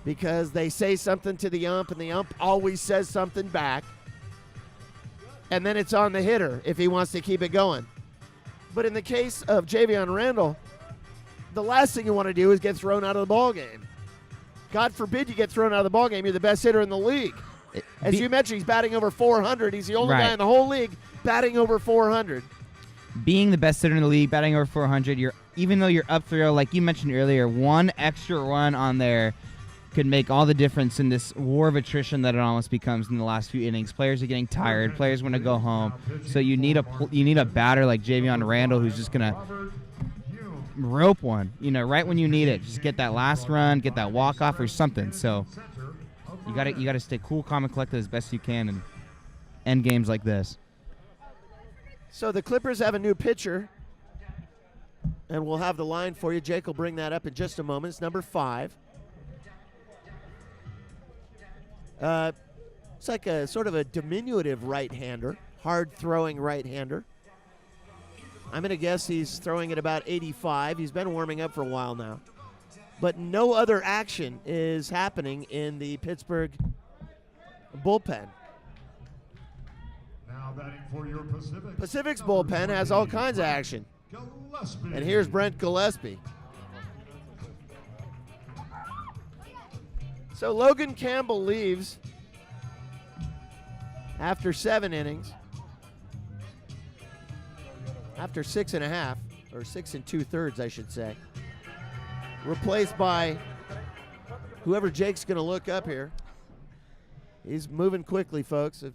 because they say something to the ump, and the ump always says something back, and then it's on the hitter if he wants to keep it going. But in the case of Javion Randall, the last thing you want to do is get thrown out of the ball game. God forbid you get thrown out of the ball game. You're the best hitter in the league. As you mentioned, he's batting over 400. He's the only guy in the whole league batting over 400. Being the best hitter in the league, batting over 400, even though you're up 3-0, like you mentioned earlier, one extra run on there could make all the difference in this war of attrition that it almost becomes in the last few innings. Players are getting tired. Players want to go home. So you need a batter like Javion Randall who's just going to rope one, right when you need it. Just get that last run, get that walk-off or something. So you got to stay cool, calm, and collected as best you can and end games like this. So the Clippers have a new pitcher, and we'll have the line for you. Jake will bring that up in just a moment. It's number 5. It's like a sort of a diminutive right-hander, hard-throwing right-hander. I'm going to guess he's throwing at about 85. He's been warming up for a while now. But no other action is happening in the Pittsburgh bullpen. Now batting for your Pacific's bullpen has all kinds of action. And here's Brent Gillespie. So Logan Campbell leaves after 7 innings. After 6.5, or 6 2/3, I should say. Replaced by whoever Jake's going to look up here. He's moving quickly, folks. If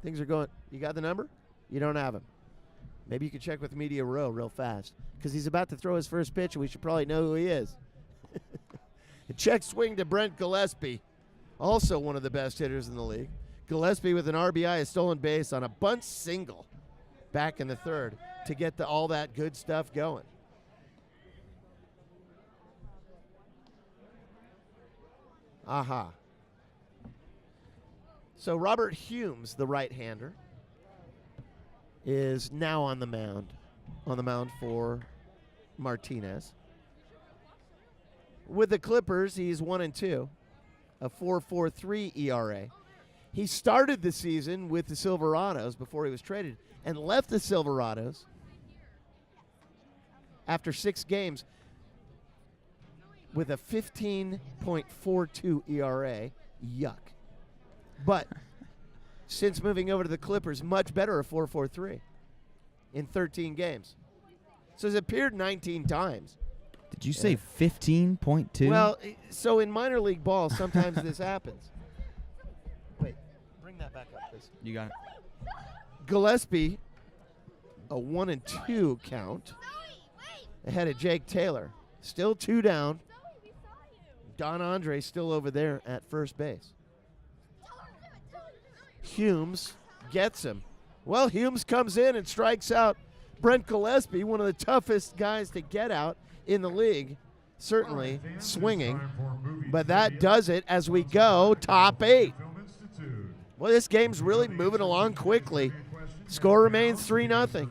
things are going, you got the number? You don't have him. Maybe you could check with Media Row real fast because he's about to throw his first pitch, and we should probably know who he is. A check swing to Brent Gillespie, also one of the best hitters in the league. Gillespie with an RBI, a stolen base on a bunt single back in the 3rd to get all that good stuff going. Aha. So Robert Humes, the right-hander, is now on the mound for Martinez. With the Clippers, he's 1-2, a 4.43 ERA. He started the season with the Silverados before he was traded and left the Silverados after 6 games with a 15.42 ERA. Yuck. But since moving over to the Clippers, much better, a 4.43 in 13 games. So he's appeared 19 times. Did you say 15.2? Well, so in minor league ball, sometimes this happens. Wait, bring that back up, please. You got it. Gillespie, a 1-2 count, ahead of Jake Taylor. Still 2 down. Don Andre still over there at first base. Humes gets him. Well, Humes comes in and strikes out Brent Gillespie, one of the toughest guys to get out in the league, certainly swinging. But that does it as we go top 8. Well, this game's really moving along quickly. Score remains 3-0.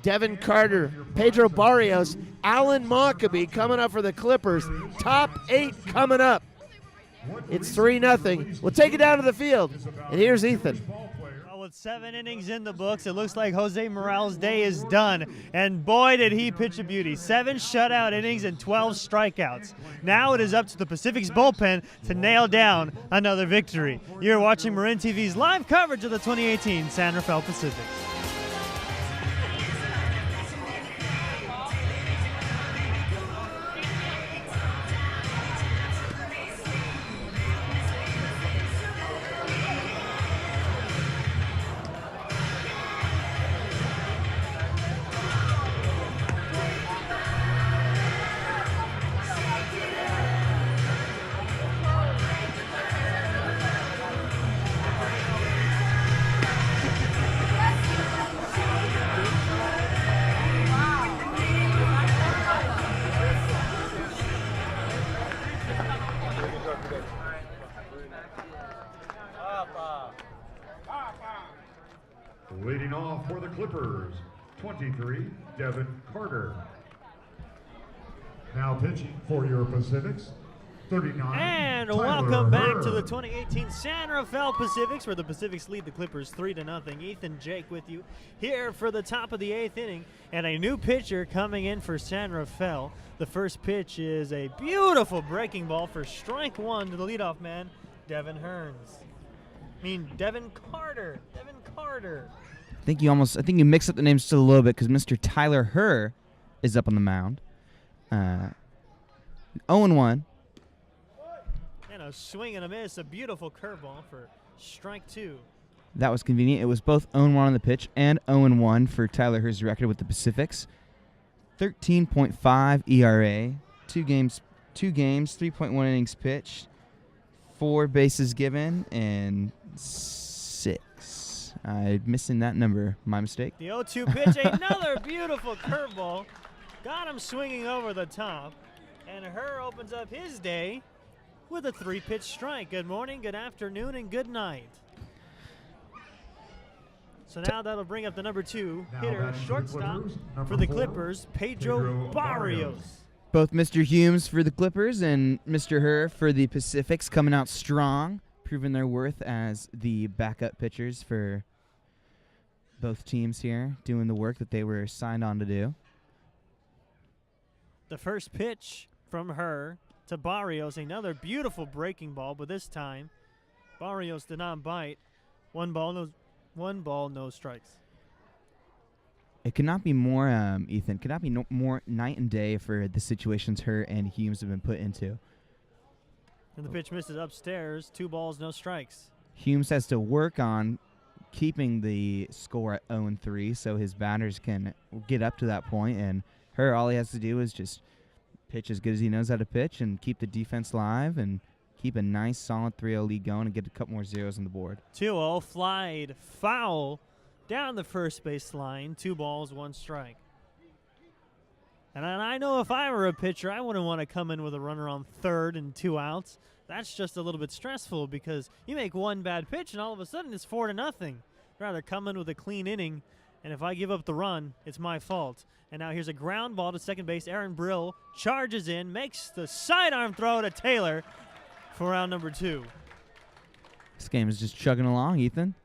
Devin Carter, Pedro Barrios, Alan Mockabee coming up for the Clippers. Top 8 coming up. It's 3-0. We'll take it down to the field. And here's Ethan. Well, with 7 innings in the books, it looks like Jose Morales' day is done. And boy, did he pitch a beauty. 7 shutout innings and 12 strikeouts. Now it is up to the Pacific's bullpen to nail down another victory. You're watching Marin TV's live coverage of the 2018 San Rafael Pacifics. Leading off for the Clippers, 23, Devin Carter. Now pitching for your Pacifics, 39. And Tyler welcome back to Hurd. the 2018 San Rafael Pacifics, where the Pacifics lead the Clippers 3-0. Ethan Jake with you here for the top of the 8th inning, and a new pitcher coming in for San Rafael. The first pitch is a beautiful breaking ball for strike 1 to the leadoff man, Devin Carter. Devin Carter. I think you mix up the names just a little bit because Mr. Tyler Hurd is up on the mound. 0-1. And a swing and a miss, a beautiful curveball for strike 2. That was convenient. It was both 0-1 on the pitch and 0-1 for Tyler Hurd's record with the Pacifics. 13.5 ERA, 2 games, 3.1 innings pitched, 4 bases given, and 6. I'm missing that number. My mistake. The 0-2 pitch, another beautiful curveball. Got him swinging over the top. And Hurd opens up his day with a 3-pitch strike. Good morning, good afternoon, and good night. So now that'll bring up the number 2 hitter, shortstop for the Clippers, Pedro Barrios. Both Mr. Humes for the Clippers and Mr. Hurd for the Pacifics coming out strong, proving their worth as the backup pitchers for both teams here, doing the work that they were signed on to do. The first pitch from Hurd to Barrios, another beautiful breaking ball, but this time Barrios did not bite. One ball, no strikes. It could not be more, Ethan, could not be more night and day for the situations Hurd and Humes have been put into. And the pitch misses upstairs, 2 balls, no strikes. Humes has to work on keeping the score at 0-3 so his batters can get up to that point, and Hurd, all he has to do is just pitch as good as he knows how to pitch and keep the defense live and keep a nice, solid 3-0 lead going and get a couple more zeros on the board. 2-0, flied foul down the first base line, 2 balls, 1 strike. And I know if I were a pitcher, I wouldn't want to come in with a runner on third and 2 outs. That's just a little bit stressful because you make one bad pitch and all of a sudden it's 4-0. I'd rather come in with a clean inning, and if I give up the run, it's my fault. And now here's a ground ball to second base. Aaron Brill charges in, makes the sidearm throw to Taylor for round number 2. This game is just chugging along, Ethan.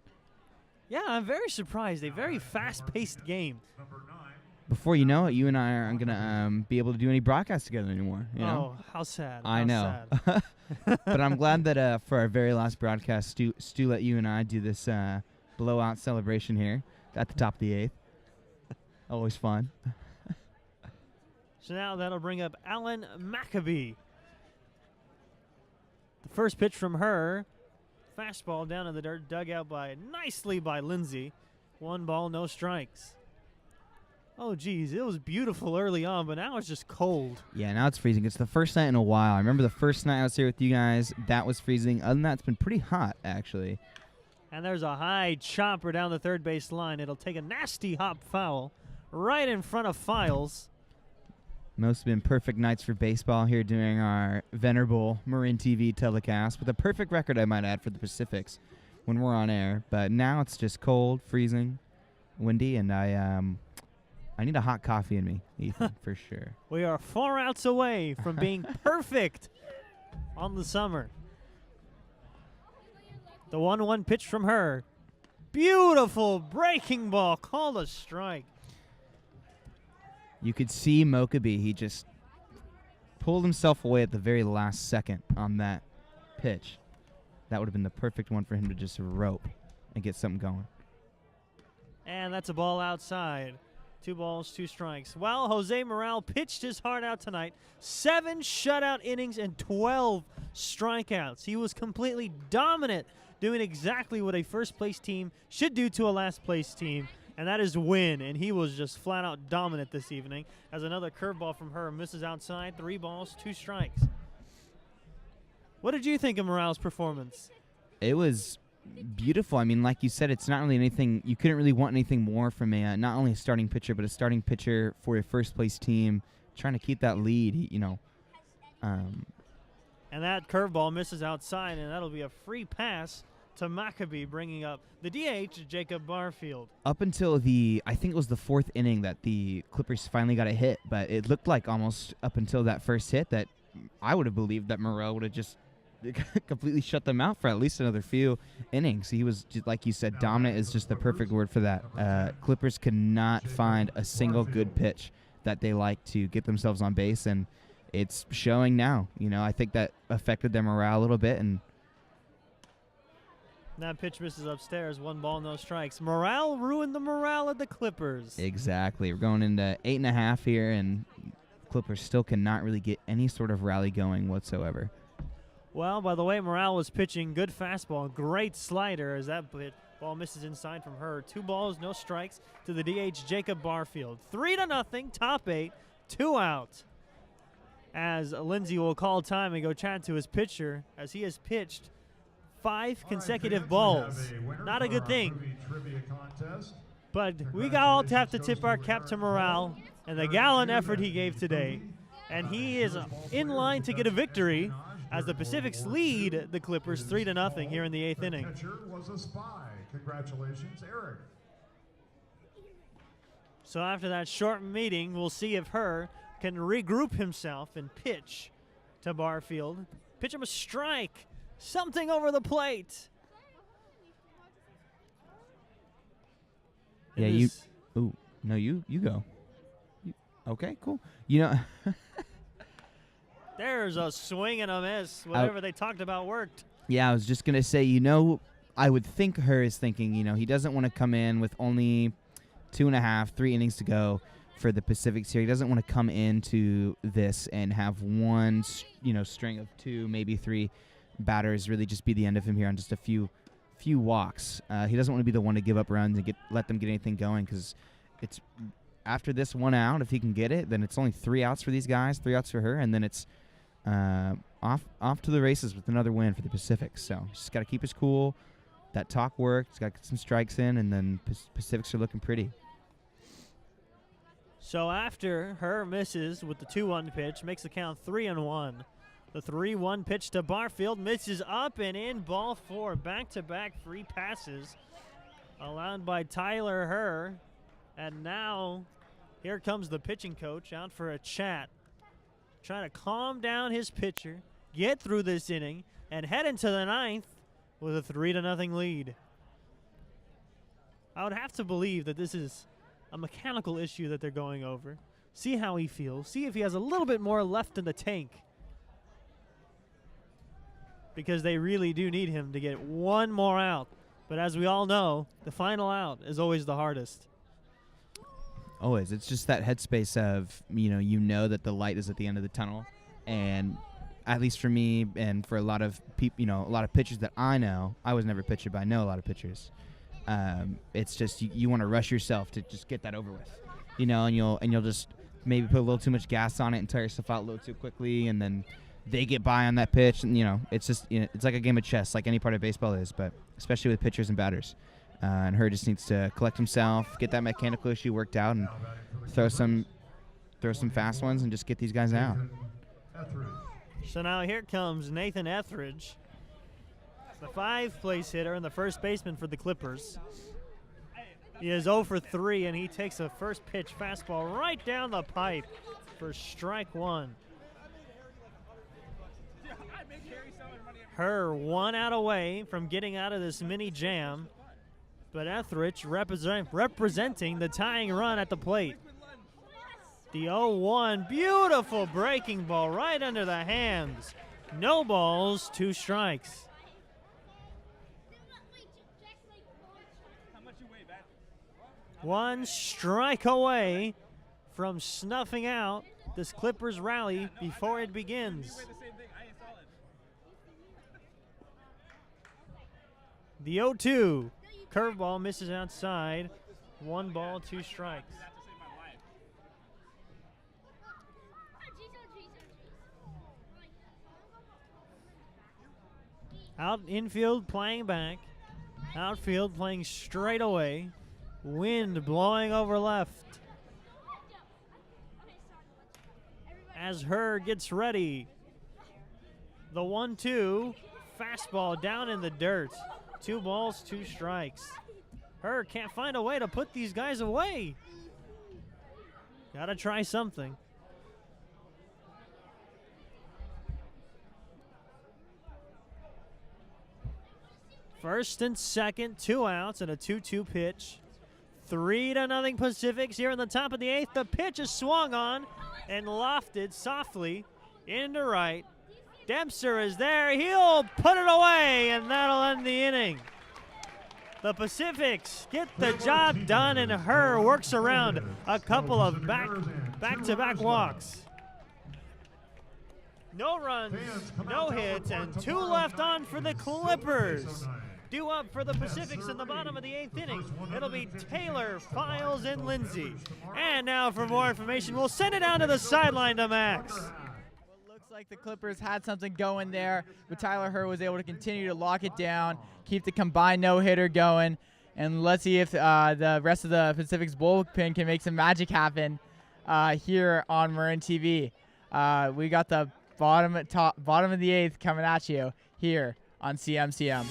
Yeah, I'm very surprised. A very fast-paced game. Before you know it, you and I aren't going to be able to do any broadcasts together anymore. You know? Oh, how sad. I how know. Sad. But I'm glad that for our very last broadcast, Stu let you and I do this blowout celebration here at the top of the 8th. Always fun. So now that'll bring up Alan Mockabee. The first pitch from her. Fastball down in the dirt, dug out nicely by Lindsay. 1 ball, no strikes. Oh, geez, it was beautiful early on, but now it's just cold. Yeah, now it's freezing. It's the first night in a while. I remember the first night I was here with you guys, that was freezing. Other than that, it's been pretty hot, actually. And there's a high chopper down the third base line. It'll take a nasty hop foul right in front of Files. Most have been perfect nights for baseball here during our venerable Marin TV telecast, with a perfect record, I might add, for the Pacifics when we're on air. But now it's just cold, freezing, windy, and I need a hot coffee in me, Ethan, for sure. We are 4 outs away from being perfect on the summer. The 1-1 pitch from her. Beautiful breaking ball. Called a strike. You could see Mokabe. He just pulled himself away at the very last second on that pitch. That would have been the perfect one for him to just rope and get something going. And that's a ball outside. 2 balls, 2 strikes. Well, Jose Morale pitched his heart out tonight. 7 shutout innings and 12 strikeouts. He was completely dominant, doing exactly what a first-place team should do to a last-place team, and that is win. And he was just flat-out dominant this evening. As another curveball from her misses outside. 3 balls, 2 strikes. What did you think of Morale's performance? It was beautiful. I mean, like you said, it's not really anything. You couldn't really want anything more from a not only a starting pitcher, but a starting pitcher for a first-place team, trying to keep that lead. And that curveball misses outside, and that'll be a free pass to Maccabee, bringing up the DH, Jacob Barfield. Up until I think it was the 4th inning that the Clippers finally got a hit, but it looked like almost up until that first hit that I would have believed that Morel would have just completely shut them out for at least another few innings. He was, just, like you said, dominant is just the perfect word for that. Clippers could not find a single good pitch that they like to get themselves on base, and it's showing now. I think that affected their morale a little bit, and that pitch misses upstairs. 1 ball, no strikes. Morale ruined the morale of the Clippers. Exactly. We're going into 8.5 here, and Clippers still cannot really get any sort of rally going whatsoever. Well, by the way, Morale was pitching good fastball, great slider as that ball misses inside from her. 2 balls, no strikes to the DH, Jacob Barfield. 3-0, top 8, 2 out. As Lindsay will call time and go chat to his pitcher, as he has pitched 5 consecutive balls. Not a good thing. But we all have to tip our cap to Morale and the gallant effort he gave today. And he is in line to get a victory as the Pacifics lead the Clippers 3-0 here in the 8th inning. Pitcher was a spy. Congratulations, Eric. So after that short meeting, we'll see if Herr can regroup himself and pitch to Barfield. Pitch him a strike. Something over the plate. Yeah, you go. Okay, cool. There's a swing and a miss. Whatever they talked about worked. Yeah, I was just going to say, I would think Herr is thinking, he doesn't want to come in with only 2.5, 3 innings to go for the Pacifics here. He doesn't want to come into this and have one, string of 2, maybe 3 batters really just be the end of him here on just a few walks. He doesn't want to be the one to give up runs and let them get anything going, because it's after this 1 out, if he can get it, then it's only 3 outs for these guys, 3 outs for her, and then it's off to the races with another win for the Pacifics. So just got to keep his cool. That talk worked. He's got to get some strikes in, and then Pacifics are looking pretty. So after Herr misses with the 2-1 pitch, makes the count 3-1. The 3-1 pitch to Barfield misses up and in, ball 4. Back-to-back free passes allowed by Tyler Herr. And now here comes the pitching coach out for a chat, trying to calm down his pitcher, get through this inning, and head into the 9th with a 3-0 lead. I would have to believe that this is a mechanical issue that they're going over. See how he feels. See if he has a little bit more left in the tank, because they really do need him to get 1 more out. But as we all know, the final out is always the hardest. Always. It's just that headspace of, that the light is at the end of the tunnel. And at least for me and for a lot of people, a lot of pitchers that I know, I was never a pitcher, but I know a lot of pitchers. It's just you want to rush yourself to just get that over with, and you'll just maybe put a little too much gas on it and tire yourself out a little too quickly, and then they get by on that pitch, and it's just it's like a game of chess, like any part of baseball is, but especially with pitchers and batters. And Herr just needs to collect himself, get that mechanical issue worked out, and throw some fast ones and just get these guys out. So now here comes Nathan Etheridge, the 5th place hitter and the first baseman for the Clippers. He is 0 for 3, and he takes a first pitch fastball right down the pipe for strike one. Her 1 out away from getting out of this mini jam, but Etheridge representing the tying run at the plate. The 0-1, beautiful breaking ball right under the hands. No balls, 2 strikes. One strike away from snuffing out this Clippers rally before it begins. The 0-2, curveball misses outside. 1 ball, 2 strikes. Out infield playing back. Outfield playing straight away. Wind blowing over left. As Herr gets ready. The 1-2, fastball down in the dirt. 2 balls, 2 strikes. Herr can't find a way to put these guys away. Gotta try something. First and second, 2 outs and a 2-2 pitch. 3-0 Pacifics here in the top of the 8th. The pitch is swung on and lofted softly into right. Dempster is there. He'll put it away, and that'll end the inning. The Pacifics get the job done, and Herr works around a couple of back-to-back walks. No runs, no hits, and 2 left on for the Clippers. Due up for the Pacifics in the bottom of the 8th inning. It'll be Taylor, Files, and Lindsay. And now for more information, we'll send it down to the sideline to Max. Looks like the Clippers had something going there, but Tyler Herr was able to continue to lock it down, keep the combined no-hitter going, and let's see if the rest of the Pacific's bullpen can make some magic happen here on Marin TV. We got the bottom of the 8th coming at you here on CMCM.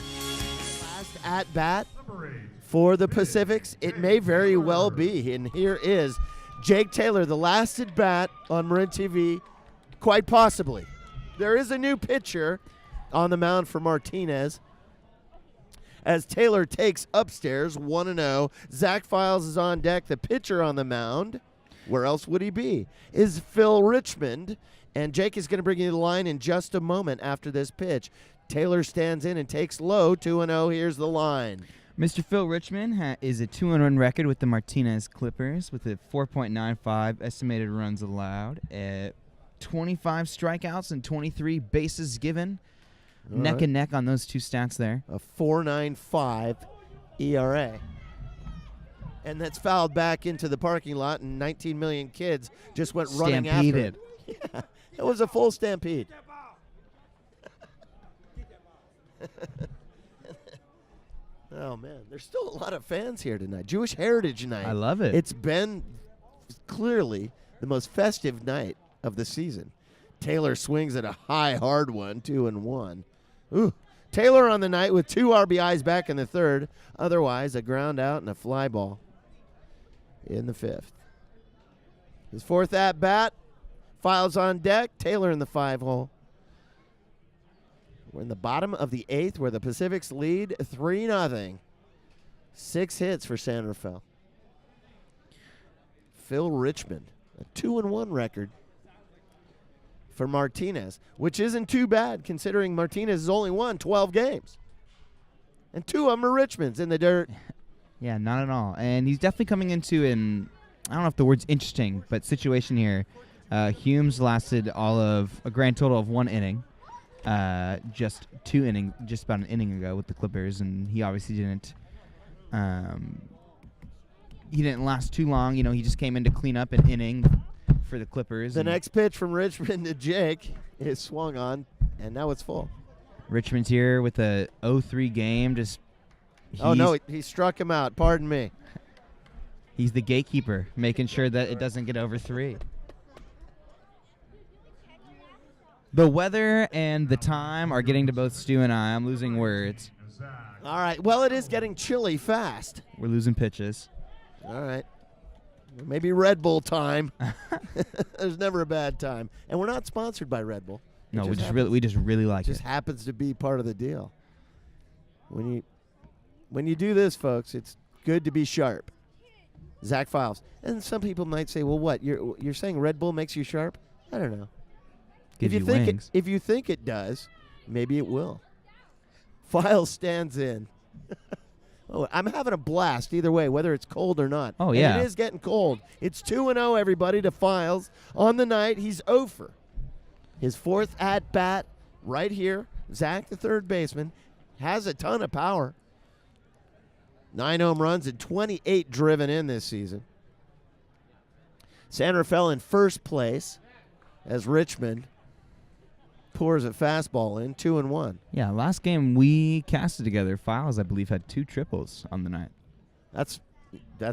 Last at bat for the Pacifics, it may very well be, and here is Jake Taylor, the last at bat on Marin TV. Quite possibly. There is a new pitcher on the mound for Martinez as Taylor takes upstairs 1-0. Zach Files is on deck, the pitcher on the mound. Where else would he be? Is Phil Richmond, and Jake is going to bring you the line in just a moment after this pitch. Taylor stands in and takes low, 2-0. Here's the line. Mr. Phil Richmond is a 2-1 record with the Martinez Clippers with a 4.95 estimated runs allowed, 25 strikeouts and 23 bases given. Neck and neck on those 2 stats there. A 4.95 ERA. And that's fouled back into the parking lot, and 19 million kids just went running after it. Yeah, it was a full stampede. Oh, man. There's still a lot of fans here tonight. Jewish Heritage Night. I love it. It's been clearly the most festive night of the season. Taylor swings at a high, hard one, 2-1. Ooh. Taylor on the night with 2 RBIs back in the 3rd. Otherwise, a ground out and a fly ball in the 5th. His 4th at bat. Files on deck. Taylor in the 5-hole. We're in the bottom of the 8th where the Pacifics lead 3-0. 6 hits for San Rafael. Phil Richmond, a 2-1 record for Martinez, which isn't too bad considering Martinez has only won 12 games. And 2 of them are Richmond's in the dirt. Yeah, not at all. And he's definitely coming into an, I don't know if the word's interesting, but situation here. Humes lasted all of a grand total of 1 inning. Just about an inning ago with the Clippers, and he obviously didn't. He didn't last too long. You know, he just came in to clean up an inning for the Clippers. The next pitch from Richmond to Jake is swung on, and now it's full. Richmond's here with a 0-3 game. He struck him out. Pardon me. He's the gatekeeper, making sure that it doesn't get over 3. The weather and the time are getting to both Stu and I. I'm losing words. All right. Well, it is getting chilly fast. We're losing pitches. All right. Maybe Red Bull time. There's never a bad time. And we're not sponsored by Red Bull. No, we just really like Just it. happens to be part of the deal. When you do this, folks, it's good to be sharp. Zach Files. And some people might say, well, what? You're saying Red Bull makes you sharp? I don't know. Gives you wings. If you think it does, maybe it will. Files stands in. Oh, I'm having a blast either way, whether it's cold or not. Oh, And yeah. it is getting cold. It's 2-0, everybody, to Files. On the night, he's 0 for. His 4th at-bat right here. Zach, the third baseman, has a ton of power. 9 home runs and 28 driven in this season. San Rafael in first place as Richmond pours a fastball in, 2-1. Yeah, last game we casted together, Files, I believe, had 2 triples on the night. That's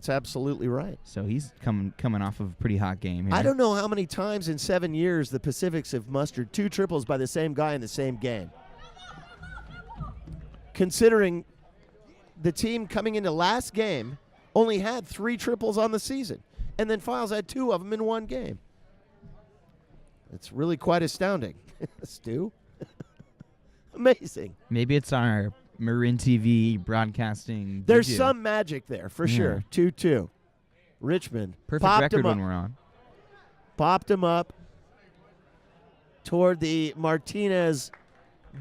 absolutely right. So he's coming off of a pretty hot game here. I don't know how many times in 7 years the Pacifics have mustered 2 triples by the same guy in the same game. Considering the team coming into last game only had 3 triples on the season, and then Files had 2 of them in one game. It's really quite astounding. Stu? Amazing. Maybe it's our Marin TV broadcasting. There's video. some magic there, for sure. 2-2. Richmond. Perfect popped record him up, when we're on. Popped him up toward the Martinez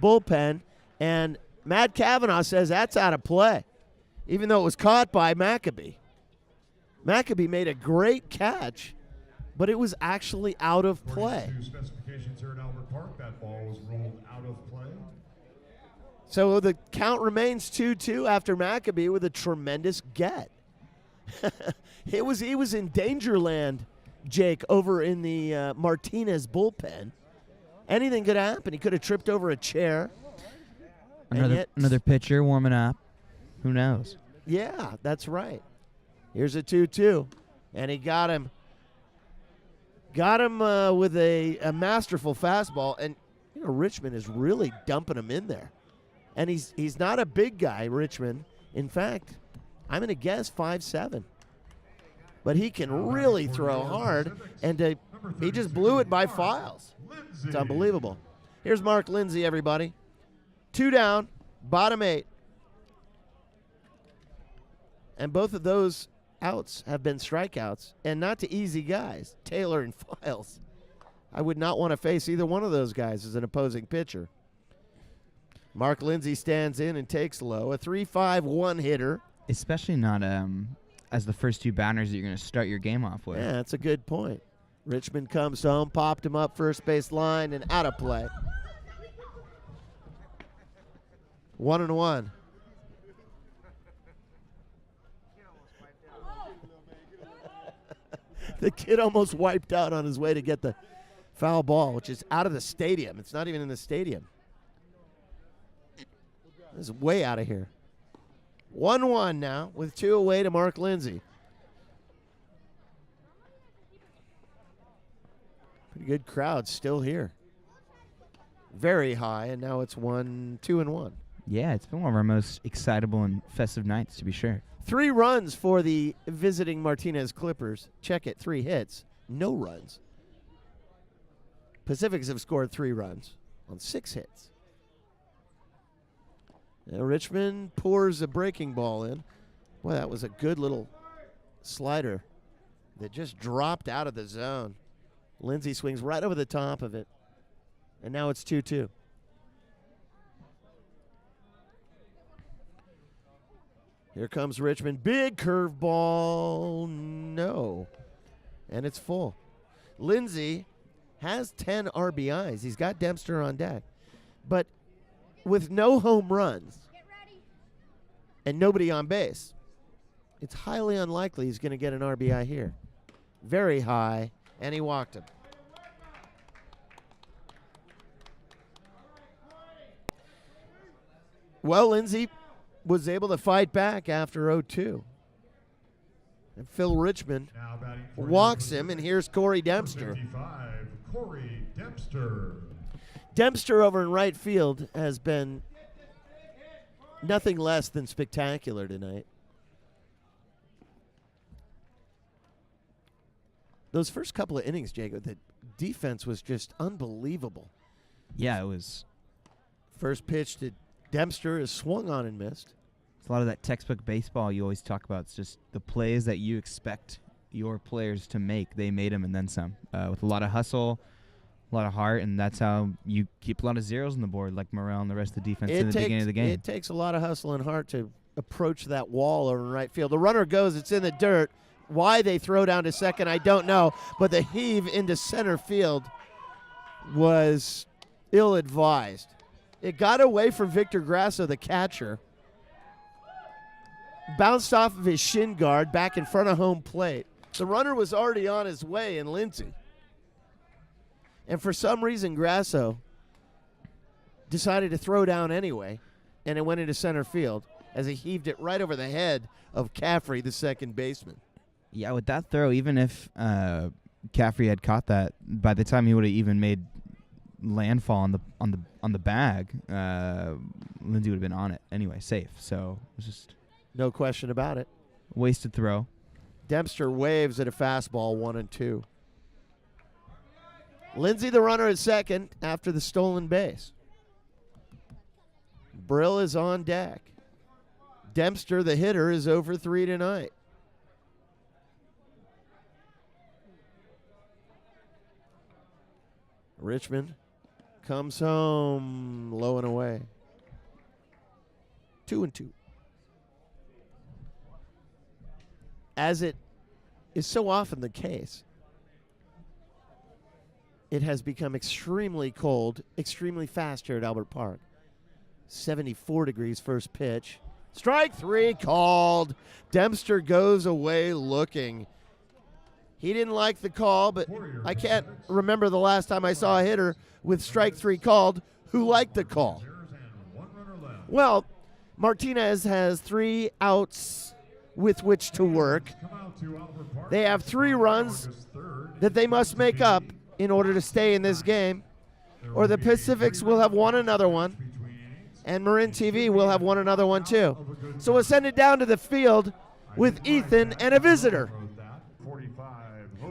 bullpen, and Matt Kavanaugh says that's out of play, even though it was caught by Maccabee. Maccabee made a great catch, but it was actually out of play. According to specifications here at Albert Park, that ball was ruled out of play. So the count remains 2-2 after Maccabee with a tremendous get. He was in danger land, Jake, over in the Martinez bullpen. Anything could happen. He could have tripped over a chair. Another pitcher warming up. Who knows? Yeah, that's right. Here's a 2-2, and he got him. Got him with a masterful fastball, and Richmond is really dumping him in there. And he's not a big guy, Richmond. In fact, I'm going to guess 5'7". But he can really throw hard, and he just blew it by Files. It's unbelievable. Here's Mark Lindsay, everybody. 2 down, bottom 8. And both of those outs have been strikeouts, and not to easy guys, Taylor and Files. I would not want to face either one of those guys as an opposing pitcher. Mark Lindsay stands in and takes low, a 3-5-1 hitter. Especially not as the first 2 batters that you're going to start your game off with. Yeah, that's a good point. Richmond comes home, popped him up first base line, and out of play. 1-1. The kid almost wiped out on his way to get the foul ball, which is out of the stadium. It's not even in the stadium. This is way out of here. 1-1 now with 2 away to Mark Lindsay. Pretty good crowd still here. Very high, and now it's 2-1. Yeah, it's been one of our most excitable and festive nights, to be sure. 3 runs for the visiting Martinez Clippers. Check it, 3 hits, no runs. Pacifics have scored 3 runs on 6 hits. Now Richmond pours a breaking ball in. Boy, that was a good little slider that just dropped out of the zone. Lindsay swings right over the top of it. And now it's 2-2. Here comes Richmond. Big curveball. No. And it's full. Lindsay has 10 RBIs. He's got Dempster on deck. But with no home runs and nobody on base, it's highly unlikely he's going to get an RBI here. Very high, and he walked him. Well, Lindsay was able to fight back after 0-2. And Phil Richmond walks him, and here's Corey Dempster. 55, Corey Dempster. Dempster over in right field has been nothing less than spectacular tonight. Those first couple of innings, Jacob, the defense was just unbelievable. Yeah, it was. First pitch to Dempster is swung on and missed. It's a lot of that textbook baseball you always talk about. It's just the plays that you expect your players to make. They made them and then some, with a lot of hustle, a lot of heart, and that's how you keep a lot of zeros on the board, like Morel and the rest of the defense in the beginning of the game. It takes a lot of hustle and heart to approach that wall over in right field. The runner goes, it's in the dirt. Why they throw down to second, I don't know, but the heave into center field was ill-advised. It got away from Victor Grasso, the catcher, bounced off of his shin guard back in front of home plate. The runner was already on his way in Lindsay. And for some reason, Grasso decided to throw down anyway, and it went into center field as he heaved it right over the head of Caffrey, the second baseman. Yeah, with that throw, even if Caffrey had caught that, by the time he would have even made landfall on the bag, Lindsay would have been on it anyway, safe. So it was just no question about it. Wasted throw. Dempster waves at a fastball, 1-2. Lindsay, the runner, at second after the stolen base. Brill is on deck. Dempster, the hitter, is over 3 tonight. Richmond comes home low and away. 2-2. As it is so often the case, it has become extremely cold, extremely fast here at Albert Park. 74 degrees first pitch. Strike 3 called. Dempster goes away looking. He didn't like the call, but I can't remember the last time I saw a hitter with strike 3 called who liked the call. Well, Martinez has 3 outs with which to work. They have 3 runs that they must make up in order to stay in this game, or the Pacifics will have won another one, and Marin TV will have won another one too. So we'll send it down to the field with Ethan and a visitor.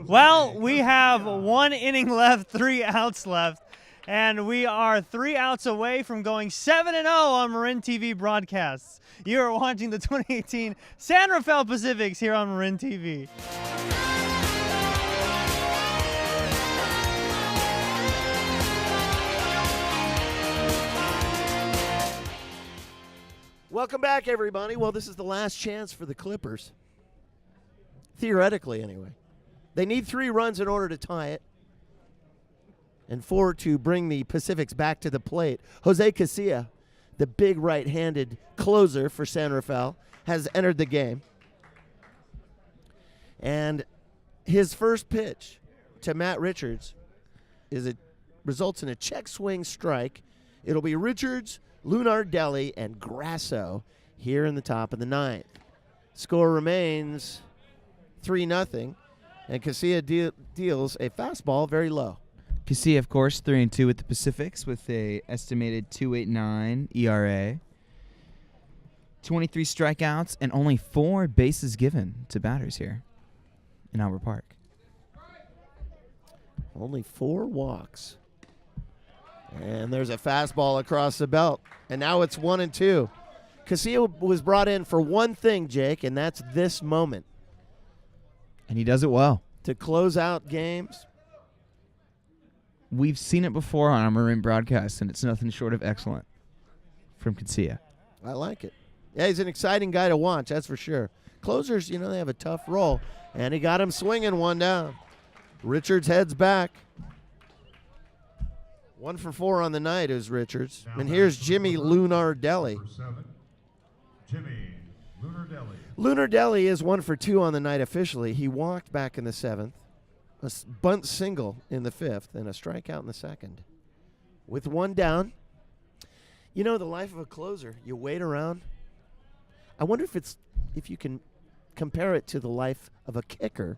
Well, we have 1 inning left, 3 outs left, and we are 3 outs away from going 7-0 on Marin TV broadcasts. You are watching the 2018 San Rafael Pacifics here on Marin TV. Welcome back, everybody. Well, this is the last chance for the Clippers. Theoretically, anyway. They need 3 runs in order to tie it, and 4 to bring the Pacifics back to the plate. Jose Casilla, the big right-handed closer for San Rafael, has entered the game. And his first pitch to Matt Richards results in a check swing strike. It'll be Richards, Lunardelli, and Grasso here in the top of the 9th. Score remains 3-0, and Casilla deals a fastball very low. Casilla, of course, 3-2 with the Pacifics with a estimated 2.89 ERA. 23 strikeouts and only 4 bases given to batters here in Albert Park. Only 4 walks. And there's a fastball across the belt. And now it's 1-2. Casilla was brought in for one thing, Jake, and that's this moment. And he does it well. To close out games. We've seen it before on our Marin broadcast, and it's nothing short of excellent from Casilla. I like it. Yeah, he's an exciting guy to watch, that's for sure. Closers, they have a tough role. And he got him swinging 1 down. Richards heads back. 1 for 4 on the night is Richards. And here's Jimmy Lunardelli. Lunardelli is 1 for 2 on the night officially. He walked back in the 7th. A bunt single in the 5th and a strikeout in the 2nd. With 1 down, the life of a closer, you wait around. I wonder if you can compare it to the life of a kicker.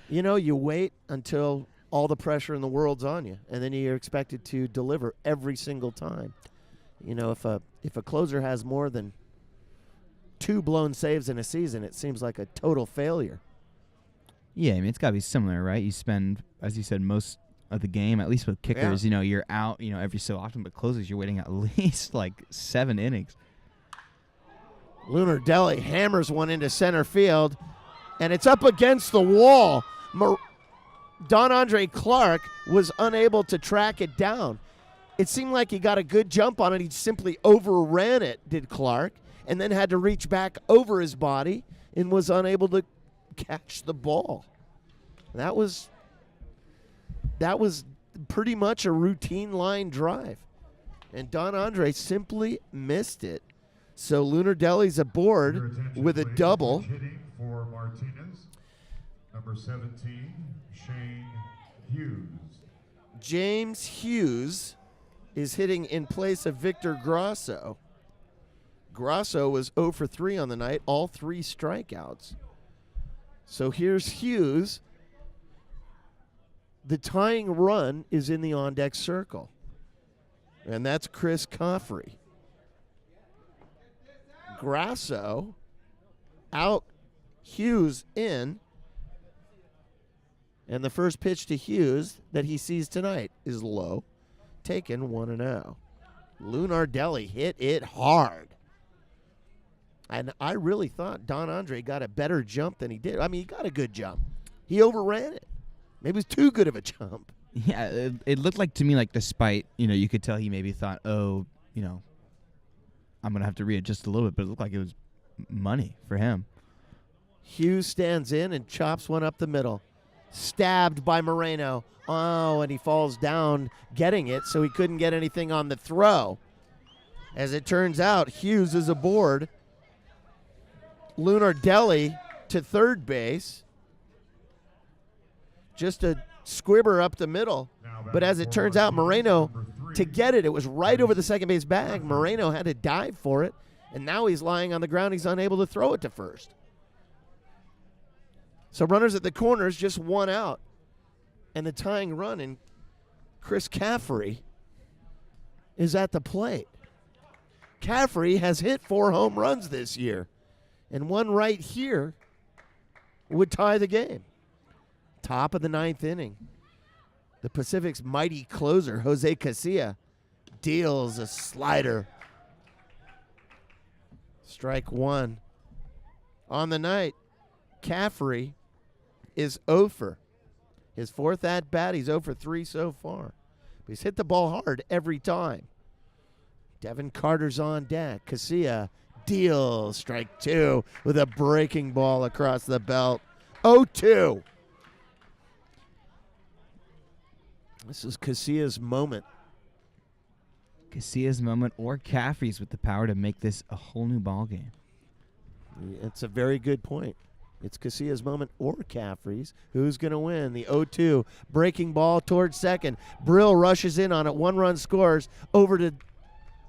You wait until all the pressure in the world's on you, and then you're expected to deliver every single time. If a closer has more than 2 blown saves in a season, it seems like a total failure. Yeah, I mean, it's got to be similar, right? You spend, as you said, most of the game, at least with kickers, you're out, every so often, but closers, you're waiting at least like 7 innings. Lunardelli hammers one into center field, and it's up against the wall. Don Andre Clark was unable to track it down. It seemed like he got a good jump on it. He simply overran it, did Clark, and then had to reach back over his body and was unable to catch the ball. That was pretty much a routine line drive. And Don Andre simply missed it. So Lunardelli's aboard with a double. Hitting for Martinez, number 17, Shane Hughes. James Hughes is hitting in place of Victor Grasso. Grasso was 0 for 3 on the night, all 3 strikeouts. So here's Hughes. The tying run is in the on-deck circle, and that's Chris Coffrey. Grasso out, Hughes in, and the first pitch to Hughes that he sees tonight is low, taken 1-0. Lunardelli hit it hard. And I really thought Don Andre got a better jump than he did. I mean, he got a good jump. He overran it. Maybe it was too good of a jump. Yeah, it looked like to me like despite, you could tell he maybe thought, I'm going to have to readjust a little bit, but it looked like it was money for him. Hughes stands in and chops one up the middle. Stabbed by Moreno. Oh, and he falls down getting it, so he couldn't get anything on the throw. As it turns out, Hughes is aboard. Lunardelli to third base. Just a squibber up the middle. But as it turns out, Moreno, to get it, it was right over the second base bag. Moreno had to dive for it, and now he's lying on the ground. He's unable to throw it to first. So runners at the corners, just 1 out. And the tying run, and Chris Caffrey is at the plate. Caffrey has hit 4 home runs this year, and one right here would tie the game. Top of the 9th inning. The Pacific's mighty closer, Jose Casilla, deals a slider. Strike 1. On the night, Caffrey is 0 for. His 4th at-bat, he's 0 for 3 so far. But he's hit the ball hard every time. Devin Carter's on deck. Casilla deals strike 2 with a breaking ball across the belt. 0-2. This is Casilla's moment. Casilla's moment or Caffrey's with the power to make this a whole new ball game. It's a very good point. It's Casilla's moment or Caffrey's. Who's going to win? The 0-2 breaking ball towards second. Brill rushes in on it. 1 run scores over to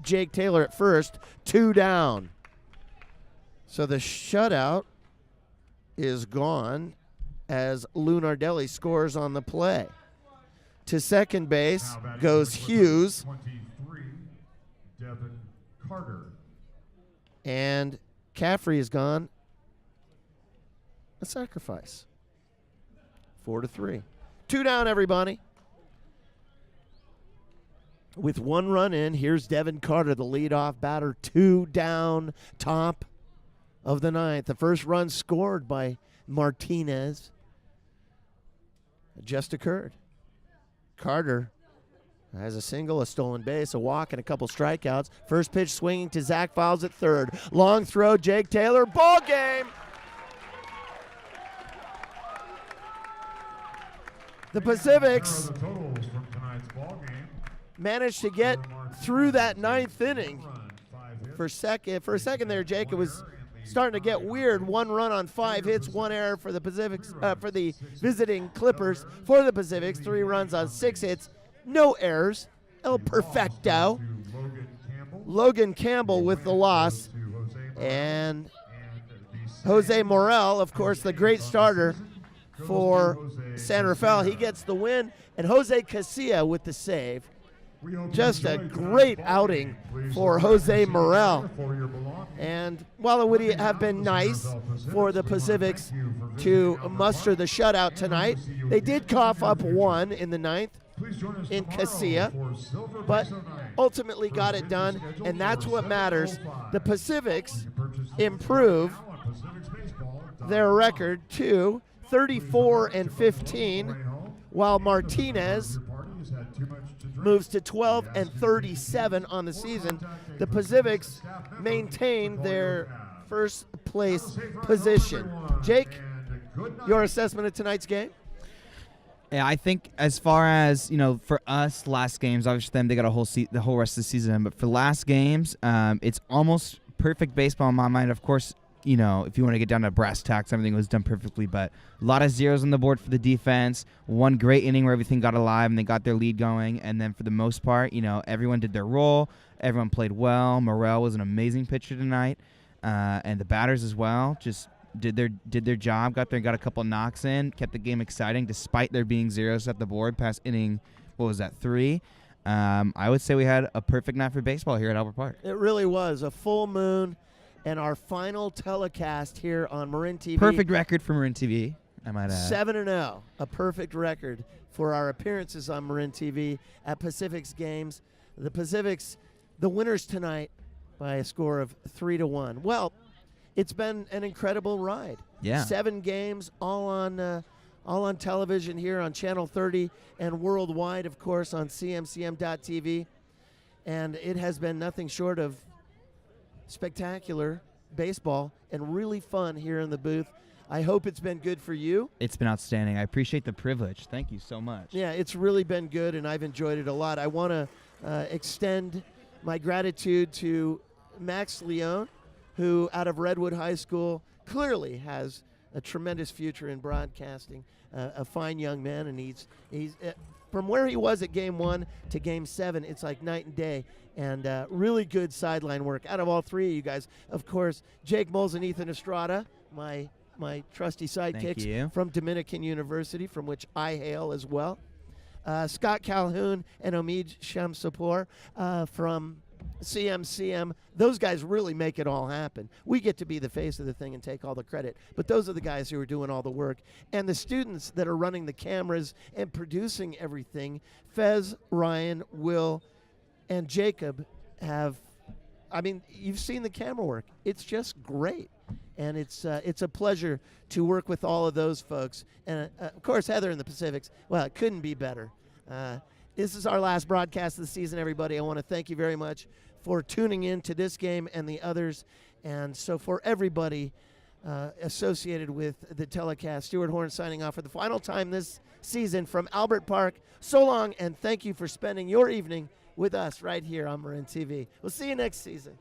Jake Taylor at first. 2 down. So the shutout is gone as Lunardelli scores on the play. To second base goes Hughes. 23, Devin Carter. And Caffrey is gone. A sacrifice. 4-3. 2 down, everybody. With 1 run in, here's Devin Carter, the leadoff batter. 2 down, top of the 9th. The first run scored by Martinez just occurred. Carter has a single, a stolen base, a walk, and a couple strikeouts. First pitch swinging to Zach Files at third. Long throw, Jake Taylor. Ball game. The Pacifics managed to get through that 9th inning. For a second there, Jake, it was starting to get weird. 1 run on 5 hits, 1 error for the Pacifics, for the visiting Clippers. For the Pacifics, 3 runs on 6 hits, no errors. El Perfecto. Logan Campbell with the loss. And Jose Morel, of course, the great starter for San Rafael. He gets the win. And Jose Casilla with the save. just a great outing for Jose Morel. And while it would have been nice for the Pacifics to muster the shutout tonight, they did cough up one in the ninth in Casilla, but ultimately got it done, and that's what matters. The Pacifics improve their record to 34-15, while Martinez moves to 12-37 on the season. The Pacifics maintain their first place position. Jake, your assessment of tonight's game? Yeah, I think as far as, for us, last games, obviously them, they got the whole rest of the season. But for last games, it's almost perfect baseball in my mind. Of course, if you want to get down to brass tacks, everything was done perfectly. But a lot of zeros on the board for the defense. One great inning where everything got alive and they got their lead going. And then for the most part, everyone did their role. Everyone played well. Morel was an amazing pitcher tonight. And the batters as well just did their job, got a couple knocks in, kept the game exciting despite there being zeros at the board past inning, 3. I would say we had a perfect night for baseball here at Albert Park. It really was. A full moon, and our final telecast here on Marin TV. Perfect record for Marin TV, I might add. 7-0, a perfect record for our appearances on Marin TV at Pacifics games. The Pacifics, the winners tonight by a score of 3-1. Well, it's been an incredible ride. Yeah. 7 games, all on television here on Channel 30 and worldwide, of course, on cmcm.tv. And it has been nothing short of spectacular baseball and really fun here in the booth. I hope it's been good for you. It's been outstanding. I appreciate the privilege. Thank you so much. Yeah, it's really been good, and I've enjoyed it a lot. I want to extend my gratitude to Max Leone, who out of Redwood High School clearly has a tremendous future in broadcasting, a fine young man, and he's from where he was at Game 1 to Game 7, it's like night and day, and really good sideline work. Out of all three of you guys, of course, Jake Moles and Ethan Estrada, my trusty sidekicks from Dominican University, from which I hail as well. Scott Calhoun and Omid Shamsapur from CMCM. Those guys really make it all happen. We get to be the face of the thing and take all the credit, but those are the guys who are doing all the work. And the students that are running the cameras and producing everything, Fez, Ryan, Will, and Jacob have, you've seen the camera work. It's just great. And it's a pleasure to work with all of those folks. And, of course, Heather in the Pacifics, well, it couldn't be better. This is our last broadcast of the season, everybody. I want to thank you very much for tuning in to this game and the others. And so for everybody associated with the telecast, Stuart Horn signing off for the final time this season from Albert Park. So long, and thank you for spending your evening with us right here on Marin TV. We'll see you next season.